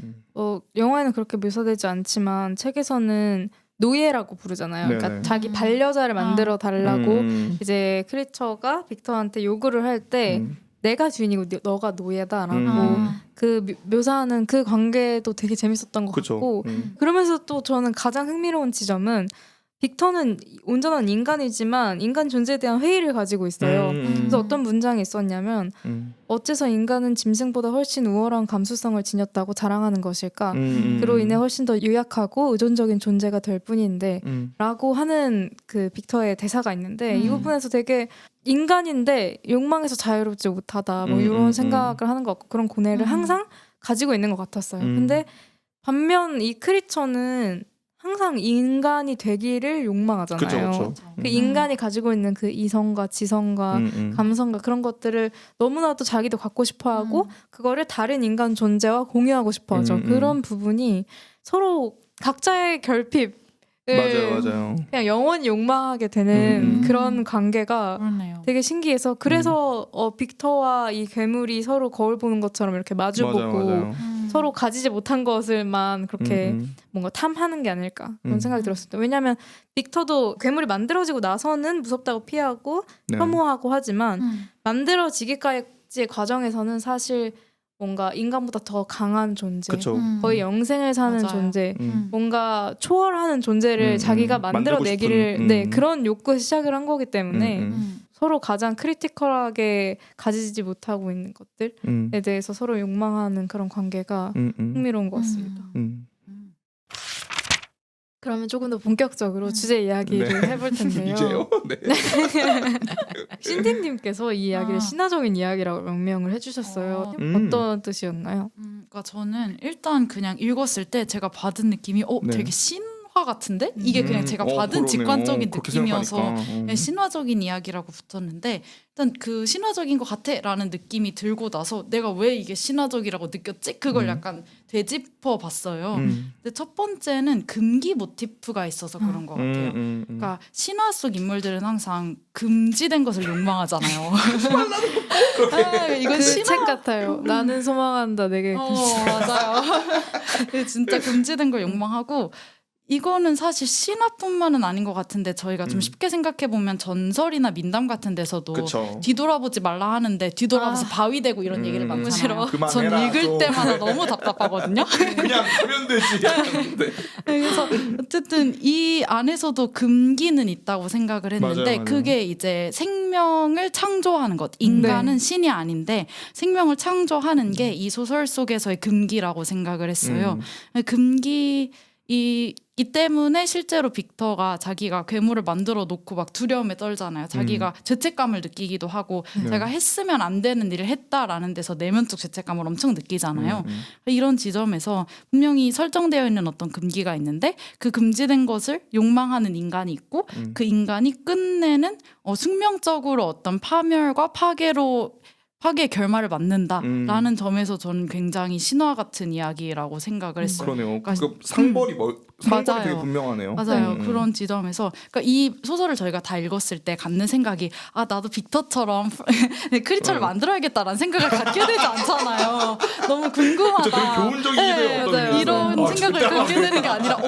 Speaker 1: 영화에는 그렇게 묘사되지 않지만 책에서는 노예라고 부르잖아요.
Speaker 3: 네네.
Speaker 1: 그러니까 자기 반려자를 만들어 달라고 이제 크리처가 빅터한테 요구를 할 때 내가 주인이고 너가 노예다라고 그 묘사하는 그 관계도 되게 재밌었던 것
Speaker 3: 그쵸.
Speaker 1: 같고 그러면서 또 저는 가장 흥미로운 지점은 빅터는 온전한 인간이지만 인간 존재에 대한 회의를 가지고 있어요. 그래서 어떤 문장이 있었냐면 어째서 인간은 짐승보다 훨씬 우월한 감수성을 지녔다고 자랑하는 것일까? 그로 인해 훨씬 더 유약하고 의존적인 존재가 될 뿐인데 라고 하는 그 빅터의 대사가 있는데 이 부분에서 되게 인간인데 욕망에서 자유롭지 못하다 뭐 이런 생각을 하는 것 같고 그런 고뇌를 항상 가지고 있는 것 같았어요. 근데 반면 이 크리처는 항상 인간이 되기를 욕망하잖아요.
Speaker 3: 그쵸.
Speaker 1: 그 인간이 가지고 있는 그 이성과 지성과 감성과 그런 것들을 너무나도 자기도 갖고 싶어하고 그거를 다른 인간 존재와 공유하고 싶어하죠. 그런 부분이 서로 각자의 결핍을
Speaker 3: 맞아요.
Speaker 1: 그냥 영원히 욕망하게 되는 그런 관계가
Speaker 2: 그러네요.
Speaker 1: 되게 신기해서 그래서 빅터와 이 괴물이 서로 거울 보는 것처럼 이렇게 마주보고
Speaker 3: 맞아요.
Speaker 1: 서로 가지지 못한 것을만 그렇게
Speaker 3: 음.
Speaker 1: 뭔가 탐하는 게 아닐까 그런
Speaker 3: 음.
Speaker 1: 생각이 들었을 때 왜냐하면 빅터도 괴물이 만들어지고 나서는 무섭다고 피하고
Speaker 3: 네.
Speaker 1: 혐오하고 하지만
Speaker 2: 음.
Speaker 1: 만들어지기까지의 과정에서는 사실 뭔가 인간보다 더 강한 존재
Speaker 3: 그쵸.
Speaker 1: 거의 영생을 사는
Speaker 2: 맞아요.
Speaker 1: 존재
Speaker 3: 음.
Speaker 1: 뭔가 초월하는 존재를 자기가
Speaker 3: 만들고
Speaker 1: 만들어내기를
Speaker 3: 싶은,
Speaker 1: 네 그런 욕구에서 시작을 한 거기 때문에
Speaker 2: 음.
Speaker 1: 서로 가장 크리티컬하게 가지지 못하고 있는 것들에
Speaker 3: 음.
Speaker 1: 대해서 서로 욕망하는 그런 관계가
Speaker 3: 음.
Speaker 1: 흥미로운 것 같습니다.
Speaker 3: 음.
Speaker 1: 그러면 조금 더 본격적으로 주제 이야기를 해볼 텐데요.
Speaker 3: 이제요? 네.
Speaker 1: 신디님께서 이 이야기를
Speaker 2: 아.
Speaker 1: 신화적인 이야기라고 명명을 해주셨어요.
Speaker 3: 음.
Speaker 1: 어떤 뜻이었나요?
Speaker 2: 그러니까 저는 일단 그냥 읽었을 때 제가 받은 느낌이
Speaker 3: 네.
Speaker 2: 되게 신화 같은데 이게 그냥 제가 받은
Speaker 3: 그러네요.
Speaker 2: 직관적인
Speaker 3: 그렇게
Speaker 2: 느낌이어서
Speaker 3: 생각하니까.
Speaker 2: 네, 신화적인 이야기라고 붙었는데 일단 그 신화적인 것 같아라는 느낌이 들고 나서 내가 왜 이게 신화적이라고 느꼈지? 그걸 약간 되짚어 봤어요. 근데 첫 번째는 금기 모티프가 있어서 그런 것 같아요. 그러니까 신화 속 인물들은 항상 금지된 것을 욕망하잖아요. 아, 이건
Speaker 1: 그
Speaker 2: 신화
Speaker 1: 책 같아요. 나는 소망한다 내게.
Speaker 2: 맞아요. 근데 진짜 금지된 걸 욕망하고 이거는 사실 신화뿐만은 아닌 것 같은데 저희가 좀 쉽게 생각해 보면 전설이나 민담 같은 데서도
Speaker 3: 그쵸.
Speaker 2: 뒤돌아보지 말라 하는데 뒤돌아봐서 바위 되고 이런 얘기를 많잖아요.
Speaker 1: 싫어.
Speaker 2: 전
Speaker 3: 그만해라,
Speaker 2: 읽을
Speaker 3: 좀.
Speaker 2: 때마다 너무 답답하거든요.
Speaker 3: 그냥 가면 되지. 네.
Speaker 2: 그래서 어쨌든 이 안에서도 금기는 있다고 생각을 했는데
Speaker 3: 맞아요.
Speaker 2: 그게 이제 생명을 창조하는 것. 인간은
Speaker 1: 네.
Speaker 2: 신이 아닌데 생명을 창조하는 게 이 소설 속에서의 금기라고 생각을 했어요. 금기 이 때문에 실제로 빅터가 자기가 괴물을 만들어 놓고 막 두려움에 떨잖아요. 자기가 죄책감을 느끼기도 하고 자기가 했으면 안 되는 일을 했다라는 데서 내면적 죄책감을 엄청 느끼잖아요. 이런 지점에서 분명히 설정되어 있는 어떤 금기가 있는데 그 금지된 것을 욕망하는 인간이 있고 그 인간이 끝내는 숙명적으로 어떤 파멸과 파괴의 결말을 맞는다라는 점에서 저는 굉장히 신화 같은 이야기라고 생각을 했어요.
Speaker 3: 그러네요.
Speaker 2: 그러니까
Speaker 3: 그 상벌이 상벌이
Speaker 2: 맞아요.
Speaker 3: 되게 분명하네요.
Speaker 2: 맞아요. 그런 지점에서 그러니까 이 소설을 저희가 다 읽었을 때 갖는 생각이 나도 빅터처럼 크리처를 만들어야겠다라는 생각을 갖게 되지 않잖아요. 너무 궁금하다.
Speaker 3: 되게 교훈적이기도 어떤
Speaker 1: 맞아요.
Speaker 2: 이런
Speaker 3: 의미에서.
Speaker 2: 생각을
Speaker 3: 절대
Speaker 2: 갖게 되는 게 아니라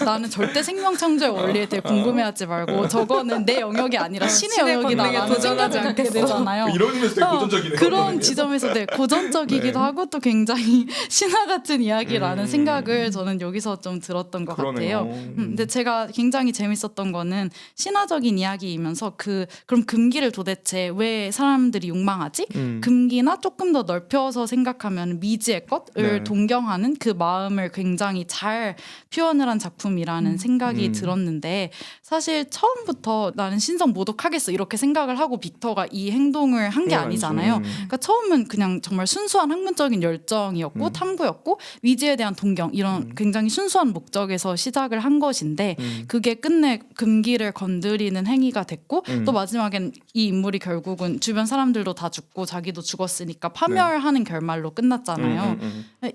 Speaker 2: 나는 절대 생명 창조의 원리에 대해 궁금해하지 말고 저거는 내 영역이 아니라 신의
Speaker 1: 신의
Speaker 2: 영역이다라는
Speaker 1: 권능에 도전하지
Speaker 2: 생각을 갖게
Speaker 1: 않겠어.
Speaker 2: 되잖아요.
Speaker 3: 이런 의미에서 되게 고전적이네요.
Speaker 2: 그런 지점에서 고전적이기도
Speaker 3: 네.
Speaker 2: 하고 또 굉장히 신화 같은 이야기라는 생각을 저는 여기서 좀 들었던 것
Speaker 3: 그러네요.
Speaker 2: 같아요. 근데 제가 굉장히 재밌었던 거는 신화적인 이야기이면서 그럼 금기를 도대체 왜 사람들이 욕망하지? 금기나 조금 더 넓혀서 생각하면 미지의 것을
Speaker 3: 네.
Speaker 2: 동경하는 그 마음을 굉장히 잘 표현을 한 작품이라는 생각이 들었는데 사실 처음부터 나는 신성 모독하겠어 이렇게 생각을 하고 빅터가 이 행동을 한 게 아니잖아요. 그러니까 처음은 그냥 정말 순수한 학문적인 열정이었고 탐구였고 위지에 대한 동경 이런 굉장히 순수한 목적에서 시작을 한 것인데 그게 끝내 금기를 건드리는 행위가 됐고 또 마지막엔 이 인물이 결국은 주변 사람들도 다 죽고 자기도 죽었으니까 파멸하는 결말로 끝났잖아요.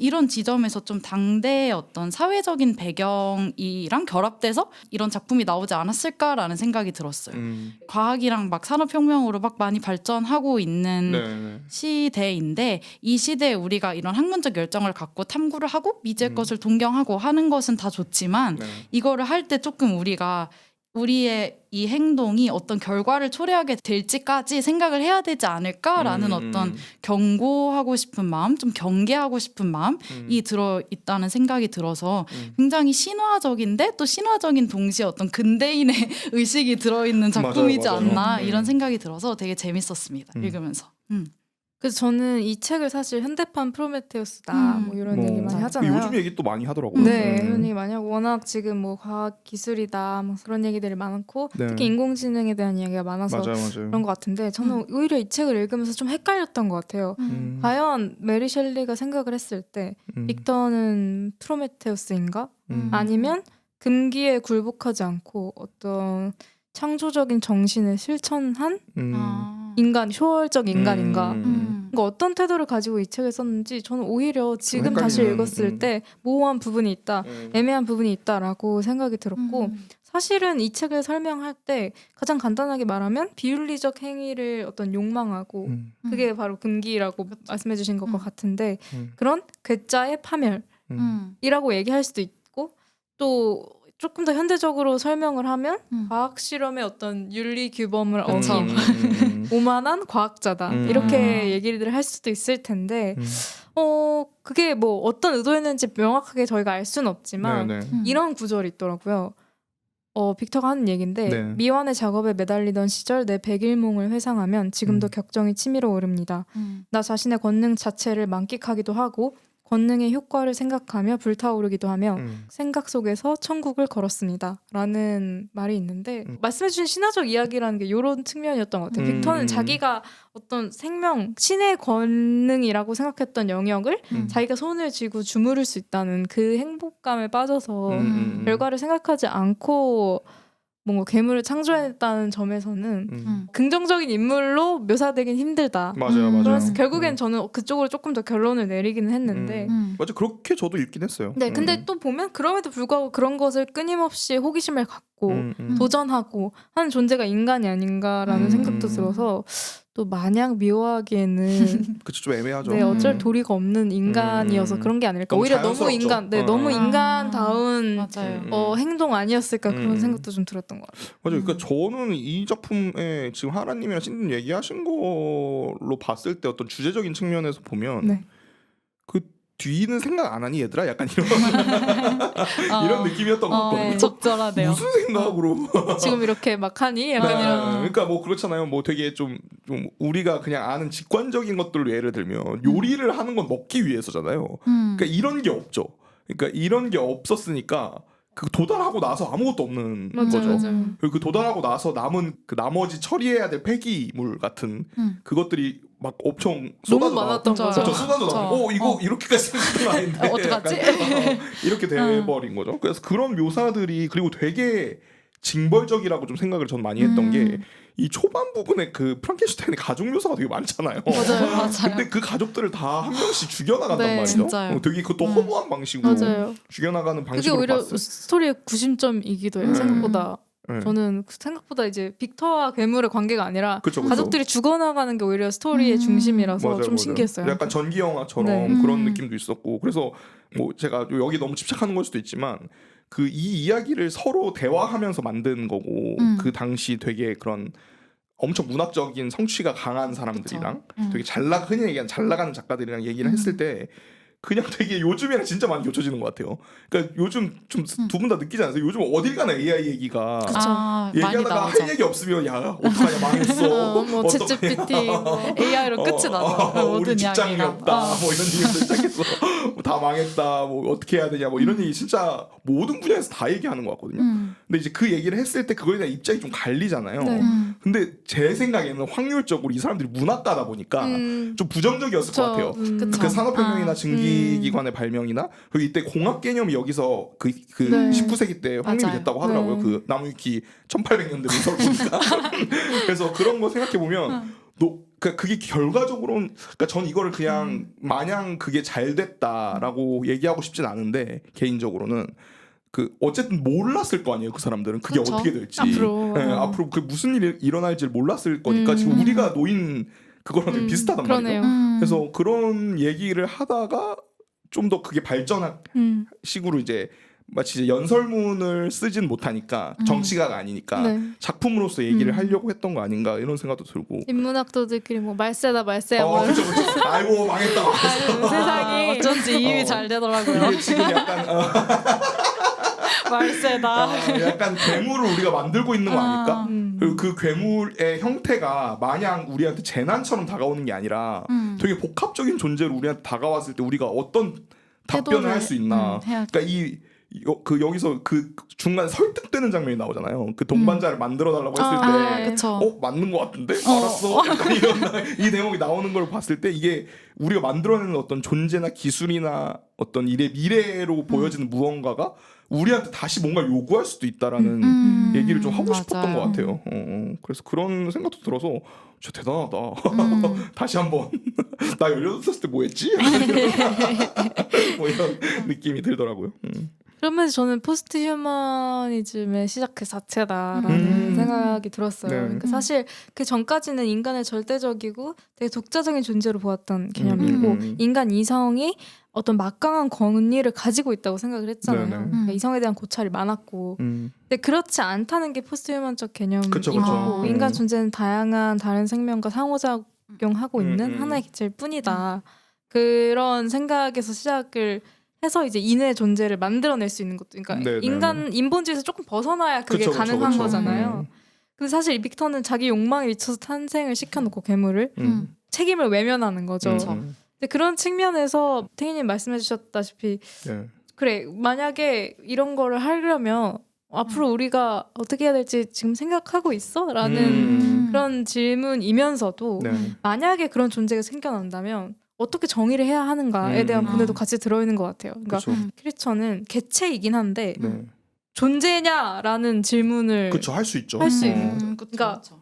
Speaker 2: 이런 지점에서 좀 당대의 어떤 사회적인 배경이랑 결합돼서 이런 작품이 나오지 않았을까라는 생각이 들었어요. 과학이랑 막 산업혁명으로 막 많이 발전하고 있는
Speaker 3: 네.
Speaker 2: 시대인데 이 시대에 우리가 이런 학문적 열정을 갖고 탐구를 하고 미지의 것을 동경하고 하는 것은 다 좋지만
Speaker 3: 네.
Speaker 2: 이거를 할 때 조금 우리의 이 행동이 어떤 결과를 초래하게 될지까지 생각을 해야 되지 않을까라는 어떤 경고하고 싶은 마음, 좀 경계하고 싶은 마음이 들어있다는 생각이 들어서 굉장히 신화적인데 또 신화적인 동시에 어떤 근대인의 의식이 들어있는 작품이지
Speaker 3: 맞아요.
Speaker 2: 않나 이런 생각이 들어서 되게 재밌었습니다. 읽으면서.
Speaker 1: 그래서 저는 이 책을 사실 현대판 프로메테우스다 뭐 이런 얘기 많이
Speaker 3: 그
Speaker 1: 하잖아요.
Speaker 3: 요즘 얘기 또 많이 하더라고요.
Speaker 1: 네, 이런 얘기 많이 하고 워낙 지금 뭐 과학 기술이다 뭐 그런 얘기들이 많고
Speaker 3: 네.
Speaker 1: 특히 인공지능에 대한 이야기가 많아서
Speaker 3: 맞아요.
Speaker 1: 그런 것 같은데 저는 오히려 이 책을 읽으면서 좀 헷갈렸던 것 같아요. 과연 메리 셸리가 생각을 했을 때 빅터는 프로메테우스인가? 아니면 금기에 굴복하지 않고 어떤 창조적인 정신을 실천한 인간, 초월적 인간인가? 그러니까 어떤 태도를 가지고 이 책을 썼는지 저는 오히려 지금 다시
Speaker 3: 헷갈리네요.
Speaker 1: 읽었을 때 모호한 부분이 있다, 애매한 부분이 있다라고 생각이 들었고 사실은 이 책을 설명할 때 가장 간단하게 말하면 비윤리적 행위를 어떤 욕망하고 그게 바로 금기라고 말씀해 주신 것 같은데 그런 괴짜의 파멸이라고 얘기할 수도 있고 또 조금 더 현대적으로 설명을 하면 과학 실험의 어떤 윤리 규범을 어긴 오만한 과학자다 이렇게 얘기를 할 수도 있을 텐데 그게 뭐 어떤 의도였는지 명확하게 저희가 알 수는 없지만
Speaker 3: 네네.
Speaker 1: 이런 구절이 있더라고요. 빅터가 하는 얘기인데
Speaker 3: 네.
Speaker 1: 미완의 작업에 매달리던 시절 내 백일몽을 회상하면 지금도 격정이 치밀어 오릅니다. 나 자신의 권능 자체를 만끽하기도 하고 권능의 효과를 생각하며 불타오르기도 하며 생각 속에서 천국을 걸었습니다. 라는 말이 있는데 말씀해주신 신화적 이야기라는 게 이런 측면이었던 것 같아요. 빅터는 자기가 어떤 생명, 신의 권능이라고 생각했던 영역을 자기가 손을 쥐고 주무를 수 있다는 그 행복감에 빠져서 결과를 생각하지 않고 뭔가 괴물을 창조했다는 점에서는 긍정적인 인물로 묘사되긴 힘들다.
Speaker 3: 맞아요.
Speaker 1: 그래서 결국엔 저는 그쪽으로 조금 더 결론을 내리기는 했는데
Speaker 3: 맞아, 그렇게 저도 읽긴 했어요.
Speaker 1: 네, 근데 또 보면 그럼에도 불구하고 그런 것을 끊임없이 호기심을 갖고 도전하고 하는 존재가 인간이 아닌가라는 생각도 들어서 또 마냥 미워하기에는
Speaker 3: 그쵸, 좀 애매하죠.
Speaker 1: 네, 어쩔 도리가 없는 인간이어서 그런 게 아닐까.
Speaker 3: 너무
Speaker 1: 오히려 너무
Speaker 3: 자연스럽죠.
Speaker 1: 너무 인간다운
Speaker 2: 맞아요.
Speaker 1: 행동 아니었을까 그런 생각도 좀 들었던 것 같아요.
Speaker 3: 맞아요. 그러니까 저는 이 작품에 지금 하라님이랑 신님 얘기하신 걸로 봤을 때 어떤 주제적인 측면에서 보면
Speaker 1: 네.
Speaker 3: 그 뒤는 생각 안 하니 얘들아? 약간 이런 느낌이었던 것 같거든요.
Speaker 2: 네, 적절하네요.
Speaker 3: 무슨 생각으로?
Speaker 1: 지금 이렇게 막 하니? 약간
Speaker 3: 네,
Speaker 1: 이런.
Speaker 3: 그러니까 뭐 그렇잖아요. 뭐 되게 좀 우리가 그냥 아는 직관적인 것들로 예를 들면 요리를 하는 건 먹기 위해서잖아요. 그러니까 이런 게 없죠. 그러니까 이런 게 없었으니까 그 도달하고 나서 아무것도 없는 거죠.
Speaker 1: 맞아요.
Speaker 3: 그리고 그 도달하고 나서 남은 그 나머지 처리해야 될 폐기물 같은 그것들이 막 엄청
Speaker 1: 너무
Speaker 3: 쏟아져
Speaker 1: 많았던
Speaker 2: 나와.
Speaker 1: 거죠.
Speaker 3: 그렇죠. 쏟아져 나오고 이거 이렇게까지 생각은 아닌데
Speaker 1: 어떡하지?
Speaker 3: 약간, 이렇게 돼버린 거죠. 그래서 그런 묘사들이 그리고 되게 징벌적이라고 좀 생각을 전 많이 했던 게 이 초반 부분에 그 프랑켄슈타인의 가족 묘사가 되게 많잖아요.
Speaker 2: 맞아요.
Speaker 3: 근데 그 가족들을 다 한 명씩 죽여나간단
Speaker 1: 네,
Speaker 3: 말이죠.
Speaker 2: 진짜요.
Speaker 3: 되게 그것도 허무한 방식으로
Speaker 1: 맞아요.
Speaker 3: 죽여나가는
Speaker 1: 그게
Speaker 3: 방식으로
Speaker 1: 오히려
Speaker 3: 봤어요.
Speaker 1: 스토리의 구심점이기도 해요. 생각보다.
Speaker 3: 네.
Speaker 1: 저는 생각보다 이제 빅터와 괴물의 관계가 아니라
Speaker 3: 그쵸.
Speaker 1: 가족들이 죽어나가는 게 오히려 스토리의 중심이라서
Speaker 3: 맞아요,
Speaker 1: 좀
Speaker 3: 맞아요.
Speaker 1: 신기했어요.
Speaker 3: 약간 전기 영화처럼
Speaker 1: 네.
Speaker 3: 그런 느낌도 있었고 그래서 뭐 제가 여기 너무 집착하는 걸 수도 있지만 그 이 이야기를 서로 대화하면서 만든 거고 그 당시 되게 그런 엄청 문학적인 성취가 강한 사람들이랑 되게 흔히 얘기하는 잘 나가는 작가들이랑 얘기를 했을 때 그냥 되게 요즘이랑 진짜 많이 겹쳐지는 것 같아요. 그러니까 요즘 좀 두 분 다 느끼지 않으세요? 요즘 어딜 가나 AI 얘기가
Speaker 2: 많이
Speaker 3: 얘기하다가
Speaker 2: 나오죠.
Speaker 3: 할 얘기 없으면 야 어떡하냐 망했어.
Speaker 1: 뭐
Speaker 3: 어떡하냐.
Speaker 1: 챗GPT, 뭐 AI로 끝이 나죠.
Speaker 3: 우리
Speaker 2: 모든
Speaker 3: 직장이
Speaker 2: 이야기가.
Speaker 3: 없다. 뭐 이런 얘기부터 시작해서 다 망했다. 뭐 어떻게 해야 되냐. 뭐 이런 얘기 진짜 모든 분야에서 다 얘기하는 것 같거든요. 근데 이제 그 얘기를 했을 때 그거에 대한 입장이 좀 갈리잖아요.
Speaker 1: 네.
Speaker 3: 근데 제 생각에는 확률적으로 이 사람들이 문학가다 보니까 좀 부정적이었을 것 같아요.
Speaker 2: 그쵸.
Speaker 3: 그 산업혁명이나 증기기관의 발명이나 그리고 이때 공학 개념이 여기서 그
Speaker 1: 네.
Speaker 3: 19세기 때 확립이
Speaker 2: 맞아요.
Speaker 3: 됐다고 하더라고요.
Speaker 1: 네.
Speaker 3: 그 나무위키 1800년대 문서를 보니까 그래서 그런 거 생각해 보면 그게 결과적으로는 그러니까 전 이거를 그냥 마냥 그게 잘 됐다라고 얘기하고 싶진 않은데 개인적으로는 그 어쨌든 몰랐을 거 아니에요 그 사람들은 그게
Speaker 2: 그쵸.
Speaker 3: 어떻게 될지
Speaker 1: 앞으로.
Speaker 3: 네, 앞으로 그 무슨 일이 일어날지를 몰랐을 거니까 지금 우리가 놓인 그거랑 되게 비슷하단
Speaker 1: 그러네요.
Speaker 3: 말이에요. 그래서 그런 얘기를 하다가 좀 더 그게 발전한 식으로 이제 마치 이제 연설문을 쓰진 못하니까 정치가가 아니니까
Speaker 1: 네.
Speaker 3: 작품으로서 얘기를 하려고 했던 거 아닌가 이런 생각도 들고.
Speaker 1: 인문학도들끼리 뭐 말세다 말세야 뭐
Speaker 3: 그쵸. 아이고 망했다. 망했어.
Speaker 1: 세상이
Speaker 2: 어쩐지 이입이 잘 되더라고요.
Speaker 3: 이게 지금 약간
Speaker 2: 말세다.
Speaker 3: 약간 괴물을 우리가 만들고 있는 거 아닐까?
Speaker 1: 음.
Speaker 3: 그리고 그 괴물의 형태가 마냥 우리한테 재난처럼 다가오는 게 아니라 되게 복합적인 존재로 우리한테 다가왔을 때 우리가 어떤 답변을 할 수 있나?
Speaker 2: 해야
Speaker 3: 그러니까 여기서 그 중간 설득되는 장면이 나오잖아요. 그 동반자를 만들어 달라고 했을 때,
Speaker 2: 그쵸.
Speaker 3: 맞는 것 같은데, 알았어. 약간 이런 이 대목이 나오는 걸 봤을 때 이게 우리가 만들어내는 어떤 존재나 기술이나 어떤 일의 미래로 보여지는 무언가가 우리한테 다시 뭔가 요구할 수도 있다라는 얘기를 좀 하고 싶었던
Speaker 2: 맞아요.
Speaker 3: 것 같아요. 그래서 그런 생각도 들어서 진짜 대단하다. 다시 한번 나 18살 때 뭐했지? 뭐 이런 느낌이 들더라고요.
Speaker 1: 그러면서 저는 포스트 휴머니즘의 시작 그 자체다라는 생각이 들었어요.
Speaker 3: 네.
Speaker 1: 그러니까 사실 그 전까지는 인간을 절대적이고 되게 독자적인 존재로 보았던 개념이고 인간 이성이 어떤 막강한 권위를 가지고 있다고 생각을 했잖아요.
Speaker 3: 네네.
Speaker 1: 그러니까 이성에 대한 고찰이 많았고 근데 그렇지 않다는 게 포스트 휴먼적 개념인
Speaker 3: 그쵸,
Speaker 2: 그쵸.
Speaker 1: 거고 인간 존재는 다양한 다른 생명과 상호작용하고 있는 하나의 기체일 뿐이다. 그런 생각에서 시작을 해서 이제 인의 존재를 만들어낼 수 있는 것도 그러니까
Speaker 3: 네네네.
Speaker 1: 인간 인본주의에서 조금 벗어나야 그게
Speaker 3: 그쵸, 그쵸,
Speaker 1: 가능한
Speaker 3: 그쵸.
Speaker 1: 거잖아요. 근데 사실 이 빅터는 자기 욕망에 미쳐서 탄생을 시켜놓고 괴물을 책임을 외면하는 거죠. 근데 그런 측면에서 태희님 말씀해주셨다시피
Speaker 3: 네.
Speaker 1: 그래 만약에 이런 거를 하려면 앞으로 우리가 어떻게 해야 될지 지금 생각하고 있어? 라는 그런 질문이면서도
Speaker 3: 네.
Speaker 1: 만약에 그런 존재가 생겨난다면 어떻게 정의를 해야 하는가에 대한 고뇌도 같이 들어있는 것 같아요. 그러니까
Speaker 3: 그쵸.
Speaker 1: 크리처는 개체이긴 한데
Speaker 3: 네.
Speaker 1: 존재냐라는 질문을
Speaker 3: 그쵸, 할 수 있죠.
Speaker 1: 할 수 있는
Speaker 2: 그쵸,
Speaker 1: 그러니까
Speaker 2: 그쵸.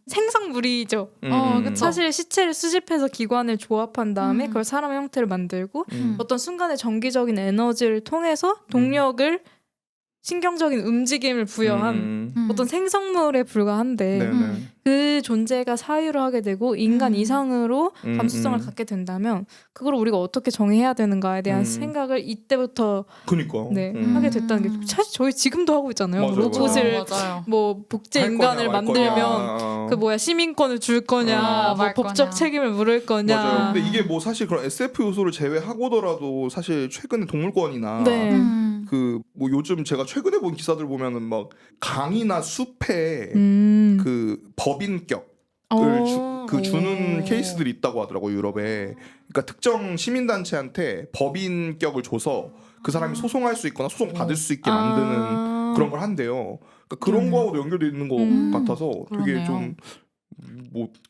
Speaker 1: 생성물이죠.
Speaker 2: 그쵸.
Speaker 1: 사실 시체를 수집해서 기관을 조합한 다음에 그걸 사람의 형태를 만들고 어떤 순간의 정기적인 에너지를 통해서 동력을 신경적인 움직임을 부여한 어떤 생성물에 불과한데
Speaker 3: 네네.
Speaker 1: 그 존재가 사유를 하게 되고 인간 이상으로 감수성을 갖게 된다면 그걸 우리가 어떻게 정의해야 되는가에 대한 생각을 이때부터
Speaker 3: 그니까.
Speaker 1: 네, 하게 됐다는 게 사실 저희 지금도 하고 있잖아요.
Speaker 3: 맞아요,
Speaker 1: 로봇을
Speaker 2: 맞아요.
Speaker 1: 뭐 복제
Speaker 3: 할
Speaker 1: 인간을
Speaker 3: 거냐, 말
Speaker 1: 만들면
Speaker 3: 거냐.
Speaker 1: 그 뭐야 시민권을 줄 거냐, 뭐
Speaker 2: 말
Speaker 1: 법적
Speaker 2: 거냐.
Speaker 1: 책임을 물을 거냐.
Speaker 3: 맞아요. 근데 이게 뭐 사실 그런 SF 요소를 제외하고더라도 사실 최근에 동물권이나
Speaker 1: 네.
Speaker 3: 그 뭐 요즘 제가 최근에 본 기사들 보면은 막 강이나 숲에 그 법인격을 주는 케이스들이 있다고 하더라고요, 유럽에. 그러니까 특정 시민단체한테 법인격을 줘서 그 사람이 소송할 수 있거나 소송 받을 수 있게 만드는 그런 걸 한대요. 그러니까 그런 거하고도 연결돼 있는 것 같아서 되게
Speaker 2: 그러네요.
Speaker 3: 좀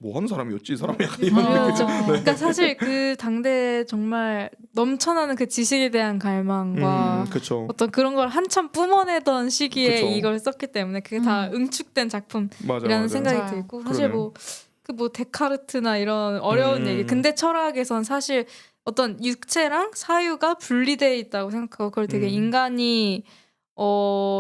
Speaker 3: 뭐 하는 사람이었지 이 사람이 약간 이런 느낌.
Speaker 1: 그렇죠. 그러니까 사실 그 당대 정말 넘쳐나는 그 지식에 대한 갈망과
Speaker 3: 그렇죠.
Speaker 1: 어떤 그런 걸 한참 뿜어내던 시기에
Speaker 3: 그쵸.
Speaker 1: 이걸 썼기 때문에 그게 다 응축된 작품이라는
Speaker 3: 맞아요.
Speaker 1: 생각이
Speaker 2: 맞아요.
Speaker 1: 들고 사실
Speaker 3: 그러네요.
Speaker 1: 뭐 데카르트나 이런 어려운 얘기 근대 철학에선 사실 어떤 육체랑 사유가 분리되어 있다고 생각하고 그걸 되게 인간이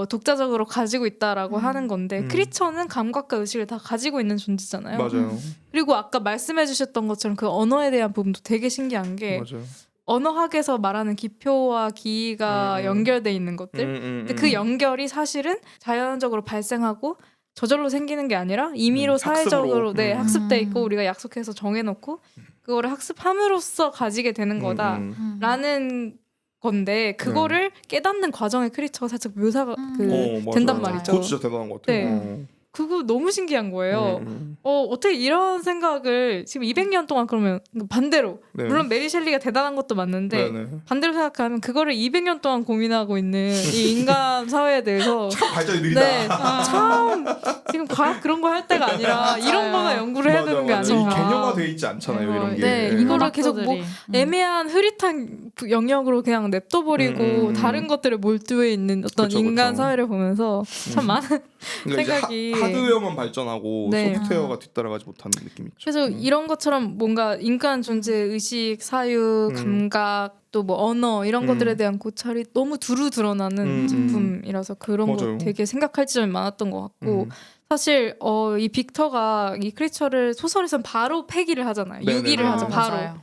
Speaker 1: 독자적으로 가지고 있다라고 하는 건데 크리처는 감각과 의식을 다 가지고 있는 존재잖아요.
Speaker 3: 맞아요.
Speaker 1: 그리고 아까 말씀해 주셨던 것처럼 그 언어에 대한 부분도 되게 신기한 게
Speaker 3: 맞아요.
Speaker 1: 언어학에서 말하는 기표와 기의가 연결돼 있는 것들 근데 그 연결이 사실은 자연적으로 발생하고 저절로 생기는 게 아니라 임의로 사회적으로
Speaker 3: 학습으로.
Speaker 1: 네, 학습돼 있고 우리가 약속해서 정해놓고 그거를 학습함으로써 가지게 되는 거다라는 건데 그거를 깨닫는 과정의 크리처가 살짝 묘사가
Speaker 3: 맞아요.
Speaker 1: 된단
Speaker 2: 맞아요.
Speaker 1: 말이죠.
Speaker 3: 그거 진짜 대단한 것 같아요.
Speaker 1: 네. 그거 너무 신기한 거예요. 어떻게 이런 생각을 지금 200년 동안 그러면 반대로
Speaker 3: 네.
Speaker 1: 물론 메리 셸리가 대단한 것도 맞는데
Speaker 3: 네네.
Speaker 1: 반대로 생각하면 그거를 200년 동안 고민하고 있는 이 인간 사회에 대해서
Speaker 3: 참 발전이 느리다.
Speaker 1: 네, 참 지금 과학 그런 거 할 때가 아니라 이런 거나 연구를 해야 되는 게
Speaker 3: 맞아.
Speaker 1: 아닌가.
Speaker 3: 이 개념화돼 있지 않잖아요, 이런 게.
Speaker 1: 네, 이거를 계속 뭐
Speaker 2: 과학자들이.
Speaker 1: 애매한 흐릿한 영역으로 그냥 냅둬버리고 다른 것들에 몰두해 있는 어떤
Speaker 3: 그쵸,
Speaker 1: 인간
Speaker 3: 그쵸.
Speaker 1: 사회를 보면서 참 많은
Speaker 3: 그러니까
Speaker 1: 생각이
Speaker 3: 이제 하드웨어만 발전하고
Speaker 1: 네.
Speaker 3: 소프트웨어가 뒤따라가지 못하는 느낌이 있죠.
Speaker 1: 그래서 이런 것처럼 뭔가 인간 존재 의식, 사유, 감각 또 뭐 언어 이런 것들에 대한 고찰이 너무 두루 드러나는 작품이라서 그런
Speaker 3: 맞아요.
Speaker 1: 거 되게 생각할 지점이 많았던 것 같고 사실 이 빅터가 이 크리처를 소설에선 바로 패기를 하잖아요.
Speaker 3: 네네네.
Speaker 1: 유기를 하죠. 바로.
Speaker 2: 맞아요.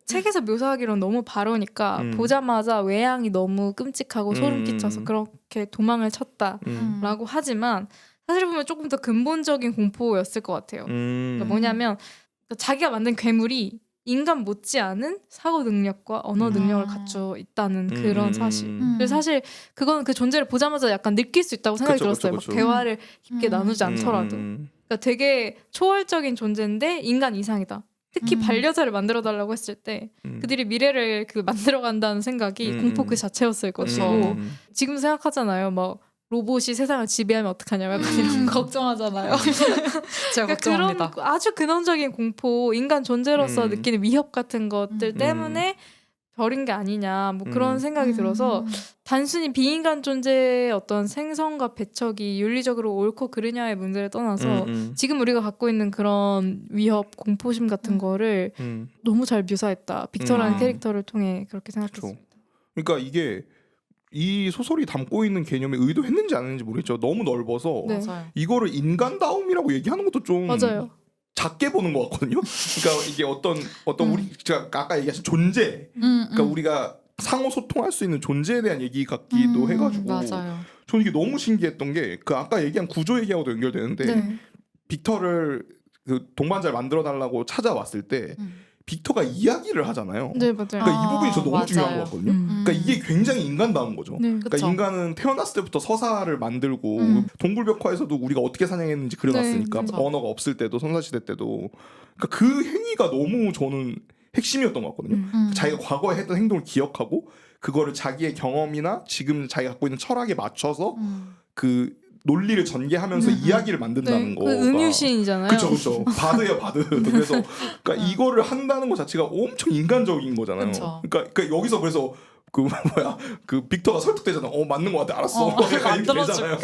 Speaker 1: 책에서 묘사하기로는 너무 바로니까 보자마자 외양이 너무 끔찍하고 소름 끼쳐서 그렇게 도망을 쳤다라고 하지만 사실 보면 조금 더 근본적인 공포였을 것 같아요. 그러니까 뭐냐면 자기가 만든 괴물이 인간 못지않은 사고 능력과 언어 능력을 갖추어 있다는 그런 사실. 그래서 사실 그건 그 존재를 보자마자 약간 느낄 수 있다고 생각이
Speaker 3: 그쵸,
Speaker 1: 들었어요.
Speaker 3: 그쵸.
Speaker 1: 막 대화를 깊게 나누지 않더라도. 그러니까 되게 초월적인 존재인데 인간 이상이다. 특히 반려자를 만들어 달라고 했을 때 그들이 미래를 만들어 간다는 생각이 공포 그 자체였을 것이고 지금 생각하잖아요. 막 로봇이 세상을 지배하면 어떡하냐 약간 이런 거 걱정하잖아요.
Speaker 2: 제가
Speaker 1: 그러니까
Speaker 2: 걱정합니다.
Speaker 1: 그런 아주 근원적인 공포, 인간 존재로서 느끼는 위협 같은 것들 때문에 별인 게 아니냐 뭐 그런 생각이 들어서 단순히 비인간 존재의 어떤 생성과 배척이 윤리적으로 옳고 그르냐의 문제를 떠나서 지금 우리가 갖고 있는 그런 위협, 공포심 같은 거를 너무 잘 묘사했다. 빅터라는 캐릭터를 통해 그렇게 생각했습니다.
Speaker 3: 그러니까 이게 이 소설이 담고 있는 개념에 의도했는지 안 했는지 모르겠죠. 너무 넓어서
Speaker 1: 네.
Speaker 2: 맞아요.
Speaker 3: 이거를 인간다움이라고 얘기하는 것도 좀
Speaker 1: 맞아요.
Speaker 3: 작게 보는 것 같거든요. 그러니까 이게 어떤 우리 제가 아까 얘기하신 존재, 그러니까 우리가 상호 소통할 수 있는 존재에 대한 얘기 같기도 해가지고
Speaker 2: 맞아요.
Speaker 3: 저는 이게 너무 신기했던 게 그 아까 얘기한 구조 얘기하고도 연결되는데
Speaker 1: 네.
Speaker 3: 빅터를 그 동반자를 만들어 달라고 찾아왔을 때 빅터가 이야기를 하잖아요.
Speaker 1: 네, 맞아요.
Speaker 3: 그러니까 이 부분이 저 너무
Speaker 2: 맞아요.
Speaker 3: 중요한 것 같거든요. 그러니까 이게 굉장히 인간다운 거죠.
Speaker 1: 네.
Speaker 3: 그러니까
Speaker 2: 그쵸.
Speaker 3: 인간은 태어났을 때부터 서사를 만들고 동굴벽화에서도 우리가 어떻게 사냥했는지 그려놨으니까
Speaker 1: 네,
Speaker 3: 언어가 없을 때도 선사시대 때도 그러니까 그 행위가 너무 저는 핵심이었던 것 같거든요. 자기가 과거에 했던 행동을 기억하고 그거를 자기의 경험이나 지금 자기가 갖고 있는 철학에 맞춰서 그 논리를 전개하면서 이야기를 만든다는
Speaker 1: 네.
Speaker 3: 거가
Speaker 1: 그 음유시인이잖아요.
Speaker 3: 그렇죠. 바드예요, 바드. 그래서 그러니까 이거를 한다는 것 자체가 엄청 인간적인 거잖아요.
Speaker 2: 그쵸.
Speaker 3: 그러니까 여기서 그래서 그 뭐야 그 빅터가 설득되잖아. 맞는 것 같아. 알았어. 약간 이렇게 되잖아요.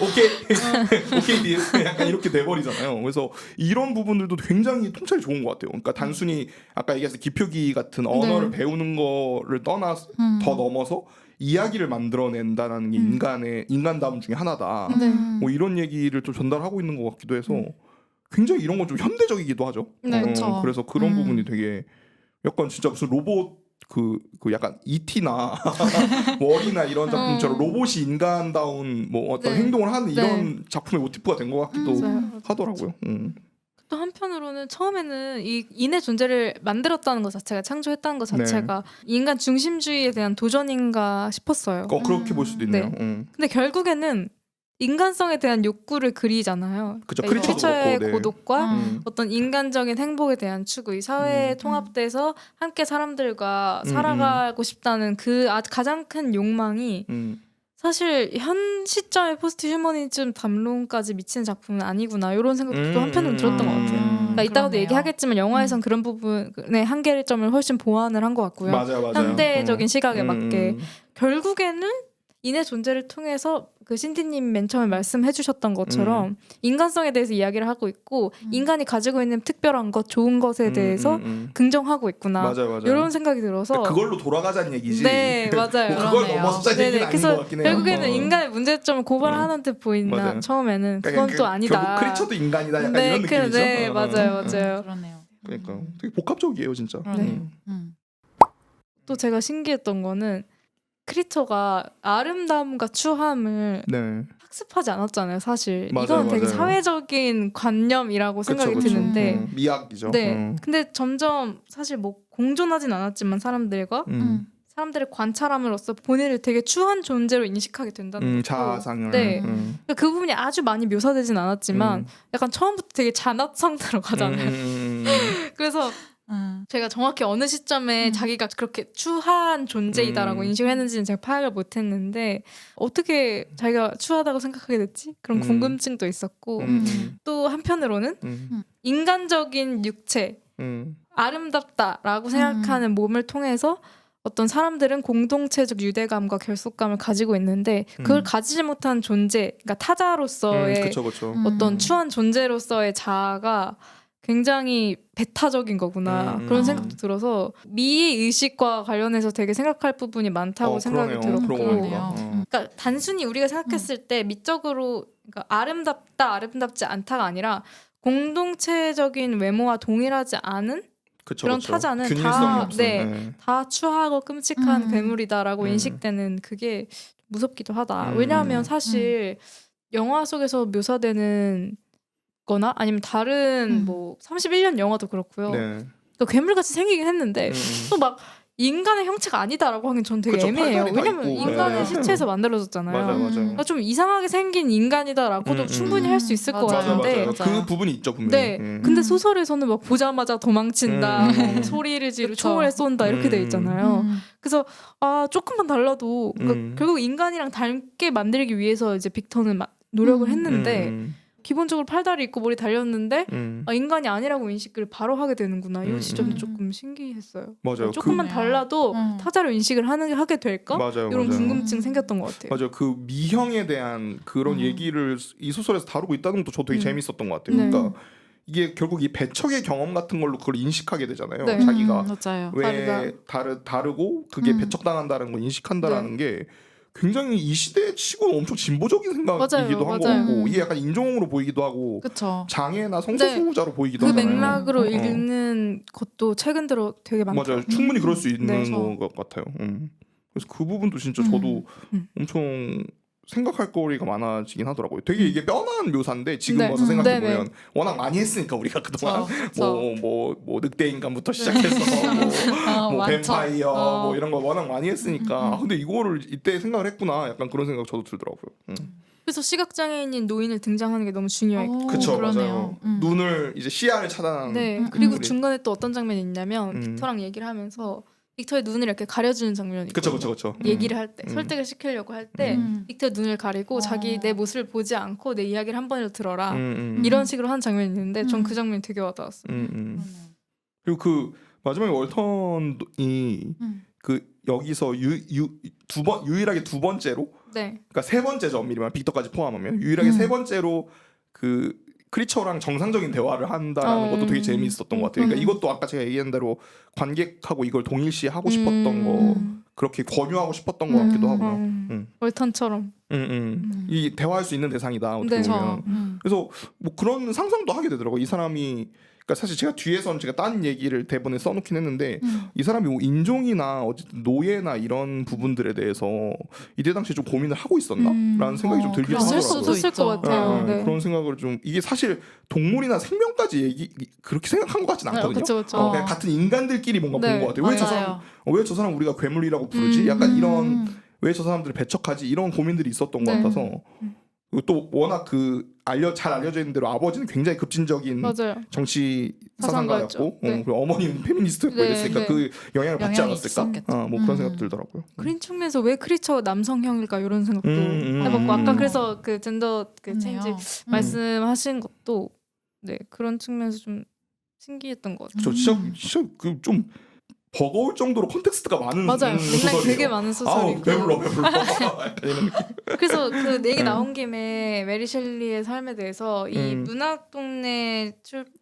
Speaker 3: 오케이 딜. 약간 이렇게 돼버리잖아요. 그래서 이런 부분들도 굉장히 통찰이 좋은 것 같아요. 그러니까 단순히 아까 얘기했을 기표기 같은 언어를 배우는 거를 떠나 더 넘어서 이야기를 만들어낸다는 게 인간다움 중에 하나다.
Speaker 1: 네.
Speaker 3: 뭐 이런 얘기를 좀 전달하고 있는 것 같기도 해서 굉장히 이런 건 좀 현대적이기도 하죠.
Speaker 1: 네,
Speaker 2: 그쵸.
Speaker 3: 그래서 그런 부분이 되게 약간 진짜 무슨 로봇 그 약간 E.T.나 월이나 이런 작품처럼 로봇이 인간다운 뭐 어떤
Speaker 1: 네.
Speaker 3: 행동을 하는 이런 작품의 모티프가 된 것 같기도
Speaker 1: 맞아요.
Speaker 3: 하더라고요.
Speaker 1: 또 한편으로는 처음에는 이 인의 존재를 만들었다는 것 자체가 창조했다는 것 자체가 인간 중심주의에 대한 도전인가 싶었어요.
Speaker 3: 그렇게 볼 수도 있네요.
Speaker 1: 근데 결국에는 인간성에 대한 욕구를 그리잖아요.
Speaker 3: 그쵸,
Speaker 1: 그러니까
Speaker 3: 크리처도
Speaker 1: 크리처의
Speaker 3: 그렇고, 네.
Speaker 1: 고독과 어떤 인간적인 행복에 대한 추구, 이 사회에 통합돼서 함께 사람들과 살아가고 싶다는 그 가장 큰 욕망이 사실 현 시점의 포스트 휴머니즘 담론까지 미치는 작품은 아니구나 이런 생각도 또 한편으로 들었던 것 같아요. 그러니까 이따가도
Speaker 2: 그러네요.
Speaker 1: 얘기하겠지만 영화에선 그런 부분의 한계점을 훨씬 보완을 한 것 같고요.
Speaker 3: 맞아요.
Speaker 1: 현대적인 시각에 맞게 결국에는 인의 존재를 통해서 그 신디님 맨 처음에 말씀해주셨던 것처럼 인간성에 대해서 이야기를 하고 있고 인간이 가지고 있는 특별한 것, 좋은 것에 대해서 긍정하고 있구나.
Speaker 3: 맞아요.
Speaker 1: 이런 생각이 들어서
Speaker 3: 그러니까 그걸로 돌아가자는 얘기지.
Speaker 1: 네, 맞아요.
Speaker 3: 뭐 그걸
Speaker 2: 그러네요.
Speaker 3: 넘어서자는 얘기는 아닌 것
Speaker 1: 그래서
Speaker 3: 같긴 해요.
Speaker 1: 결국에는 인간의 문제점을 고발하는 듯 보인다.
Speaker 3: 맞아요.
Speaker 1: 처음에는
Speaker 3: 그러니까
Speaker 1: 그건 또 아니다.
Speaker 3: 결국 크리처도 인간이다. 약간
Speaker 1: 네,
Speaker 3: 이런 느낌이죠.
Speaker 1: 네, 맞아요.
Speaker 2: 그러네요.
Speaker 3: 그러니까 되게 복합적이에요, 진짜.
Speaker 2: 그러네요.
Speaker 1: 또 제가 신기했던 거는 크리처가 아름다움과 추함을
Speaker 3: 네.
Speaker 1: 학습하지 않았잖아요, 사실.
Speaker 3: 맞아요,
Speaker 1: 이건 되게
Speaker 3: 맞아요.
Speaker 1: 사회적인 관념이라고 생각이
Speaker 3: 그쵸.
Speaker 1: 드는데
Speaker 3: 미학이죠.
Speaker 1: 네. 근데 점점 사실 뭐 공존하진 않았지만 사람들과 사람들을 관찰함으로써 본인을 되게 추한 존재로 인식하게 된다는 것도
Speaker 3: 자아상을.
Speaker 1: 네. 그러니까 그 부분이 아주 많이 묘사되진 않았지만 약간 처음부터 되게 잔압 상태로 가잖아요. 그래서 제가 정확히 어느 시점에 자기가 그렇게 추한 존재이다라고 인식을 했는지는 제가 파악을 못했는데 어떻게 자기가 추하다고 생각하게 됐지? 그런 궁금증도 있었고 또 한편으로는 인간적인 육체 아름답다라고 생각하는 몸을 통해서 어떤 사람들은 공동체적 유대감과 결속감을 가지고 있는데 그걸 가지지 못한 존재, 그러니까 타자로서의
Speaker 3: 그쵸.
Speaker 1: 어떤 추한 존재로서의 자아가 굉장히 배타적인 거구나 그런 생각도 들어서 미의 의식과 관련해서 되게 생각할 부분이 많다고 생각이 들었고
Speaker 2: 그러네요.
Speaker 1: 그러니까 단순히 우리가 생각했을 때 미적으로 그러니까 아름답다 아름답지 않다가 아니라 공동체적인 외모와 동일하지 않은 그런 타자는 다 추하고 끔찍한 괴물이다라고 인식되는 그게 무섭기도 하다. 왜냐하면 사실 영화 속에서 묘사되는 거나 아니면 다른 뭐 31년 영화도 그렇고요.
Speaker 3: 네.
Speaker 1: 또 괴물같이 생기긴 했는데 또 막 인간의 형체가 아니다라고 하긴 전 되게
Speaker 3: 그쵸,
Speaker 1: 애매해요.
Speaker 3: 팔다리 다
Speaker 1: 왜냐면
Speaker 3: 있고.
Speaker 1: 인간의
Speaker 3: 네.
Speaker 1: 시체에서 만들어졌잖아요.
Speaker 3: 맞아요.
Speaker 1: 그러니까 좀 이상하게 생긴 인간이다라고도 충분히 할 수 있을 것
Speaker 2: 맞아요.
Speaker 1: 같은데
Speaker 3: 맞아요. 그 부분이 있죠, 분명히.
Speaker 1: 네. 근데 소설에서는 막 보자마자 도망친다, 소리를 지르고
Speaker 2: 그쵸.
Speaker 1: 총을 쏜다 이렇게 돼 있잖아요. 그래서 조금만 달라도 그러니까 결국 인간이랑 닮게 만들기 위해서 이제 빅터는 노력을 했는데 기본적으로 팔다리 있고 머리 달렸는데 인간이 아니라고 인식을 바로 하게 되는구나. 이 지점도 조금 신기했어요.
Speaker 3: 맞아요.
Speaker 1: 조금만 달라도 타자로 인식을 하게 될까?
Speaker 3: 맞아요.
Speaker 1: 이런
Speaker 3: 맞아요.
Speaker 1: 궁금증 생겼던 것 같아요.
Speaker 3: 맞아요. 그 미형에 대한 그런 얘기를 이 소설에서 다루고 있다는 것도 저도 되게 재밌었던 것 같아요.
Speaker 1: 네.
Speaker 3: 그러니까 이게 결국 이 배척의 경험 같은 걸로 그걸 인식하게 되잖아요.
Speaker 1: 네.
Speaker 3: 자기가
Speaker 2: 맞아요.
Speaker 3: 왜 다르고 그게 배척당한다는 걸 인식한다라는 게 굉장히 이 시대에 치고는 엄청 진보적인 생각이기도 한 것
Speaker 1: 맞아요.
Speaker 3: 같고 이게 약간 인종으로 보이기도 하고
Speaker 2: 그쵸.
Speaker 3: 장애나 성소수자로 보이기도
Speaker 1: 그
Speaker 3: 하잖아요.
Speaker 1: 맥락으로 읽는 것도 최근 들어 되게 많죠.
Speaker 3: 맞아요. 충분히 그럴 수 있는
Speaker 1: 네.
Speaker 3: 것 같아요. 그래서 그 부분도 진짜 저도 엄청 생각할 거리가 많아지긴 하더라고요. 되게 이게 뻔한 묘사인데 지금
Speaker 1: 네.
Speaker 3: 와서 생각해
Speaker 1: 네,
Speaker 3: 보면 워낙 많이 했으니까 우리가 그동안
Speaker 2: 그쵸.
Speaker 3: 뭐 늑대 인간부터 시작해서 뭐
Speaker 2: 많죠.
Speaker 3: 뱀파이어 뭐 이런 거 워낙 많이 했으니까 아, 근데 이거를 이때 생각을 했구나. 약간 그런 생각 저도 들더라고요.
Speaker 1: 그래서 시각장애인인 노인을 등장하는 게 너무 중요했고
Speaker 3: 그쵸
Speaker 2: 그러네요.
Speaker 3: 맞아요. 눈을 이제 시야를 차단하는
Speaker 1: 네. 그리고
Speaker 3: 우리-
Speaker 1: 중간에 또 어떤 장면이 있냐면 빅터랑 얘기를 하면서 빅터의 눈을 이렇게 가려주는 장면이 있거든요.
Speaker 3: 그쵸.
Speaker 1: 얘기를 할 때 설득을 시키려고 할 때 빅터의 눈을 가리고 자기 내 모습을 보지 않고 내 이야기를 한 번이라도 들어라 이런 식으로 한 장면이 있는데 전 그 장면이 되게 와닿았어요.
Speaker 3: 그리고 그 마지막에 월턴이 그 여기서 유일하게 두 번째로
Speaker 1: 네.
Speaker 3: 그러니까 세 번째죠 엄밀히 말하면 빅터까지 포함하면 유일하게 세 번째로 그 크리처랑 정상적인 대화를 한다라는 것도 되게 재미있었던 것 같아요. 그러니까 이것도 아까 제가 얘기한 대로 관객하고 이걸 동일시 하고 싶었던 거 그렇게 권유하고 싶었던 것 같기도 하고요.
Speaker 1: 월턴처럼.
Speaker 3: 이 대화할 수 있는 대상이다 어떻게
Speaker 1: 네.
Speaker 3: 보면. 그래서 뭐 그런 상상도 하게 되더라고요. 이 사람이 그러니까 사실 제가 뒤에선 제가 딴 얘기를 대본에 써놓긴 했는데 이 사람이 뭐 인종이나 어쨌든 노예나 이런 부분들에 대해서 이때 당시에 좀 고민을 하고 있었나라는 생각이 좀 들기도
Speaker 2: 그랬을
Speaker 3: 하더라고요.
Speaker 2: 수도
Speaker 1: 있을 것
Speaker 2: 있죠.
Speaker 1: 같아요. 네.
Speaker 3: 그런 생각을 좀 이게 사실 동물이나 생명까지 그렇게 생각한 것 같진 않거든요.
Speaker 1: 그쵸.
Speaker 3: 그냥 같은 인간들끼리 뭔가
Speaker 1: 네,
Speaker 3: 본 것 같아요. 왜 저 사람 우리가 괴물이라고 부르지? 약간 이런 왜 저 사람들을 배척하지? 이런 고민들이 있었던 것
Speaker 1: 네.
Speaker 3: 같아서 그리고 또 워낙 잘 알려져 있는 대로 아버지는 굉장히 급진적인
Speaker 1: 맞아요.
Speaker 3: 정치
Speaker 1: 사상가였죠.
Speaker 3: 사상가였고
Speaker 1: 네.
Speaker 3: 그리고 어머니는 페미니스트였고
Speaker 1: 네,
Speaker 3: 이랬으니까
Speaker 1: 네.
Speaker 3: 그 영향을 받지
Speaker 2: 영향이
Speaker 3: 않았을까?
Speaker 2: 있었겠죠.
Speaker 3: 뭐 그런 생각 들더라고요.
Speaker 1: 그런 측면에서 왜 크리처가 남성형일까 이런 생각도
Speaker 3: 음.
Speaker 1: 해봤고 아까 그래서 그 젠더 그 체인지
Speaker 2: 그렇네요.
Speaker 1: 말씀하신 것도 네 그런 측면에서 좀 신기했던 것 같아요.
Speaker 3: 저 진짜 그 좀 버거울 정도로 콘텍스트가 많은
Speaker 1: 맞아요. 맥락이
Speaker 3: 소설이에요.
Speaker 1: 되게 많은 소설이고.
Speaker 3: 배불러. 약간 이런 느낌.
Speaker 1: 그래서 그 얘기 나온 김에 메리 셸리의 삶에 대해서 이 문학 동네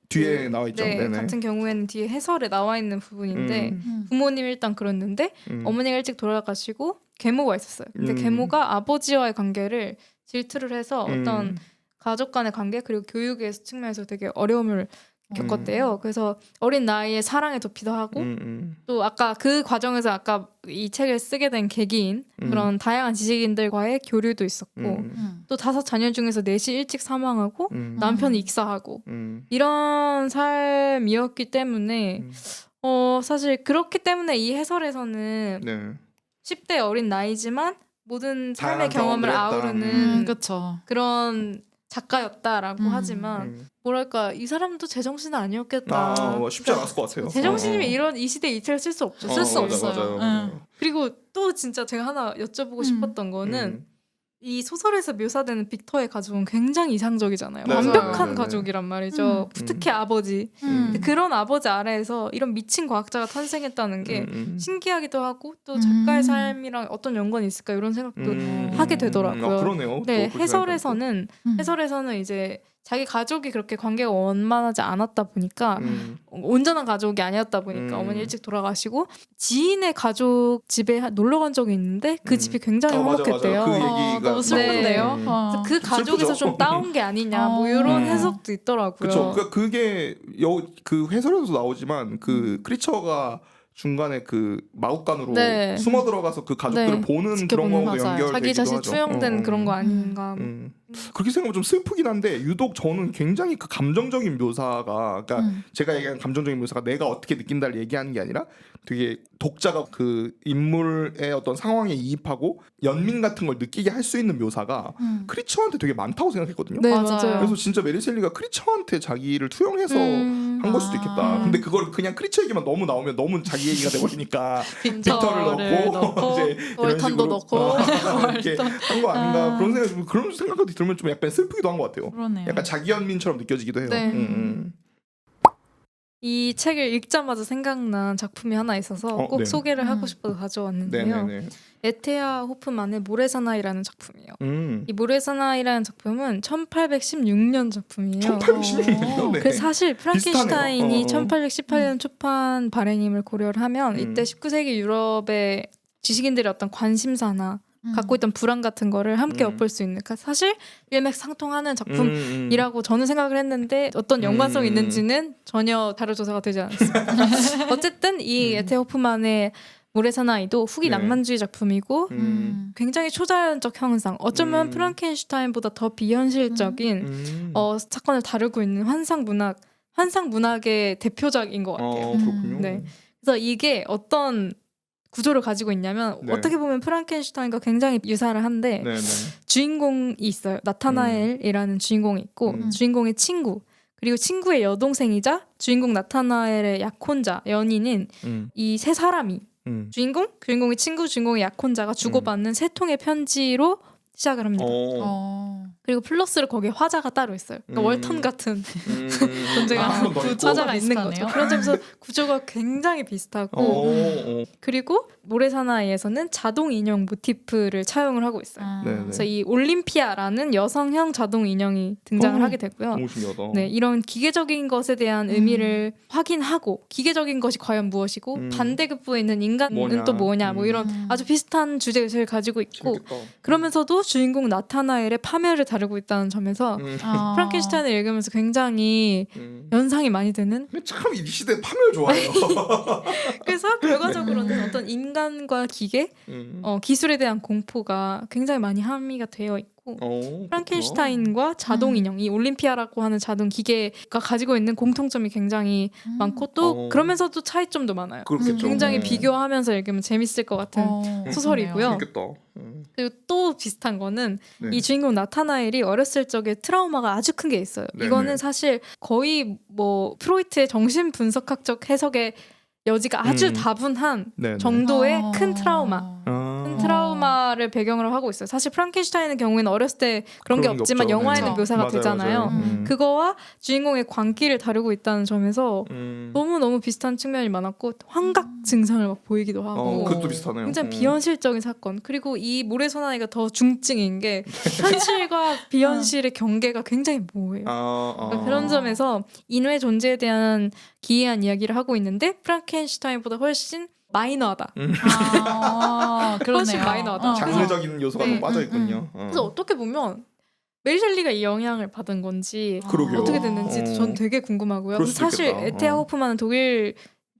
Speaker 3: 뒤에 나와 있죠.
Speaker 1: 네,
Speaker 3: 네네.
Speaker 1: 같은 경우에는 뒤에 해설에 나와 있는 부분인데 부모님이 일단 그랬는데 어머니가 일찍 돌아가시고 계모가 있었어요. 근데 계모가 아버지와의 관계를 질투를 해서 어떤 가족 간의 관계 그리고 교육의 측면에서 되게 어려움을 겪었대요. 그래서 어린 나이에 사랑에 돕기도 하고 또 아까 그 과정에서 아까 이 책을 쓰게 된 계기인 그런 다양한 지식인들과의 교류도 있었고 또 5 자녀 중에서 4이 일찍 사망하고 남편이 익사하고 이런 삶이었기 때문에 사실 그렇기 때문에 이 해설에서는
Speaker 3: 네.
Speaker 1: 10대 어린 나이지만 모든 삶의
Speaker 3: 다양한
Speaker 1: 경험을
Speaker 3: 경험을 했다.
Speaker 1: 아우르는
Speaker 2: 그렇죠.
Speaker 1: 그런 작가였다라고 하지만 뭐랄까 이 사람도 제정신은 아니었겠다.
Speaker 3: 쉽지 않았을 것 같아요.
Speaker 1: 제정신이면 이런 이 시대에 이 책을 쓸 수 없죠. 쓸 수 없어요.
Speaker 3: 맞아요.
Speaker 1: 그리고 또 진짜 제가 하나 여쭤보고 싶었던 거는 이 소설에서 묘사되는 빅터의 가족은 굉장히 이상적이잖아요.
Speaker 3: 네,
Speaker 1: 완벽한
Speaker 3: 네.
Speaker 1: 가족이란 말이죠. 특히 아버지. 근데 그런 아버지 아래에서 이런 미친 과학자가 탄생했다는 게 신기하기도 하고 또 작가의 삶이랑 어떤 연관이 있을까 이런 생각도 하게 되더라고요.
Speaker 3: 그러네요.
Speaker 1: 네,
Speaker 3: 또 그렇게
Speaker 1: 해설에서는 이제 자기 가족이 그렇게 관계가 원만하지 않았다 보니까 온전한 가족이 아니었다 보니까 어머니 일찍 돌아가시고 지인의 가족 집에 놀러 간 적이 있는데 그 집이 굉장히 화목했대요.
Speaker 3: 맞아. 그 얘기가
Speaker 2: 너무 슬픈데요.
Speaker 1: 네. 그래서 그 가족에서 좀 따온 게 아니냐 뭐 이런 해석도 있더라고요.
Speaker 3: 그렇죠. 그게 그 해설에서 나오지만 그 크리처가 중간에 그 마구간으로
Speaker 1: 네.
Speaker 3: 숨어 들어가서 그 가족들을
Speaker 1: 네.
Speaker 3: 보는 그런
Speaker 1: 지켜보는
Speaker 3: 거하고
Speaker 1: 자기
Speaker 3: 연결되기도
Speaker 1: 자신
Speaker 3: 하죠.
Speaker 1: 투영된 그런 거 아닌가.
Speaker 3: 그렇게 생각하면 좀 슬프긴 한데 유독 저는 굉장히 그 감정적인 묘사가 그러니까 제가 얘기한 감정적인 묘사가 내가 어떻게 느낀다를 얘기하는 게 아니라 되게 독자가 그 인물의 어떤 상황에 이입하고 연민 같은 걸 느끼게 할 수 있는 묘사가 크리처한테 되게 많다고 생각했거든요.
Speaker 1: 네,
Speaker 2: 맞아요.
Speaker 1: 맞아요.
Speaker 3: 그래서 진짜 메리 셸리가 크리처한테 자기를 투영해서 한 걸 수도 있겠다. 근데 그걸 그냥 크리처 얘기만 너무 나오면 너무 자기 얘기가 돼버리니까 빅터를 넣고 이제 이런
Speaker 1: 월턴도
Speaker 3: 식으로
Speaker 1: 넣고
Speaker 3: 이렇게 한 거 아닌가 그런 생각이 들면 좀 약간 슬프기도 한 것 같아요.
Speaker 2: 그러네요.
Speaker 3: 약간 자기 연민처럼 느껴지기도 해요.
Speaker 1: 네. 이 책을 읽자마자 생각난 작품이 하나 있어서 꼭
Speaker 3: 네.
Speaker 1: 소개를 하고 싶어서 가져왔는데요.
Speaker 3: 네네네.
Speaker 1: 에테아 호프만의 모래사나이라는 작품이에요.
Speaker 3: 음.
Speaker 1: 이 모래사나이라는 작품은 1816년 작품이에요.
Speaker 3: 1816년. 네.
Speaker 1: 그래서 사실 프랑켄슈타인이
Speaker 3: 비슷하네요.
Speaker 1: 1818년 초판 발행임을 고려를 하면 이때 19세기 유럽의 지식인들의 어떤 관심사나 갖고 있던 불안 같은 거를 함께 엿볼 수 있는, 그러니까 사실 일맥상통하는 작품이라고 저는 생각을 했는데 어떤 연관성이 있는지는 전혀 다른 조사가 되지 않았습니다. 어쨌든 이 에테 호프만의 모래사나이도 후기
Speaker 3: 네.
Speaker 1: 낭만주의 작품이고 굉장히 초자연적 형상, 어쩌면 프랑켄슈타인보다 더 비현실적인 사건을 다루고 있는 환상 문학의 대표작인 것 같아요.
Speaker 3: 그렇군요.
Speaker 1: 네. 그래서 이게 어떤 구조를 가지고 있냐면
Speaker 3: 네.
Speaker 1: 어떻게 보면 프랑켄슈타인과 굉장히 유사를 한데
Speaker 3: 네네.
Speaker 1: 주인공이 있어요. 나타나엘이라는 주인공이 있고 주인공의 친구, 그리고 친구의 여동생이자 주인공 나타나엘의 약혼자 연인인 이 세 사람이 주인공의 친구, 주인공의 약혼자가 주고받는 세 통의 편지로 시작을 합니다. 그리고 플러스로 거기에 화자가 따로 있어요. 그러니까 월턴 같은 존재가
Speaker 3: 한번 더 있고.
Speaker 1: 화자가 있는
Speaker 2: 비슷하네요.
Speaker 1: 거죠. 그런 점에서 구조가 굉장히 비슷하고 그리고 모래사나이에서는 자동 인형 모티프를 차용을 하고 있어요.
Speaker 3: 네네.
Speaker 1: 그래서 이 올림피아라는 여성형 자동 인형이 등장을 하게 되고요.
Speaker 3: 너무 신기하다.
Speaker 1: 네, 이런 기계적인 것에 대한 의미를 확인하고 기계적인 것이 과연 무엇이고 반대급부에 있는 인간은
Speaker 3: 뭐냐.
Speaker 1: 또 뭐냐 뭐 이런 아주 비슷한 주제의식을 가지고 있고
Speaker 3: 재밌겠다.
Speaker 1: 그러면서도 주인공 나타나엘의 파멸을 다루고 있다는 점에서 프랑켄슈타인을 읽으면서 굉장히 연상이 많이 되는,
Speaker 3: 근데 참 이 시대 파멸 좋아해요.
Speaker 1: 그래서 결과적으로는 어떤 인간과 기계 기술에 대한 공포가 굉장히 많이 함의가 되어 있고 프랑켄슈타인과 자동 인형, 이 올림피아라고 하는 자동 기계가 가지고 있는 공통점이 굉장히 많고 또 그러면서도 차이점도 많아요.
Speaker 3: 그렇겠죠.
Speaker 1: 굉장히 비교하면서 읽으면 재밌을 것 같은 소설이고요.
Speaker 3: 재밌겠다.
Speaker 1: 그리고 또 비슷한 거는
Speaker 3: 네.
Speaker 1: 이 주인공 나타나엘이 어렸을 적에 트라우마가 아주 큰 게 있어요.
Speaker 3: 네네.
Speaker 1: 이거는 사실 거의 뭐 프로이트의 정신 분석학적 해석의 여지가 아주 다분한
Speaker 3: 네네.
Speaker 1: 정도의 큰 트라우마.
Speaker 3: 아.
Speaker 1: 큰 트라우마를 배경으로 하고 있어요. 사실 프랑켄슈타인의 경우에는 어렸을 때 그런 게
Speaker 3: 그런 게
Speaker 1: 없지만
Speaker 3: 없죠.
Speaker 1: 영화에는
Speaker 2: 네.
Speaker 1: 묘사가
Speaker 3: 맞아요,
Speaker 1: 되잖아요.
Speaker 3: 맞아요.
Speaker 1: 그거와 주인공의 광기를 다루고 있다는 점에서 너무너무 비슷한 측면이 많았고 환각 증상을 막 보이기도 하고
Speaker 3: 그것도 비슷하네요.
Speaker 1: 굉장히 비현실적인 사건. 그리고 이 모래사나이가 더 중증인 게 현실과 비현실의 경계가 굉장히 모호해요. 그러니까 그런 점에서 인외 존재에 대한 기이한 이야기를 하고 있는데 프랑켄슈타인보다 훨씬 마이너하다.
Speaker 2: 그러네요.
Speaker 1: 훨씬 마이너하다.
Speaker 3: 장르적인 요소가
Speaker 1: 네.
Speaker 3: 너무 빠져 있군요.
Speaker 1: 그래서 어떻게 보면 메리 셸리가 이 영향을 받은 건지
Speaker 3: 그러게요.
Speaker 1: 어떻게 됐는지
Speaker 3: 어.
Speaker 1: 전 되게 궁금하고요.
Speaker 3: 그럴 수도
Speaker 1: 사실
Speaker 3: 있겠다.
Speaker 1: 에테아 호프만은 독일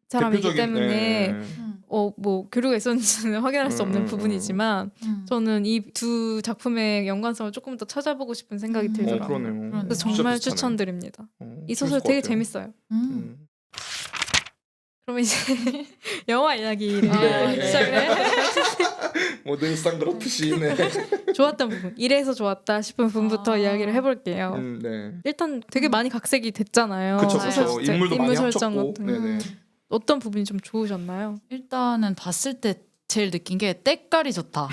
Speaker 1: 사람이기
Speaker 3: 대표적인,
Speaker 1: 때문에
Speaker 3: 네.
Speaker 1: 뭐 교류가 있었는지는 확인할 수 없는 부분이지만 저는 이 두 작품의 연관성을 조금 더 찾아보고 싶은 생각이 들더라고요.
Speaker 3: 그러네요.
Speaker 1: 그래서
Speaker 3: 진짜
Speaker 1: 정말
Speaker 3: 비슷하네.
Speaker 1: 추천드립니다. 이
Speaker 3: 재밌을
Speaker 1: 소설
Speaker 3: 것
Speaker 1: 되게
Speaker 3: 같아요.
Speaker 1: 재밌어요. 그럼 이제 영화 이야기를
Speaker 3: 네.
Speaker 1: 시작을 해.
Speaker 3: 뭐 늘상 그렇듯이. 네.
Speaker 1: 좋았던 부분, 이래서 좋았다 싶은 부분부터 이야기를 해볼게요.
Speaker 3: 네.
Speaker 1: 일단 되게 많이 각색이 됐잖아요.
Speaker 3: 그쵸,
Speaker 1: 소설
Speaker 3: 그쵸.
Speaker 1: 진짜
Speaker 3: 인물도
Speaker 1: 인물
Speaker 3: 많이
Speaker 1: 설정
Speaker 3: 합쳤고.
Speaker 1: 같은
Speaker 3: 네네.
Speaker 1: 어떤 부분이 좀 좋으셨나요?
Speaker 2: 일단은 봤을 때 제일 느낀 게 때깔이 좋다.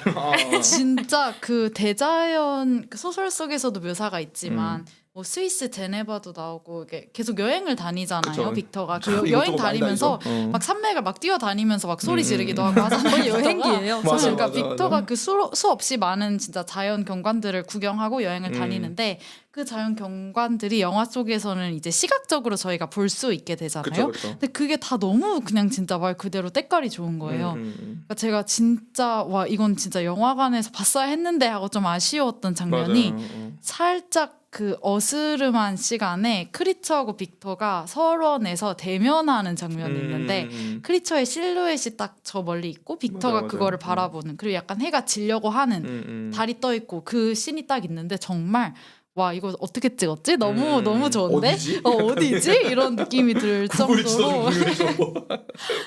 Speaker 2: 진짜 그 대자연 그 소설 속에서도 묘사가 있지만 뭐 스위스 제네바도 나오고 이게 계속 여행을 다니잖아요.
Speaker 3: 그쵸.
Speaker 2: 빅터가
Speaker 3: 참
Speaker 2: 그 여행
Speaker 3: 이것저것 많이
Speaker 2: 다니면서
Speaker 3: 다니죠.
Speaker 2: 막 산맥을 막 뛰어다니면서 막 소리 지르기도 하고 하잖아요.
Speaker 1: 거의 여행기예요.
Speaker 3: 맞아,
Speaker 1: 사실.
Speaker 2: 그러니까
Speaker 3: 맞아,
Speaker 2: 빅터가
Speaker 3: 맞아.
Speaker 2: 그 수없이 많은 진짜 자연 경관들을 구경하고 여행을 다니는데 그 자연 경관들이 영화 속에서는 이제 시각적으로 저희가 볼 수 있게 되잖아요.
Speaker 3: 그쵸, 그쵸.
Speaker 2: 근데 그게 다 너무 그냥 진짜 말 그대로 때깔이 좋은 거예요. 그러니까 제가 진짜 와 이건 진짜 영화관에서 봤어야 했는데 하고 좀 아쉬웠던 장면이
Speaker 3: 맞아요.
Speaker 2: 살짝 그 어스름한 시간에 크리처하고 빅터가 설원에서 대면하는 장면이 있는데 크리처의 실루엣이 딱 저 멀리 있고 빅터가
Speaker 3: 맞아, 맞아.
Speaker 2: 그거를 바라보는, 그리고 약간 해가 지려고 하는 달이 떠 있고 그 씬이 딱 있는데 정말 와 이거 어떻게 찍었지? 너무 너무 좋은데?
Speaker 3: 어디지?
Speaker 2: 어디지? 이런 느낌이 들 정도로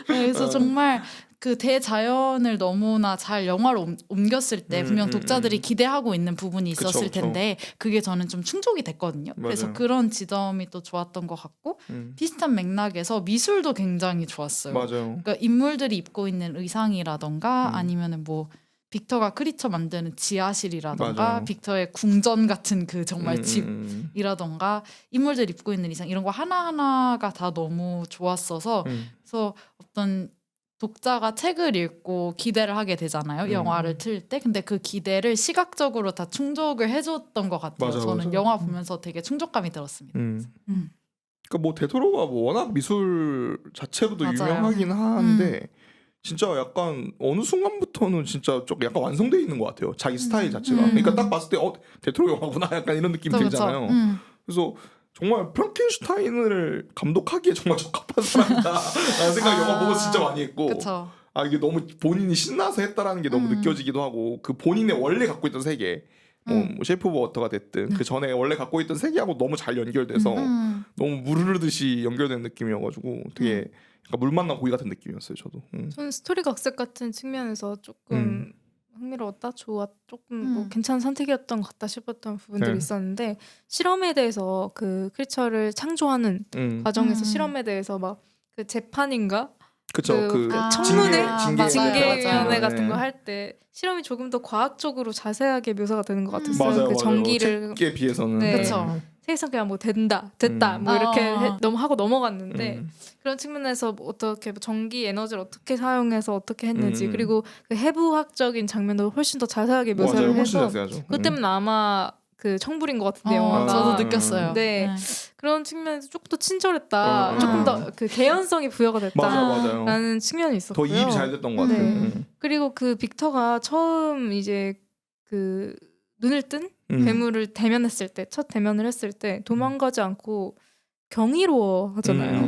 Speaker 2: 그래서 정말 그 대자연을 너무나 잘 영화로 옮겼을 때 분명 독자들이 기대하고 있는 부분이 있었을
Speaker 3: 그쵸.
Speaker 2: 텐데 그게 저는 좀 충족이 됐거든요. 그래서
Speaker 3: 맞아요.
Speaker 2: 그런 지점이 또 좋았던 것 같고 비슷한 맥락에서 미술도 굉장히 좋았어요.
Speaker 3: 맞아요.
Speaker 2: 그러니까 인물들이 입고 있는 의상이라던가 아니면은 뭐 빅터가 크리처 만드는 지하실이라던가
Speaker 3: 맞아요.
Speaker 2: 빅터의 궁전 같은 그 정말
Speaker 3: 음,
Speaker 2: 집
Speaker 3: 음,
Speaker 2: 이라던가 인물들 입고 있는 의상 이런 거 하나하나가 다 너무 좋았어서 그래서 어떤 독자가 책을 읽고 기대를 하게 되잖아요. 영화를 틀 때. 근데 그 기대를 시각적으로 다 충족을 해줬던 것 같아요.
Speaker 3: 맞아요,
Speaker 2: 저는
Speaker 3: 맞아요.
Speaker 2: 영화 보면서 되게 충족감이 들었습니다.
Speaker 3: 그러니까 뭐 데토로가 뭐 워낙 미술 자체로도
Speaker 2: 맞아요.
Speaker 3: 유명하긴 한데 진짜 약간 어느 순간부터는 진짜 좀 약간 완성돼 있는 것 같아요. 자기 스타일 자체가. 그러니까 딱 봤을 때 데토로 영화구나 약간 이런 느낌이
Speaker 2: 그쵸,
Speaker 3: 들잖아요.
Speaker 2: 그쵸.
Speaker 3: 그래서 정말 프랑켄슈타인을 감독하기에 정말 적합한 사람이다라는 생각 영화 보고 진짜 많이 했고
Speaker 2: 그쵸.
Speaker 3: 아 이게 너무 본인이 신나서 했다라는 게 너무
Speaker 2: 음.
Speaker 3: 느껴지기도 하고 그 본인의 원래 갖고 있던 세계 뭐 셰프 오브 워터가 됐든 그 전에 원래 갖고 있던 세계하고 너무 잘 연결돼서 너무 무르르듯이 연결된 느낌이어가지고 되게 약간 물 만난 고기 같은 느낌이었어요 저도.
Speaker 1: 저는 스토리 각색 같은 측면에서 조금 흥미로웠다, 조금 뭐 괜찮은 선택이었던 것 같다 싶었던 부분들이
Speaker 3: 네.
Speaker 1: 있었는데 실험에 대해서 그 크리처를 창조하는 과정에서 실험에 대해서 막 그 재판인가
Speaker 3: 그쵸
Speaker 1: 그
Speaker 3: 그
Speaker 1: 청문회?
Speaker 2: 맞아요.
Speaker 1: 징계위원회
Speaker 2: 맞아요.
Speaker 1: 같은 거
Speaker 3: 네.
Speaker 1: 할 때 실험이 조금 더 과학적으로 자세하게 묘사가 되는 것 같았어요.
Speaker 3: 맞아요
Speaker 1: 그
Speaker 3: 맞아요
Speaker 1: 전기를
Speaker 3: 책에 비해서는
Speaker 1: 네.
Speaker 2: 그쵸.
Speaker 1: 세상 그냥 뭐 됐다 뭐 이렇게 너무 하고 넘어갔는데
Speaker 3: 음.
Speaker 1: 그런 측면에서 뭐 어떻게 전기 에너지를 어떻게 사용해서 어떻게 했는지
Speaker 3: 음.
Speaker 1: 그리고 그 해부학적인 장면도 훨씬 더 자세하게
Speaker 3: 맞아요
Speaker 1: 묘사를
Speaker 3: 훨씬
Speaker 1: 해서
Speaker 3: 자세하죠.
Speaker 1: 그것 때문에 아마 그 청불인 것 같은데 영화가
Speaker 2: 저도 느꼈어요.
Speaker 1: 네. 그런 측면에서 조금 더 친절했다 조금 더 그 개연성이 부여가
Speaker 3: 맞아요
Speaker 1: 됐다라는 측면이
Speaker 3: 더
Speaker 1: 있었고요.
Speaker 3: 이입이 잘 됐던 것 같아요.
Speaker 1: 네. 그리고 그 빅터가 처음 이제 그 눈을 뜬 괴물을 대면했을 때 첫 대면을 했을 때 도망가지 않고 경이로워 하잖아요.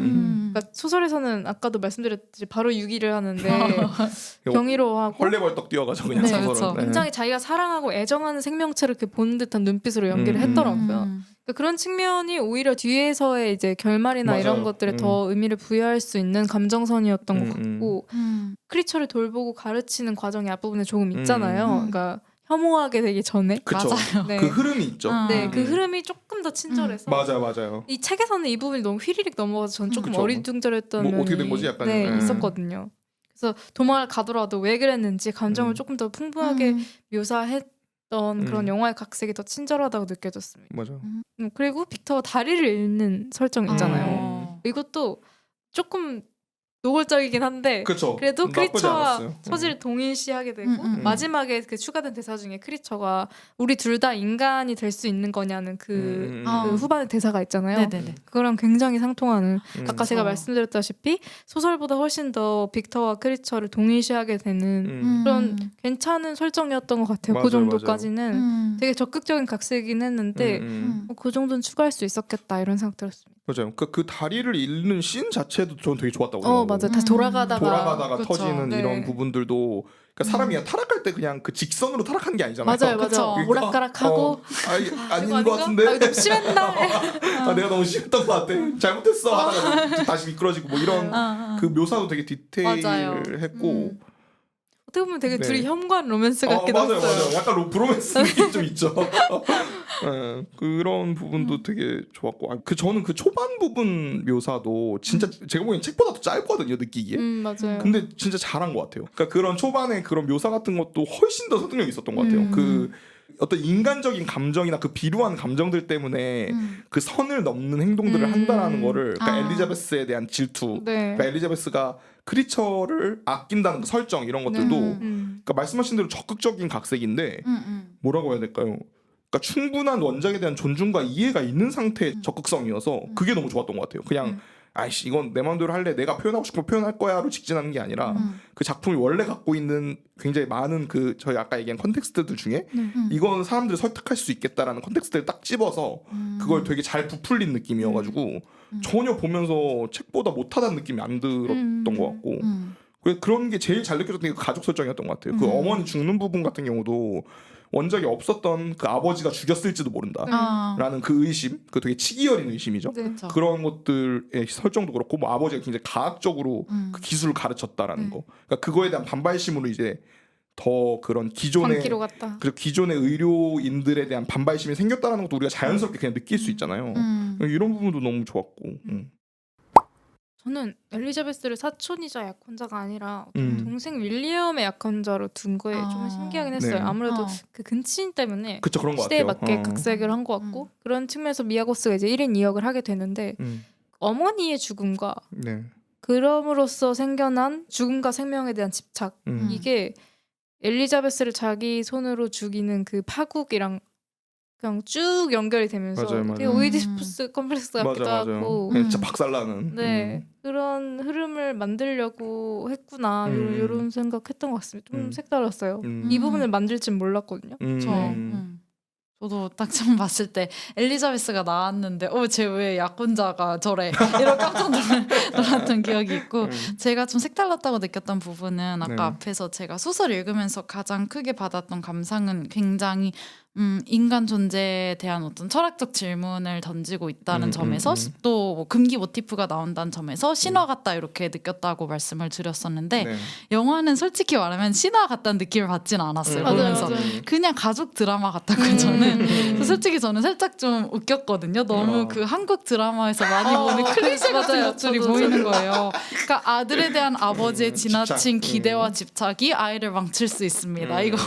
Speaker 1: 그러니까 소설에서는 아까도 말씀드렸듯이 바로 유기를 하는데 경이로워하고
Speaker 3: 헐레벌떡 뛰어가죠 그냥
Speaker 1: 네,
Speaker 3: 소설은.
Speaker 2: 그쵸.
Speaker 3: 네.
Speaker 1: 굉장히 자기가 사랑하고 애정하는 생명체를 이렇게 보는 듯한 눈빛으로 연기를 했더라고요. 그러니까 그런 측면이 오히려 뒤에서의 이제 결말이나
Speaker 3: 맞아요.
Speaker 1: 이런 것들에 더 의미를 부여할 수 있는 감정선이었던 것 같고 크리처를 돌보고 가르치는 과정이 앞부분에 조금 있잖아요. 그러니까 혐오하게 되기 전에
Speaker 3: 그쵸.
Speaker 2: 맞아요.
Speaker 1: 네.
Speaker 3: 그 흐름이 있죠.
Speaker 1: 네, 그 흐름이 조금 더 친절해서
Speaker 3: 맞아요.
Speaker 1: 이 책에서는 이 부분이 너무 휘리릭 넘어가서 전 조금
Speaker 3: 그쵸.
Speaker 1: 어리둥절했던
Speaker 3: 뭐
Speaker 1: 면이
Speaker 3: 어떻게 된 거지? 약간,
Speaker 1: 네, 있었거든요. 그래서 도망을 가더라도 왜 그랬는지 감정을 조금 더 풍부하게 묘사했던 그런 영화의 각색이 더 친절하다고 느껴졌습니다.
Speaker 3: 맞아.
Speaker 1: 그리고 빅터가 다리를 잃는 설정 있잖아요. 이것도 조금 노골적이긴 한데
Speaker 3: 그쵸.
Speaker 1: 그래도
Speaker 3: 나쁘지
Speaker 1: 크리처와
Speaker 3: 않았어요.
Speaker 1: 서지를 동일시하게 되고 마지막에 그 추가된 대사 중에 크리처가 우리 둘 다 인간이 될 수 있는 거냐는 그 후반의 대사가 있잖아요.
Speaker 2: 네네네.
Speaker 1: 그거랑 굉장히 상통하는 아까 제가
Speaker 2: 그쵸.
Speaker 1: 말씀드렸다시피 소설보다 훨씬 더 빅터와 크리처를 동일시하게 되는 그런 괜찮은 설정이었던 것 같아요.
Speaker 3: 맞아요,
Speaker 1: 그 정도까지는 되게 적극적인 각색이긴 했는데
Speaker 3: 음.
Speaker 1: 그 정도는 추가할 수 있었겠다 이런 생각 들었습니다.
Speaker 3: 맞아요. 그 다리를 잃는 씬 자체도 저는 되게 좋았다고
Speaker 1: 맞아.
Speaker 3: 생각하고.
Speaker 1: 다시 돌아가다가
Speaker 2: 그쵸.
Speaker 3: 터지는
Speaker 1: 네.
Speaker 3: 이런 부분들도 그러니까 사람이 그냥 타락할 때 그냥 그 직선으로 타락한 게 아니잖아요.
Speaker 1: 맞아요.
Speaker 2: 그쵸.
Speaker 3: 그러니까,
Speaker 1: 오락가락하고
Speaker 3: 아닌
Speaker 1: 이거
Speaker 3: 것
Speaker 1: 아닌가?
Speaker 3: 같은데.
Speaker 1: 너무 심했나?
Speaker 3: 내가 너무 심했던 것 같아. 잘못했어. 하다가 다시 미끄러지고 뭐 이런 그 묘사도 되게
Speaker 2: 맞아요.
Speaker 3: 디테일했고.
Speaker 1: 어떻게 보면 되게
Speaker 3: 네.
Speaker 1: 둘이 협관 로맨스 같기도
Speaker 3: 맞아요,
Speaker 1: 했어요.
Speaker 3: 맞아요. 약간 브로맨스 느낌 좀 있죠. 그런 부분도 되게 좋았고, 저는 그 초반 부분 묘사도 진짜 제가 보기엔 책보다 더 짧거든요, 느끼기에.
Speaker 1: 맞아요.
Speaker 3: 근데 진짜 잘한 것 같아요. 그러니까 그런 초반에 그런 묘사 같은 것도 훨씬 더 설득력 있었던 것 같아요. 그 어떤 인간적인 감정이나 그 비루한 감정들 때문에 그 선을 넘는 행동들을 한다라는 거를 그러니까 엘리자베스에 대한 질투,
Speaker 1: 네.
Speaker 3: 그러니까 엘리자베스가 크리처를 아낀다는 그 설정 이런 것들도 그러니까 말씀하신 대로 적극적인 각색인데 뭐라고 해야 될까요? 그러니까 충분한 원작에 대한 존중과 이해가 있는 상태의 적극성이어서 그게 너무 좋았던 것 같아요. 그냥 아이씨 이건 내 마음대로 할래 내가 표현하고 싶은 거 표현할 거야로 직진하는 게 아니라 그 작품이 원래 갖고 있는 굉장히 많은 그 저희 아까 얘기한 컨텍스트들 중에 이건 사람들을 설득할 수 있겠다라는 컨텍스트를 딱 집어서 그걸 되게 잘 부풀린 느낌이어가지고 전혀 보면서 책보다 못하다는 느낌이 안 들었던 것 같고 그런 게 제일 잘 느껴졌던 게 그 가족 설정이었던 것 같아요. 그 어머니 죽는 부분 같은 경우도 원작에 없었던 그 아버지가 죽였을지도 모른다라는 그 의심, 그 되게 치기 어린 의심이죠.
Speaker 1: 네.
Speaker 2: 그쵸.
Speaker 3: 그런 것들의 설정도 그렇고 뭐 아버지가 굉장히 과학적으로 그 기술을 가르쳤다라는 거. 그러니까 그거에 대한 반발심으로 이제 더 그런 기존의
Speaker 1: 광기로 갔다.
Speaker 3: 그리고 기존의 의료인들에 대한 반발심이 생겼다라는 것도 우리가 자연스럽게 그냥 느낄 수 있잖아요. 이런 부분도 너무 좋았고.
Speaker 1: 저는 엘리자베스를 사촌이자 약혼자가 아니라
Speaker 3: 음.
Speaker 1: 동생 윌리엄의 약혼자로 둔 거에 좀
Speaker 2: 아.
Speaker 1: 신기하긴 했어요.
Speaker 3: 네.
Speaker 1: 아무래도 그 근친 때문에
Speaker 3: 그쵸 그런 것
Speaker 1: 시대에
Speaker 3: 같아요.
Speaker 1: 맞게 각색을 한 것 같고 그런 측면에서 미아고스가 이제 1인 2역을 하게 되는데 어머니의 죽음과
Speaker 3: 네.
Speaker 1: 그럼으로써 생겨난 죽음과 생명에 대한 집착
Speaker 3: 음.
Speaker 1: 이게 엘리자베스를 자기 손으로 죽이는 그 파국이랑 그냥 쭉 연결이 되면서
Speaker 3: 맞아요,
Speaker 1: 되게
Speaker 3: 맞아요.
Speaker 1: 오이디푸스 컴플렉스 같기도
Speaker 3: 맞아 맞아.
Speaker 1: 하고
Speaker 3: 진짜 박살나는.
Speaker 1: 네 그런 흐름을 만들려고 했구나 이런 생각했던 것 같습니다. 좀 색달랐어요. 이 부분을 만들 줄 몰랐거든요.
Speaker 2: 저도 딱 처음 봤을 때 엘리자베스가 나왔는데 쟤 왜 약혼자가 저래 이런 깜짝 놀랐던 기억이 있고 제가 좀 색달랐다고 느꼈던 부분은 아까
Speaker 3: 네.
Speaker 2: 앞에서 제가 소설 읽으면서 가장 크게 받았던 감상은 굉장히 인간 존재에 대한 어떤 철학적 질문을 던지고 있다는 점에서 또 뭐 금기 모티프가 나온다는 점에서 신화 같다 이렇게 느꼈다고 말씀을 드렸었는데
Speaker 3: 네.
Speaker 2: 영화는 솔직히 말하면 신화 같다는 느낌을 받진 않았어요. 보면서 그냥 가족 드라마 같았고 저는 그래서 솔직히 저는 살짝 좀 웃겼거든요. 너무 그 한국 드라마에서 많이 보는 클리셰 같은
Speaker 1: 맞아요.
Speaker 2: 것들이
Speaker 1: 저도
Speaker 2: 보이는 거예요. 그러니까 아들에 대한 아버지의 지나친
Speaker 3: 집착.
Speaker 2: 기대와 집착이 아이를 망칠 수 있습니다. 이거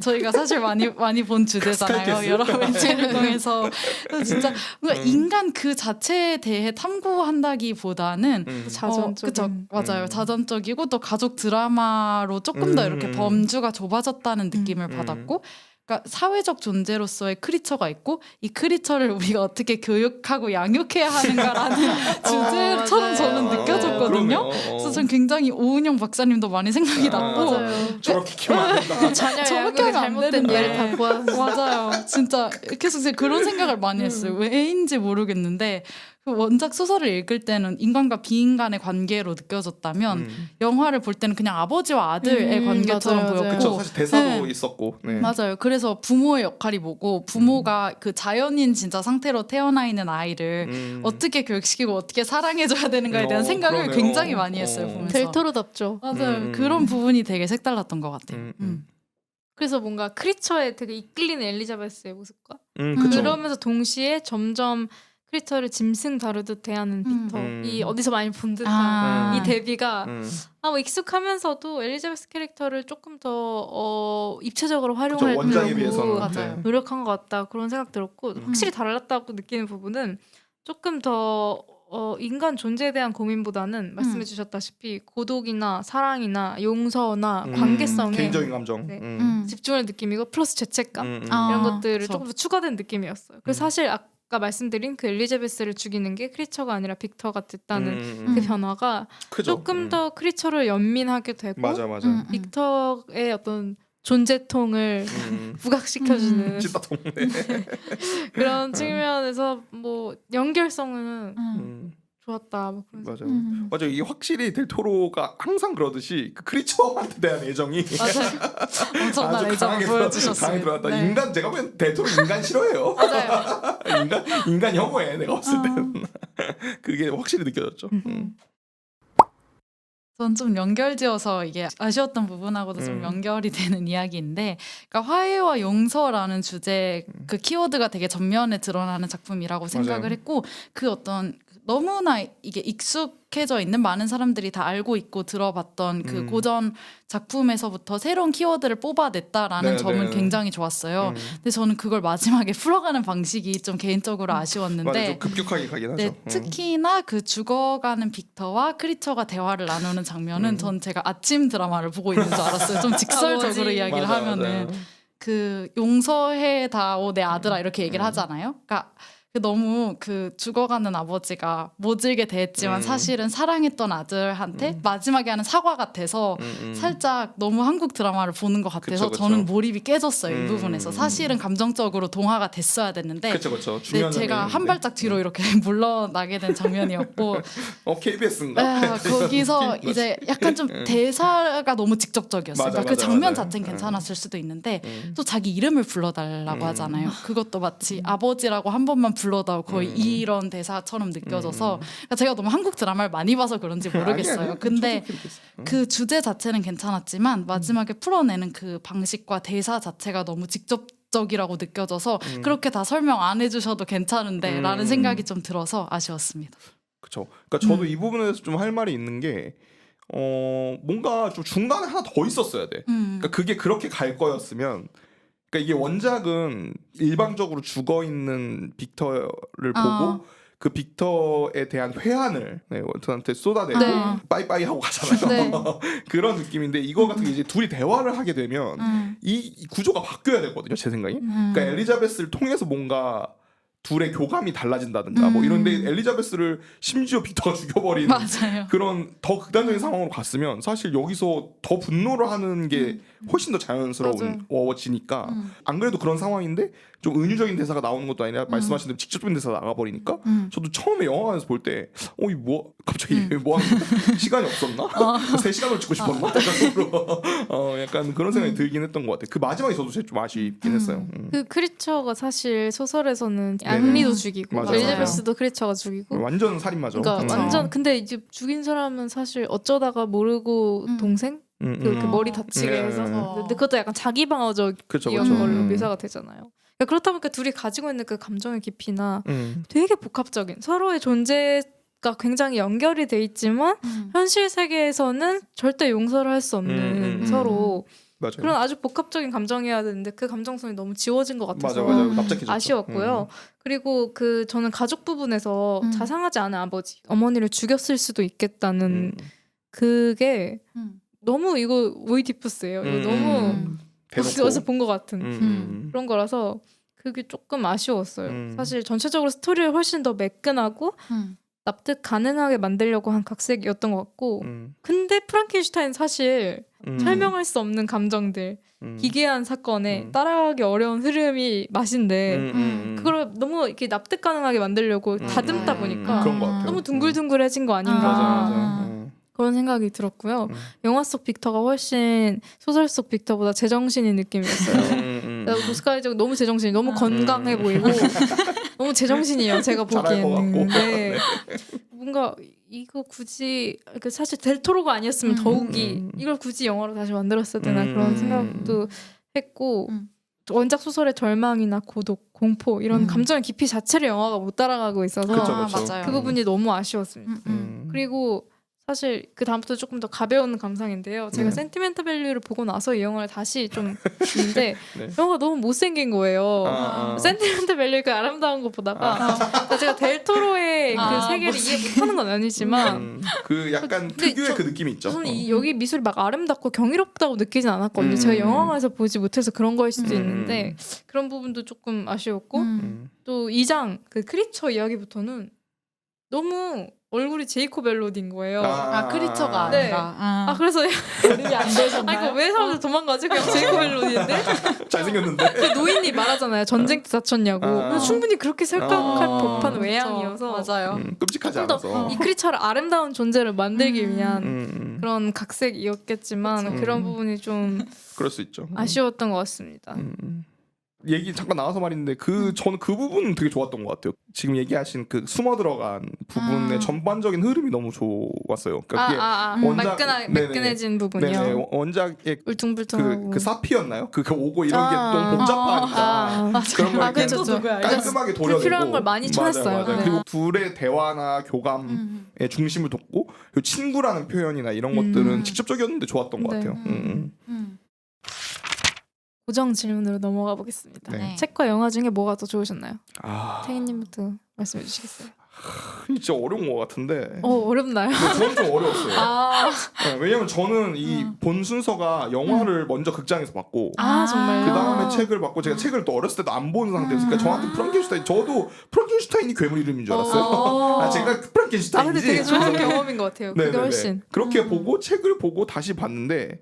Speaker 2: 저희가 사실 많이 본 주제잖아요.
Speaker 3: 스카이캐슬?
Speaker 2: 여러 매체를 통해서 그래서 진짜 뭔가 인간 그 자체에 대해 탐구한다기보다는
Speaker 1: 자전적인
Speaker 2: 그쵸 맞아요. 자전적이고 또 가족 드라마로 조금 더 이렇게 범주가 좁아졌다는 느낌을 받았고 그러니까 사회적 존재로서의 크리처가 있고 이 크리처를 우리가 어떻게 교육하고 양육해야 하는가라는 주제처럼
Speaker 1: 맞아요.
Speaker 2: 저는 느껴졌거든요.
Speaker 3: 그러네요.
Speaker 2: 그래서 전 굉장히 오은영 박사님도 많이 생각이 났고
Speaker 1: 맞아요.
Speaker 3: 저렇게 키우면 안 된다.
Speaker 1: 자녀
Speaker 2: 저렇게
Speaker 1: 양육에
Speaker 2: 하면 안
Speaker 1: 잘못된
Speaker 2: 되는데.
Speaker 1: 예를 다 보아
Speaker 2: 맞아요. 진짜 계속 제가 그런 생각을 많이 했어요. 왜인지 모르겠는데 그 원작 소설을 읽을 때는 인간과 비인간의 관계로 느껴졌다면 영화를 볼 때는 그냥 아버지와 아들의 관계처럼
Speaker 1: 맞아요, 맞아요.
Speaker 2: 보였고
Speaker 3: 그쵸 사실 대사도
Speaker 2: 네.
Speaker 3: 있었고. 네.
Speaker 2: 맞아요. 그래서 부모의 역할이 뭐고 부모가 그 자연인 진짜 상태로 태어나 있는 아이를 어떻게 교육시키고 어떻게 사랑해줘야 되는가에 대한 생각을
Speaker 3: 그러네요.
Speaker 2: 굉장히 많이 했어요. 보면서.
Speaker 1: 델토로답죠.
Speaker 2: 맞아요. 그런 부분이 되게 색달랐던 것 같아요.
Speaker 1: 그래서 뭔가 크리처에 되게 이끌리는 엘리자베스의 모습과
Speaker 3: 그쵸.
Speaker 1: 그러면서 동시에 점점 크리처를 짐승 다루듯 대하는 빅터 이 어디서 많이 본 듯한 이 대비가 뭐 익숙하면서도 엘리자베스 캐릭터를 조금 더 입체적으로
Speaker 3: 원작에 비해서는.
Speaker 1: 활용하려고
Speaker 2: 맞아요.
Speaker 3: 네.
Speaker 1: 노력한 것 같다 그런 생각 들었고 확실히 달랐다고 느끼는 부분은 조금 더 인간 존재에 대한 고민보다는 말씀해 주셨다시피 고독이나 사랑이나 용서나 관계성에
Speaker 3: 개인적인 감정.
Speaker 1: 네. 집중을 느낌이고 플러스 죄책감 이런 것들을
Speaker 2: 그쵸.
Speaker 1: 조금 더 추가된 느낌이었어요. 그래서 사실 아까 말씀드린 그 엘리자베스를 죽이는 게 크리처가 아니라 빅터가 됐다는 그 변화가
Speaker 3: 크죠.
Speaker 1: 조금 더 크리처를 연민하게 되고
Speaker 3: 맞아.
Speaker 1: 빅터의 어떤 존재통을 부각시켜주는
Speaker 3: 찐따통.
Speaker 1: 그런 측면에서 뭐 연결성은 좋았다. 뭐 그런
Speaker 3: 맞아. 맞아. 이게 확실히 델토로가 항상 그러듯이 그 크리처한테 대한 애정이
Speaker 2: 맞아요. 엄청난
Speaker 3: 아주
Speaker 2: 애정을
Speaker 3: 강하게
Speaker 2: 보여주셨어요.
Speaker 3: 들어갔다.
Speaker 2: 네.
Speaker 3: 인간 제가 보기엔 델토로 인간 싫어해요.
Speaker 1: 맞아요.
Speaker 3: 인간 혐오해 내가 봤을 때는. 그게 확실히 느껴졌죠.
Speaker 2: 전 좀 연결지어서 이게 아쉬웠던 부분하고도 좀 연결이 되는 이야기인데 그러니까 화해와 용서라는 주제 그 키워드가 되게 전면에 드러나는 작품이라고 생각을
Speaker 3: 맞아요.
Speaker 2: 했고 그 어떤 너무나 이게 익숙해져 있는 많은 사람들이 다 알고 있고 들어봤던 그 고전 작품에서부터 새로운 키워드를 뽑아냈다라는
Speaker 3: 네,
Speaker 2: 점은
Speaker 3: 네.
Speaker 2: 굉장히 좋았어요. 근데 저는 그걸 마지막에 풀어가는 방식이 좀 개인적으로
Speaker 3: 맞아.
Speaker 2: 아쉬웠는데
Speaker 3: 좀 급격하게 가긴 하죠.
Speaker 2: 네, 특히나 그 죽어가는 빅터와 크리처가 대화를 나누는 장면은 전 제가 아침 드라마를 보고 있는 줄 알았어요. 좀 직설적으로
Speaker 1: 뭐지?
Speaker 2: 이야기를
Speaker 3: 맞아,
Speaker 2: 하면은
Speaker 3: 맞아요.
Speaker 2: 그 용서해다오 내 아들아 이렇게 얘기를 하잖아요. 그러니까 그 너무 그 죽어가는 아버지가 모질게 대했지만 사실은 사랑했던 아들한테 마지막에 하는 사과 같아서 살짝 너무 한국 드라마를 보는 것 같아서
Speaker 3: 그쵸.
Speaker 2: 저는 몰입이 깨졌어요. 이 부분에서 사실은 감정적으로 동화가 됐어야 됐는데
Speaker 3: 그렇죠.
Speaker 2: 네,
Speaker 3: 중요한
Speaker 2: 제가 한
Speaker 3: 장면인데.
Speaker 2: 발짝 뒤로 이렇게 물러나게 된 장면이었고
Speaker 3: KBS인가?
Speaker 2: 거기서 이제 약간 좀 대사가 너무 직접적이었어요.
Speaker 3: 맞아,
Speaker 2: 그러니까 그
Speaker 3: 맞아,
Speaker 2: 장면
Speaker 3: 맞아요.
Speaker 2: 자체는 괜찮았을 수도 있는데 또 자기 이름을 불러달라고 하잖아요. 그것도 마치 아버지라고 한 번만 불러다오 거의 이런 대사처럼 느껴져서 그러니까 제가 너무 한국 드라마를 많이 봐서 그런지 모르겠어요.
Speaker 3: 아니야.
Speaker 2: 근데
Speaker 3: 저도 그렇게 했어요.
Speaker 2: 그 주제 자체는 괜찮았지만 마지막에 풀어내는 그 방식과 대사 자체가 너무 직접적이라고 느껴져서 그렇게 다 설명 안 해주셔도 괜찮은데 라는 생각이 좀 들어서 아쉬웠습니다.
Speaker 3: 그렇죠. 그러니까 저도 이 부분에서 좀 할 말이 있는 게 뭔가 좀 중간에 하나 더 있었어야 돼. 그러니까 그게 그렇게 갈 거였으면, 그러니까 이게 원작은 일방적으로 죽어 있는 빅터를 보고 그 빅터에 대한 회한을 원턴한테 쏟아내고
Speaker 1: 네.
Speaker 3: 빠이빠이 하고 가잖아요.
Speaker 1: 네.
Speaker 3: 그런 느낌인데 이거 같은 게 이제 둘이 대화를 하게 되면 이 구조가 바뀌어야 되거든요, 제 생각에. 그러니까 엘리자베스를 통해서 뭔가 둘의 교감이 달라진다든가 뭐 이런데 엘리자베스를 심지어 빅터가 죽여버린
Speaker 2: 맞아요.
Speaker 3: 그런 더 극단적인 상황으로 갔으면 사실 여기서 더 분노를 하는 게 훨씬 더 자연스러워지니까 안 그래도 그런 상황인데 좀 은유적인 대사가 나오는 것도 아니라 말씀하신 대로 직접적인 대사가 나가버리니까 저도 처음에 영화관에서 볼 때 이 뭐 갑자기 뭐 하는 시간이 없었나? 3시간을 찍고 싶었나? 약간 그런 생각이 들긴 했던 것 같아요. 그 마지막에 저도 좀 아쉽긴 했어요.
Speaker 1: 그 크리처가 사실 소설에서는
Speaker 3: 네네.
Speaker 1: 앙리도 죽이고
Speaker 3: 맞아요.
Speaker 1: 엘리자베스도 크리처가 죽이고
Speaker 3: 완전 살인마죠.
Speaker 1: 그러니까
Speaker 2: 그쵸.
Speaker 1: 완전 근데 이제 죽인 사람은 사실 어쩌다가 모르고 동생 그 머리 다치게
Speaker 3: 네.
Speaker 1: 해서 근데 그것도 약간 자기 방어적이었던
Speaker 3: 그쵸,
Speaker 1: 걸로
Speaker 3: 그쵸.
Speaker 1: 묘사가 되잖아요. 그러니까 그렇다 보니까 둘이 가지고 있는 그 감정의 깊이나
Speaker 3: 음.
Speaker 1: 되게 복합적인 서로의 존재가 굉장히 연결이 돼 있지만 현실 세계에서는 절대 용서를 할 수 없는 서로
Speaker 3: 맞아요.
Speaker 1: 그런 아주 복합적인 감정이어야 되는데 그 감정성이 너무 지워진 것 같아서
Speaker 3: 맞아. 납작해졌죠.
Speaker 1: 아쉬웠고요. 그리고 그 저는 가족 부분에서 자상하지 않은 아버지, 어머니를 죽였을 수도 있겠다는 그게 너무 이거 오이디푸스예요. 이거 너무 어디서 본 것 같은 그런 거라서 그게 조금 아쉬웠어요. 사실 전체적으로 스토리를 훨씬 더 매끈하고 납득 가능하게 만들려고 한 각색이었던 것 같고 근데 프랑켄슈타인 사실 설명할 수 없는 감정들 기괴한 사건에 따라가기 어려운 흐름이 맛인데 그걸 너무 이렇게 납득 가능하게 만들려고 다듬다 보니까
Speaker 3: 그런 것 같아요.
Speaker 1: 너무 둥글둥글해진 거 아닌가
Speaker 3: 맞아.
Speaker 1: 그런 생각이 들었고요. 영화 속 빅터가 훨씬 소설 속 빅터보다 제정신인 느낌이었어요. 도스카이적 너무 제정신이 너무 건강해 보이고 너무 제정신이에요. 제가
Speaker 3: 잘할 것
Speaker 1: 보기에는.
Speaker 3: 같고.
Speaker 1: 네. 뭔가 이거 굳이 사실 델토로가 아니었으면 더욱이 이걸 굳이 영화로 다시 만들었어야 되나 그런 생각도 했고 원작 소설의 절망이나 고독, 공포 이런 감정의 깊이 자체를 영화가 못 따라가고 있어서
Speaker 3: 그쵸.
Speaker 2: 맞아요.
Speaker 1: 그 부분이 너무 아쉬웠습니다. 그리고 사실 그 다음부터 조금 더 가벼운 감상인데요. 제가 센티멘탈 밸류를 보고 나서 이 영화를 다시 좀 봤는데
Speaker 3: 네.
Speaker 1: 영화가 너무 못생긴 거예요. 센티멘탈 밸류 그 아름다운 거 보다가 그러니까 제가 델토로의 그 세계를 이해 못하는 건 아니지만
Speaker 3: 그 약간
Speaker 1: 근데
Speaker 3: 특유의 그 느낌이 있죠.
Speaker 1: 저는 여기 미술이 막 아름답고 경이롭다고 느끼진 않았거든요. 제가 영화관에서 보지 못해서 그런 거일 수도 있는데 그런 부분도 조금 아쉬웠고 또 2장 그 크리처 이야기부터는 너무 얼굴이 제이콥 엘로디인 거예요.
Speaker 2: 크리처가
Speaker 1: 네.
Speaker 2: 아니라.
Speaker 1: 그래서
Speaker 2: 이름이 안 되셨나요?
Speaker 1: 이거 왜 사람들 도망가지? 그냥 제이콥 엘로디인데
Speaker 3: 잘생겼는데.
Speaker 1: 그 노인이 말하잖아요. 전쟁 때 다쳤냐고. 근데 충분히 그렇게 생각할 법한 외양이어서
Speaker 2: 맞아요.
Speaker 3: 끔찍하지
Speaker 1: 조금 더
Speaker 3: 않아서.
Speaker 1: 이 크리처를 아름다운 존재를 만들기 위한 그런 각색이었겠지만
Speaker 2: 그쵸.
Speaker 1: 그런 부분이 좀
Speaker 3: 그럴 수 있죠.
Speaker 1: 아쉬웠던 것 같습니다.
Speaker 3: 얘기 잠깐 나와서 말인데 저는 그 부분은 되게 좋았던 것 같아요. 지금 얘기하신 그 숨어 들어간 부분의 전반적인 흐름이 너무 좋았어요. 그러니까 그게
Speaker 1: 매끈해진 부분이요.
Speaker 3: 네네, 원작의
Speaker 1: 울퉁불퉁하고
Speaker 3: 그 사피였나요? 그 오고 이런 게 너무 복잡하니까 그런 걸
Speaker 1: 그렇죠.
Speaker 3: 깔끔하게 도려내고
Speaker 1: 불필요한 걸 많이 쳐냈어요.
Speaker 3: 맞아요.
Speaker 1: 네.
Speaker 3: 그리고 둘의 대화나 교감의 중심을 뒀고 그리고 친구라는 표현이나 이런 것들은 직접적이었는데 좋았던 것
Speaker 1: 네.
Speaker 3: 같아요.
Speaker 1: 고정 질문으로 넘어가 보겠습니다.
Speaker 3: 네.
Speaker 1: 책과 영화 중에 뭐가 더 좋으셨나요?
Speaker 3: 태희님부터
Speaker 1: 태희님부터 말씀해 주시겠어요?
Speaker 3: 진짜 어려운 것 같은데.
Speaker 1: 어렵나요?
Speaker 3: 저는 좀 어려웠어요. 네, 왜냐면 저는 이 본 순서가 영화를 먼저 극장에서 봤고
Speaker 1: 정말요?
Speaker 3: 그 다음에 책을 봤고 제가 책을 또 어렸을 때도 안 본 상태였으니까 저한테 프랑켄슈타인 저도 프랑켄슈타인이 괴물 이름인 줄 알았어요. 제가 프랑켄슈타인이지.
Speaker 1: 근데 되게 좋은 경험인 것 같아요. 그게
Speaker 3: 네네네.
Speaker 1: 훨씬.
Speaker 3: 그렇게 보고 책을 보고 다시 봤는데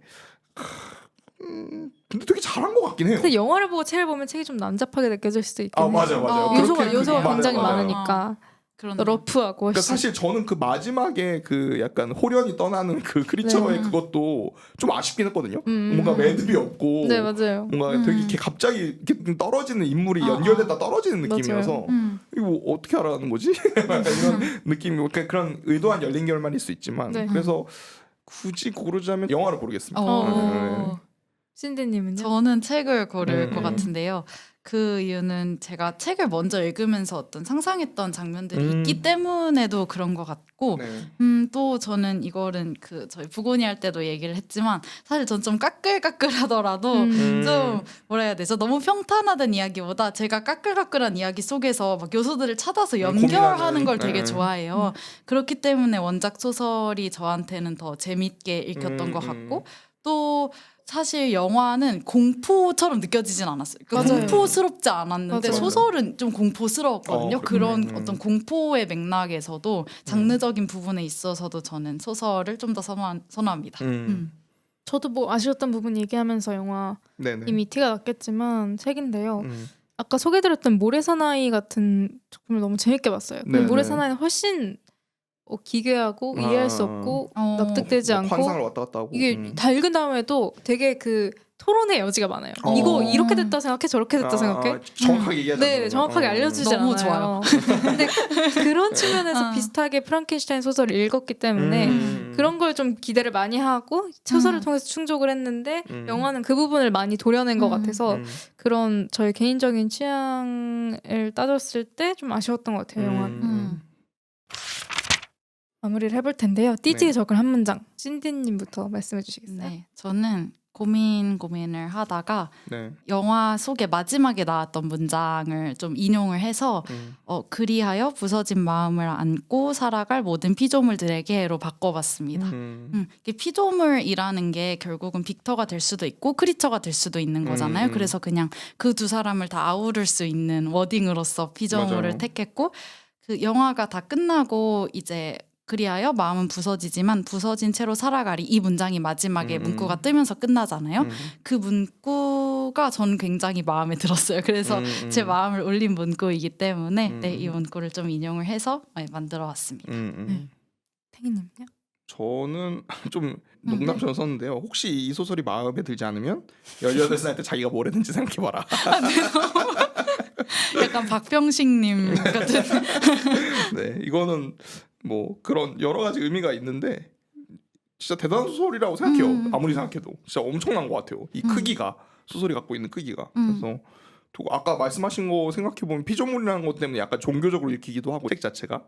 Speaker 3: 근데 되게 잘한 것 같긴 해요.
Speaker 1: 근데 영화를 보고 책을 보면 책이 좀 난잡하게 느껴질 수도 있긴 해요.
Speaker 3: 맞아요.
Speaker 1: 요소가
Speaker 3: 맞아요,
Speaker 1: 굉장히
Speaker 3: 맞아요.
Speaker 1: 많으니까
Speaker 2: 그런데.
Speaker 1: 러프하고
Speaker 3: 그러니까
Speaker 1: 훨씬.
Speaker 3: 사실 저는 그 마지막에 그 약간 호련이 떠나는 그 크리처의 그것도 좀 아쉽긴 했거든요. 뭔가 매듭이 없고
Speaker 1: 네 맞아요.
Speaker 3: 뭔가 되게 이렇게 갑자기 이렇게 떨어지는 인물이 연결됐다 떨어지는 느낌이어서 이거 어떻게 알아가는 거지? 약간 이런 느낌이 그러니까 그런 의도한 열린 결말일 수 있지만
Speaker 1: 네.
Speaker 3: 그래서 굳이 고르자면 영화를 고르겠습니다.
Speaker 2: 어.
Speaker 1: 신디님은요?
Speaker 2: 저는 책을 고를 것
Speaker 3: 음.
Speaker 2: 같은데요. 그 이유는 제가 책을 먼저 읽으면서 어떤 상상했던 장면들이 있기 때문에도 그런 것 같고
Speaker 3: 네.
Speaker 2: 또 저는 이거는 그 저희 부고니 할 때도 얘기를 했지만 사실 전 좀 까끌까끌하더라도 좀 뭐라 해야 되죠? 너무 평탄하던 이야기보다 제가 까끌까끌한 이야기 속에서 막 요소들을 찾아서 연결하는
Speaker 3: 고민하는,
Speaker 2: 걸 되게
Speaker 3: 네.
Speaker 2: 좋아해요. 그렇기 때문에 원작 소설이 저한테는 더 재밌게 읽혔던 것 같고 또 사실 영화는 공포처럼 느껴지진 않았어요. 그러니까
Speaker 1: 맞아요.
Speaker 2: 공포스럽지 않았는데
Speaker 1: 맞아요.
Speaker 2: 소설은 좀 공포스러웠거든요. 그런
Speaker 3: 그렇구나.
Speaker 2: 어떤 공포의 맥락에서도 장르적인 부분에 있어서도 저는 소설을 좀 더 선호합니다.
Speaker 1: 저도 뭐 아쉬웠던 부분 얘기하면서 영화
Speaker 3: 네네.
Speaker 1: 이미 티가 났겠지만 책인데요.
Speaker 3: 음.
Speaker 1: 아까 소개드렸던 모래사나이 같은 작품을 너무 재밌게 봤어요. 근데
Speaker 3: 네네.
Speaker 1: 모래사나이는 훨씬 기괴하고 이해할 수 없고 납득되지
Speaker 3: 뭐
Speaker 1: 않고
Speaker 3: 환상을 왔다 갔다 하고
Speaker 1: 이게 다 읽은 다음에도 되게 그 토론의 여지가 많아요. 이거 이렇게 됐다 생각해 저렇게 됐다 생각해.
Speaker 3: 정확하게 얘기하자.
Speaker 1: 네, 정확하게 알려주지
Speaker 2: 너무
Speaker 1: 않아요. 근데 그런 측면에서 비슷하게 프랑켄슈타인 소설을 읽었기 때문에 그런 걸 좀 기대를 많이 하고 소설을 통해서 충족을 했는데 영화는 그 부분을 많이 도려낸 것 같아서 그런 저의 개인적인 취향을 따졌을 때 좀 아쉬웠던 것 같아요. 영화는. 마무리를 해볼 텐데요. 띠지의
Speaker 3: 네.
Speaker 1: 적을 한 문장. 신디님부터 말씀해 주시겠어요?
Speaker 2: 네, 저는 고민을 하다가
Speaker 3: 네.
Speaker 2: 영화 속에 마지막에 나왔던 문장을 좀 인용을 해서 그리하여 부서진 마음을 안고 살아갈 모든 피조물들에게로 바꿔봤습니다. 이게 피조물이라는 게 결국은 빅터가 될 수도 있고 크리처가 될 수도 있는 거잖아요. 그래서 그냥 그 두 사람을 다 아우를 수 있는 워딩으로서 피조물을
Speaker 3: 맞아요.
Speaker 2: 택했고 그 영화가 다 끝나고 이제 그리하여 마음은 부서지지만 부서진 채로 살아가리 이 문장이 마지막에 문구가 뜨면서 끝나잖아요. 그 문구가 저는 굉장히 마음에 들었어요. 그래서 제 마음을 울린 문구이기 때문에 네, 이 문구를 좀 인용을 해서 만들어왔습니다.
Speaker 1: 탱이님요?
Speaker 3: 저는 좀 농담처럼 썼는데요. 혹시 이 소설이 마음에 들지 않으면 18살 때 자기가 뭘 했는지 생각해봐라.
Speaker 2: 약간 박병식님 같은.
Speaker 3: 네, 이거는 뭐 그런 여러 가지 의미가 있는데 진짜 대단한 소설이라고 생각해요. 아무리 생각해도 진짜 엄청난 것 같아요. 이 크기가 소설이 갖고 있는 크기가. 그래서 아까 말씀하신 거 생각해 보면 피조물이라는 것 때문에 약간 종교적으로 읽히기도 하고 책 자체가.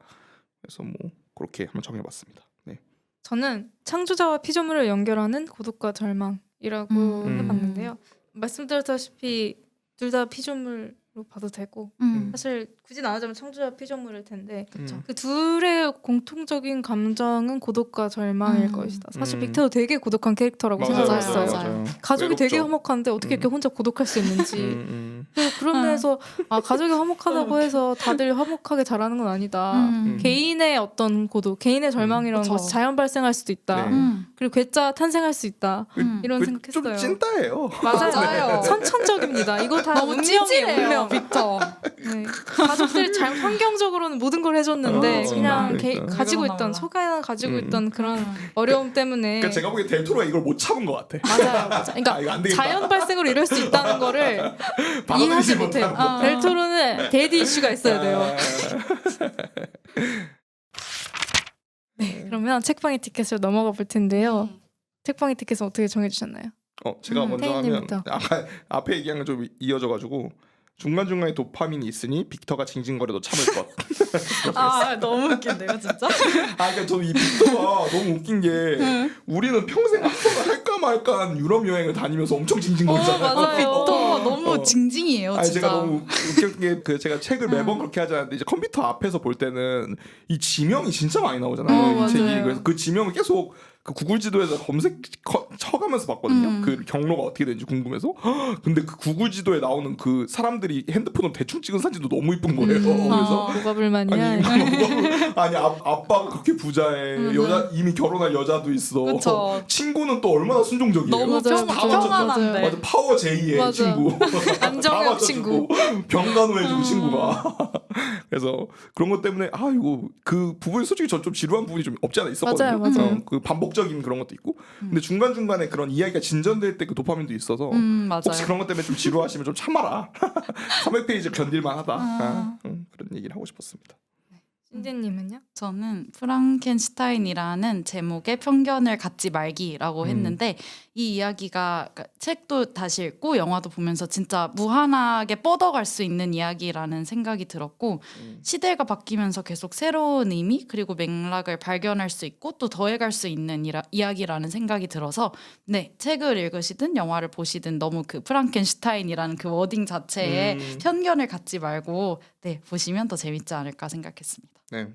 Speaker 3: 그래서 뭐 그렇게 한번 정해봤습니다. 네.
Speaker 1: 저는 창조자와 피조물을 연결하는 고독과 절망이라고 해봤는데요. 말씀드렸다시피 둘 다 피조물로 봐도 되고 사실 굳이 나누자면 창조자와 피조물일 텐데 그 둘의 공통적인 감정은 고독과 절망일 것이다. 사실 빅터도 되게 고독한 캐릭터라고 생각을 했어요. 가족이 되게 화목한데 어떻게 이렇게 혼자 고독할 수 있는지. 그런 면에서 가족이 화목하다고 해서 다들 화목하게 자라는 건 아니다. 개인의 어떤 고독, 개인의 절망이라는
Speaker 2: 그쵸.
Speaker 1: 것이 자연 발생할 수도 있다.
Speaker 3: 네.
Speaker 1: 그리고 괴짜 탄생할 수 있다. 이런 생각했어요.
Speaker 3: 좀 찐따예요.
Speaker 1: 맞아요. 선천적입니다. 이거 다
Speaker 2: 너무
Speaker 1: 운명이에요.
Speaker 2: 찌질해요,
Speaker 1: 운명.
Speaker 2: 빅터.
Speaker 1: 네. 가족들이 잘 환경적으로는 모든 걸 해줬는데 그냥
Speaker 3: 그러니까.
Speaker 1: 가지고
Speaker 2: 이러나
Speaker 1: 있던
Speaker 2: 몰라.
Speaker 1: 속에 가지고 있던 그런 어려움 때문에
Speaker 3: 그러니까 제가 보기엔 델토로가 이걸 못 참은 것 같아.
Speaker 1: 맞아요. 그러니까
Speaker 3: 이거 안 되겠다.
Speaker 1: 자연 발생으로 이럴 수 있다는 거를
Speaker 3: 받아들이지
Speaker 1: 이해하지 못해요.
Speaker 3: 못하는 거.
Speaker 1: 델토로는 데이디 이슈가 있어야 돼요. 네, 그러면 책방의 티켓으로 넘어가 볼 텐데요. 책방의 티켓은 어떻게 정해주셨나요?
Speaker 3: 제가 먼저 하면
Speaker 1: 태희님부터.
Speaker 3: 아까 앞에 얘기한 건 좀 이어져가지고 중간중간에 도파민이 있으니 빅터가 징징거려도 참을 것.
Speaker 2: 너무 웃긴데요, 진짜?
Speaker 3: 그러니까 저는 이 빅터가 너무 웃긴 게 우리는 평생 한번 할까 말까한 유럽 여행을 다니면서 엄청 징징거리잖아요.
Speaker 1: 맞아요.
Speaker 2: 빅터 너무 징징이에요, 진짜.
Speaker 3: 제가 너무 웃긴 게 제가 책을 매번 그렇게 하지 않는데 이제 컴퓨터 앞에서 볼 때는 이 지명이 진짜 많이 나오잖아요. 이 책이.
Speaker 1: 맞아요.
Speaker 3: 그래서 그 지명을 계속 그 구글 지도에서 쳐가면서 봤거든요. 그 경로가 어떻게 되는지 궁금해서. 근데 그 구글 지도에 나오는 그 사람들이 핸드폰으로 대충 찍은 사진도 너무 이쁜 거예요. 그래서
Speaker 1: 뭐가 불만이야?
Speaker 3: 아니 아빠가 그렇게 부자에 여자 이미 결혼할 여자도 있어.
Speaker 2: 그쵸.
Speaker 3: 친구는 또 얼마나 순종적이에요.
Speaker 2: 너무
Speaker 1: 맞아요.
Speaker 3: 다 맞췄잖아.
Speaker 2: 평안한데.
Speaker 3: 맞아 파워 J의
Speaker 1: 맞아.
Speaker 3: 친구.
Speaker 1: 안정형
Speaker 3: 다 맞춰주고,
Speaker 1: 친구.
Speaker 3: 병간호 해주고 친구가. 그래서 그런 것 때문에 이거 그 부분이 솔직히 저 좀 지루한 부분이 좀 없지 않아 있었거든요.
Speaker 1: 맞아요.
Speaker 3: 그 반복적인 그런 것도 있고. 근데 중간 중간에 그런 이야기가 진전될 때 그 도파민도 있어서
Speaker 2: 맞아요.
Speaker 3: 혹시 그런 것 때문에 좀 지루하시면 좀 참아라. 300페이지 견딜만하다. 그런 얘기를 하고 싶었습니다.
Speaker 1: 신지님은요?
Speaker 2: 저는 프랑켄슈타인이라는 제목의 편견을 갖지 말기라고
Speaker 3: 음.
Speaker 2: 했는데 이 이야기가 그러니까 책도 다시 읽고 영화도 보면서 진짜 무한하게 뻗어갈 수 있는 이야기라는 생각이 들었고 시대가 바뀌면서 계속 새로운 의미 그리고 맥락을 발견할 수 있고 또 더해갈 수 있는 이야기라는 생각이 들어서 네 책을 읽으시든 영화를 보시든 너무 그 프랑켄슈타인이라는 그 워딩 자체에 편견을 갖지 말고 네 보시면 더 재밌지 않을까 생각했습니다.
Speaker 3: 네.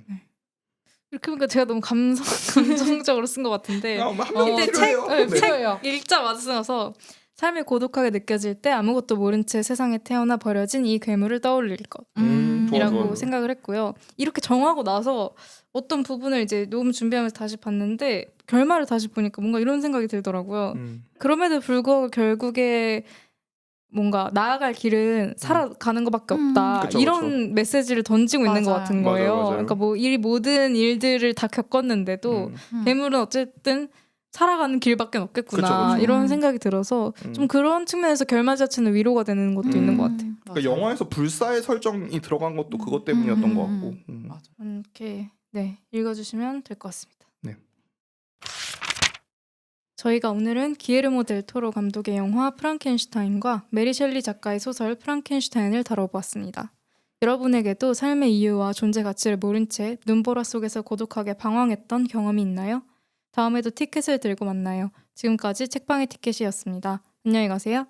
Speaker 1: 이렇게 보니까 제가 너무 감정적으로 쓴 것 같은데
Speaker 3: 한 명이
Speaker 1: 근데
Speaker 3: 필요해요.
Speaker 1: 네,
Speaker 3: 네.
Speaker 1: 책 읽자마자 쓰면서 삶이 고독하게 느껴질 때 아무것도 모른 채 세상에 태어나 버려진 이 괴물을 떠올릴 것이라고
Speaker 3: 좋아.
Speaker 1: 생각을 했고요. 이렇게 정하고 나서 어떤 부분을 이제 녹음 준비하면서 다시 봤는데 결말을 다시 보니까 뭔가 이런 생각이 들더라고요. 그럼에도 불구하고 결국에 뭔가 나아갈 길은 살아가는 것밖에 없다.
Speaker 3: 그쵸,
Speaker 1: 이런 메시지를 던지고 있는 것
Speaker 2: 맞아요.
Speaker 1: 같은
Speaker 3: 맞아요,
Speaker 1: 거예요.
Speaker 3: 맞아요.
Speaker 1: 그러니까 뭐 이 모든 일들을 다 겪었는데도 괴물은 어쨌든 살아가는 길밖에 없겠구나.
Speaker 3: 그쵸, 그쵸.
Speaker 1: 이런 생각이 들어서 좀 그런 측면에서 결말 자체는 위로가 되는 것도 있는 것 같아요.
Speaker 3: 그러니까 영화에서 불사의 설정이 들어간 것도 그것 때문이었던 것 같고.
Speaker 2: 맞아.
Speaker 1: 이렇게 네 읽어주시면 될 것 같습니다.
Speaker 3: 네.
Speaker 1: 저희가 오늘은 기에르모 델 토로 감독의 영화 프랑켄슈타인과 메리 셸리 작가의 소설 프랑켄슈타인을 다뤄보았습니다. 여러분에게도 삶의 이유와 존재 가치를 모른 채 눈보라 속에서 고독하게 방황했던 경험이 있나요? 다음에도 티켓을 들고 만나요. 지금까지 책방의 티켓이었습니다. 안녕히 가세요.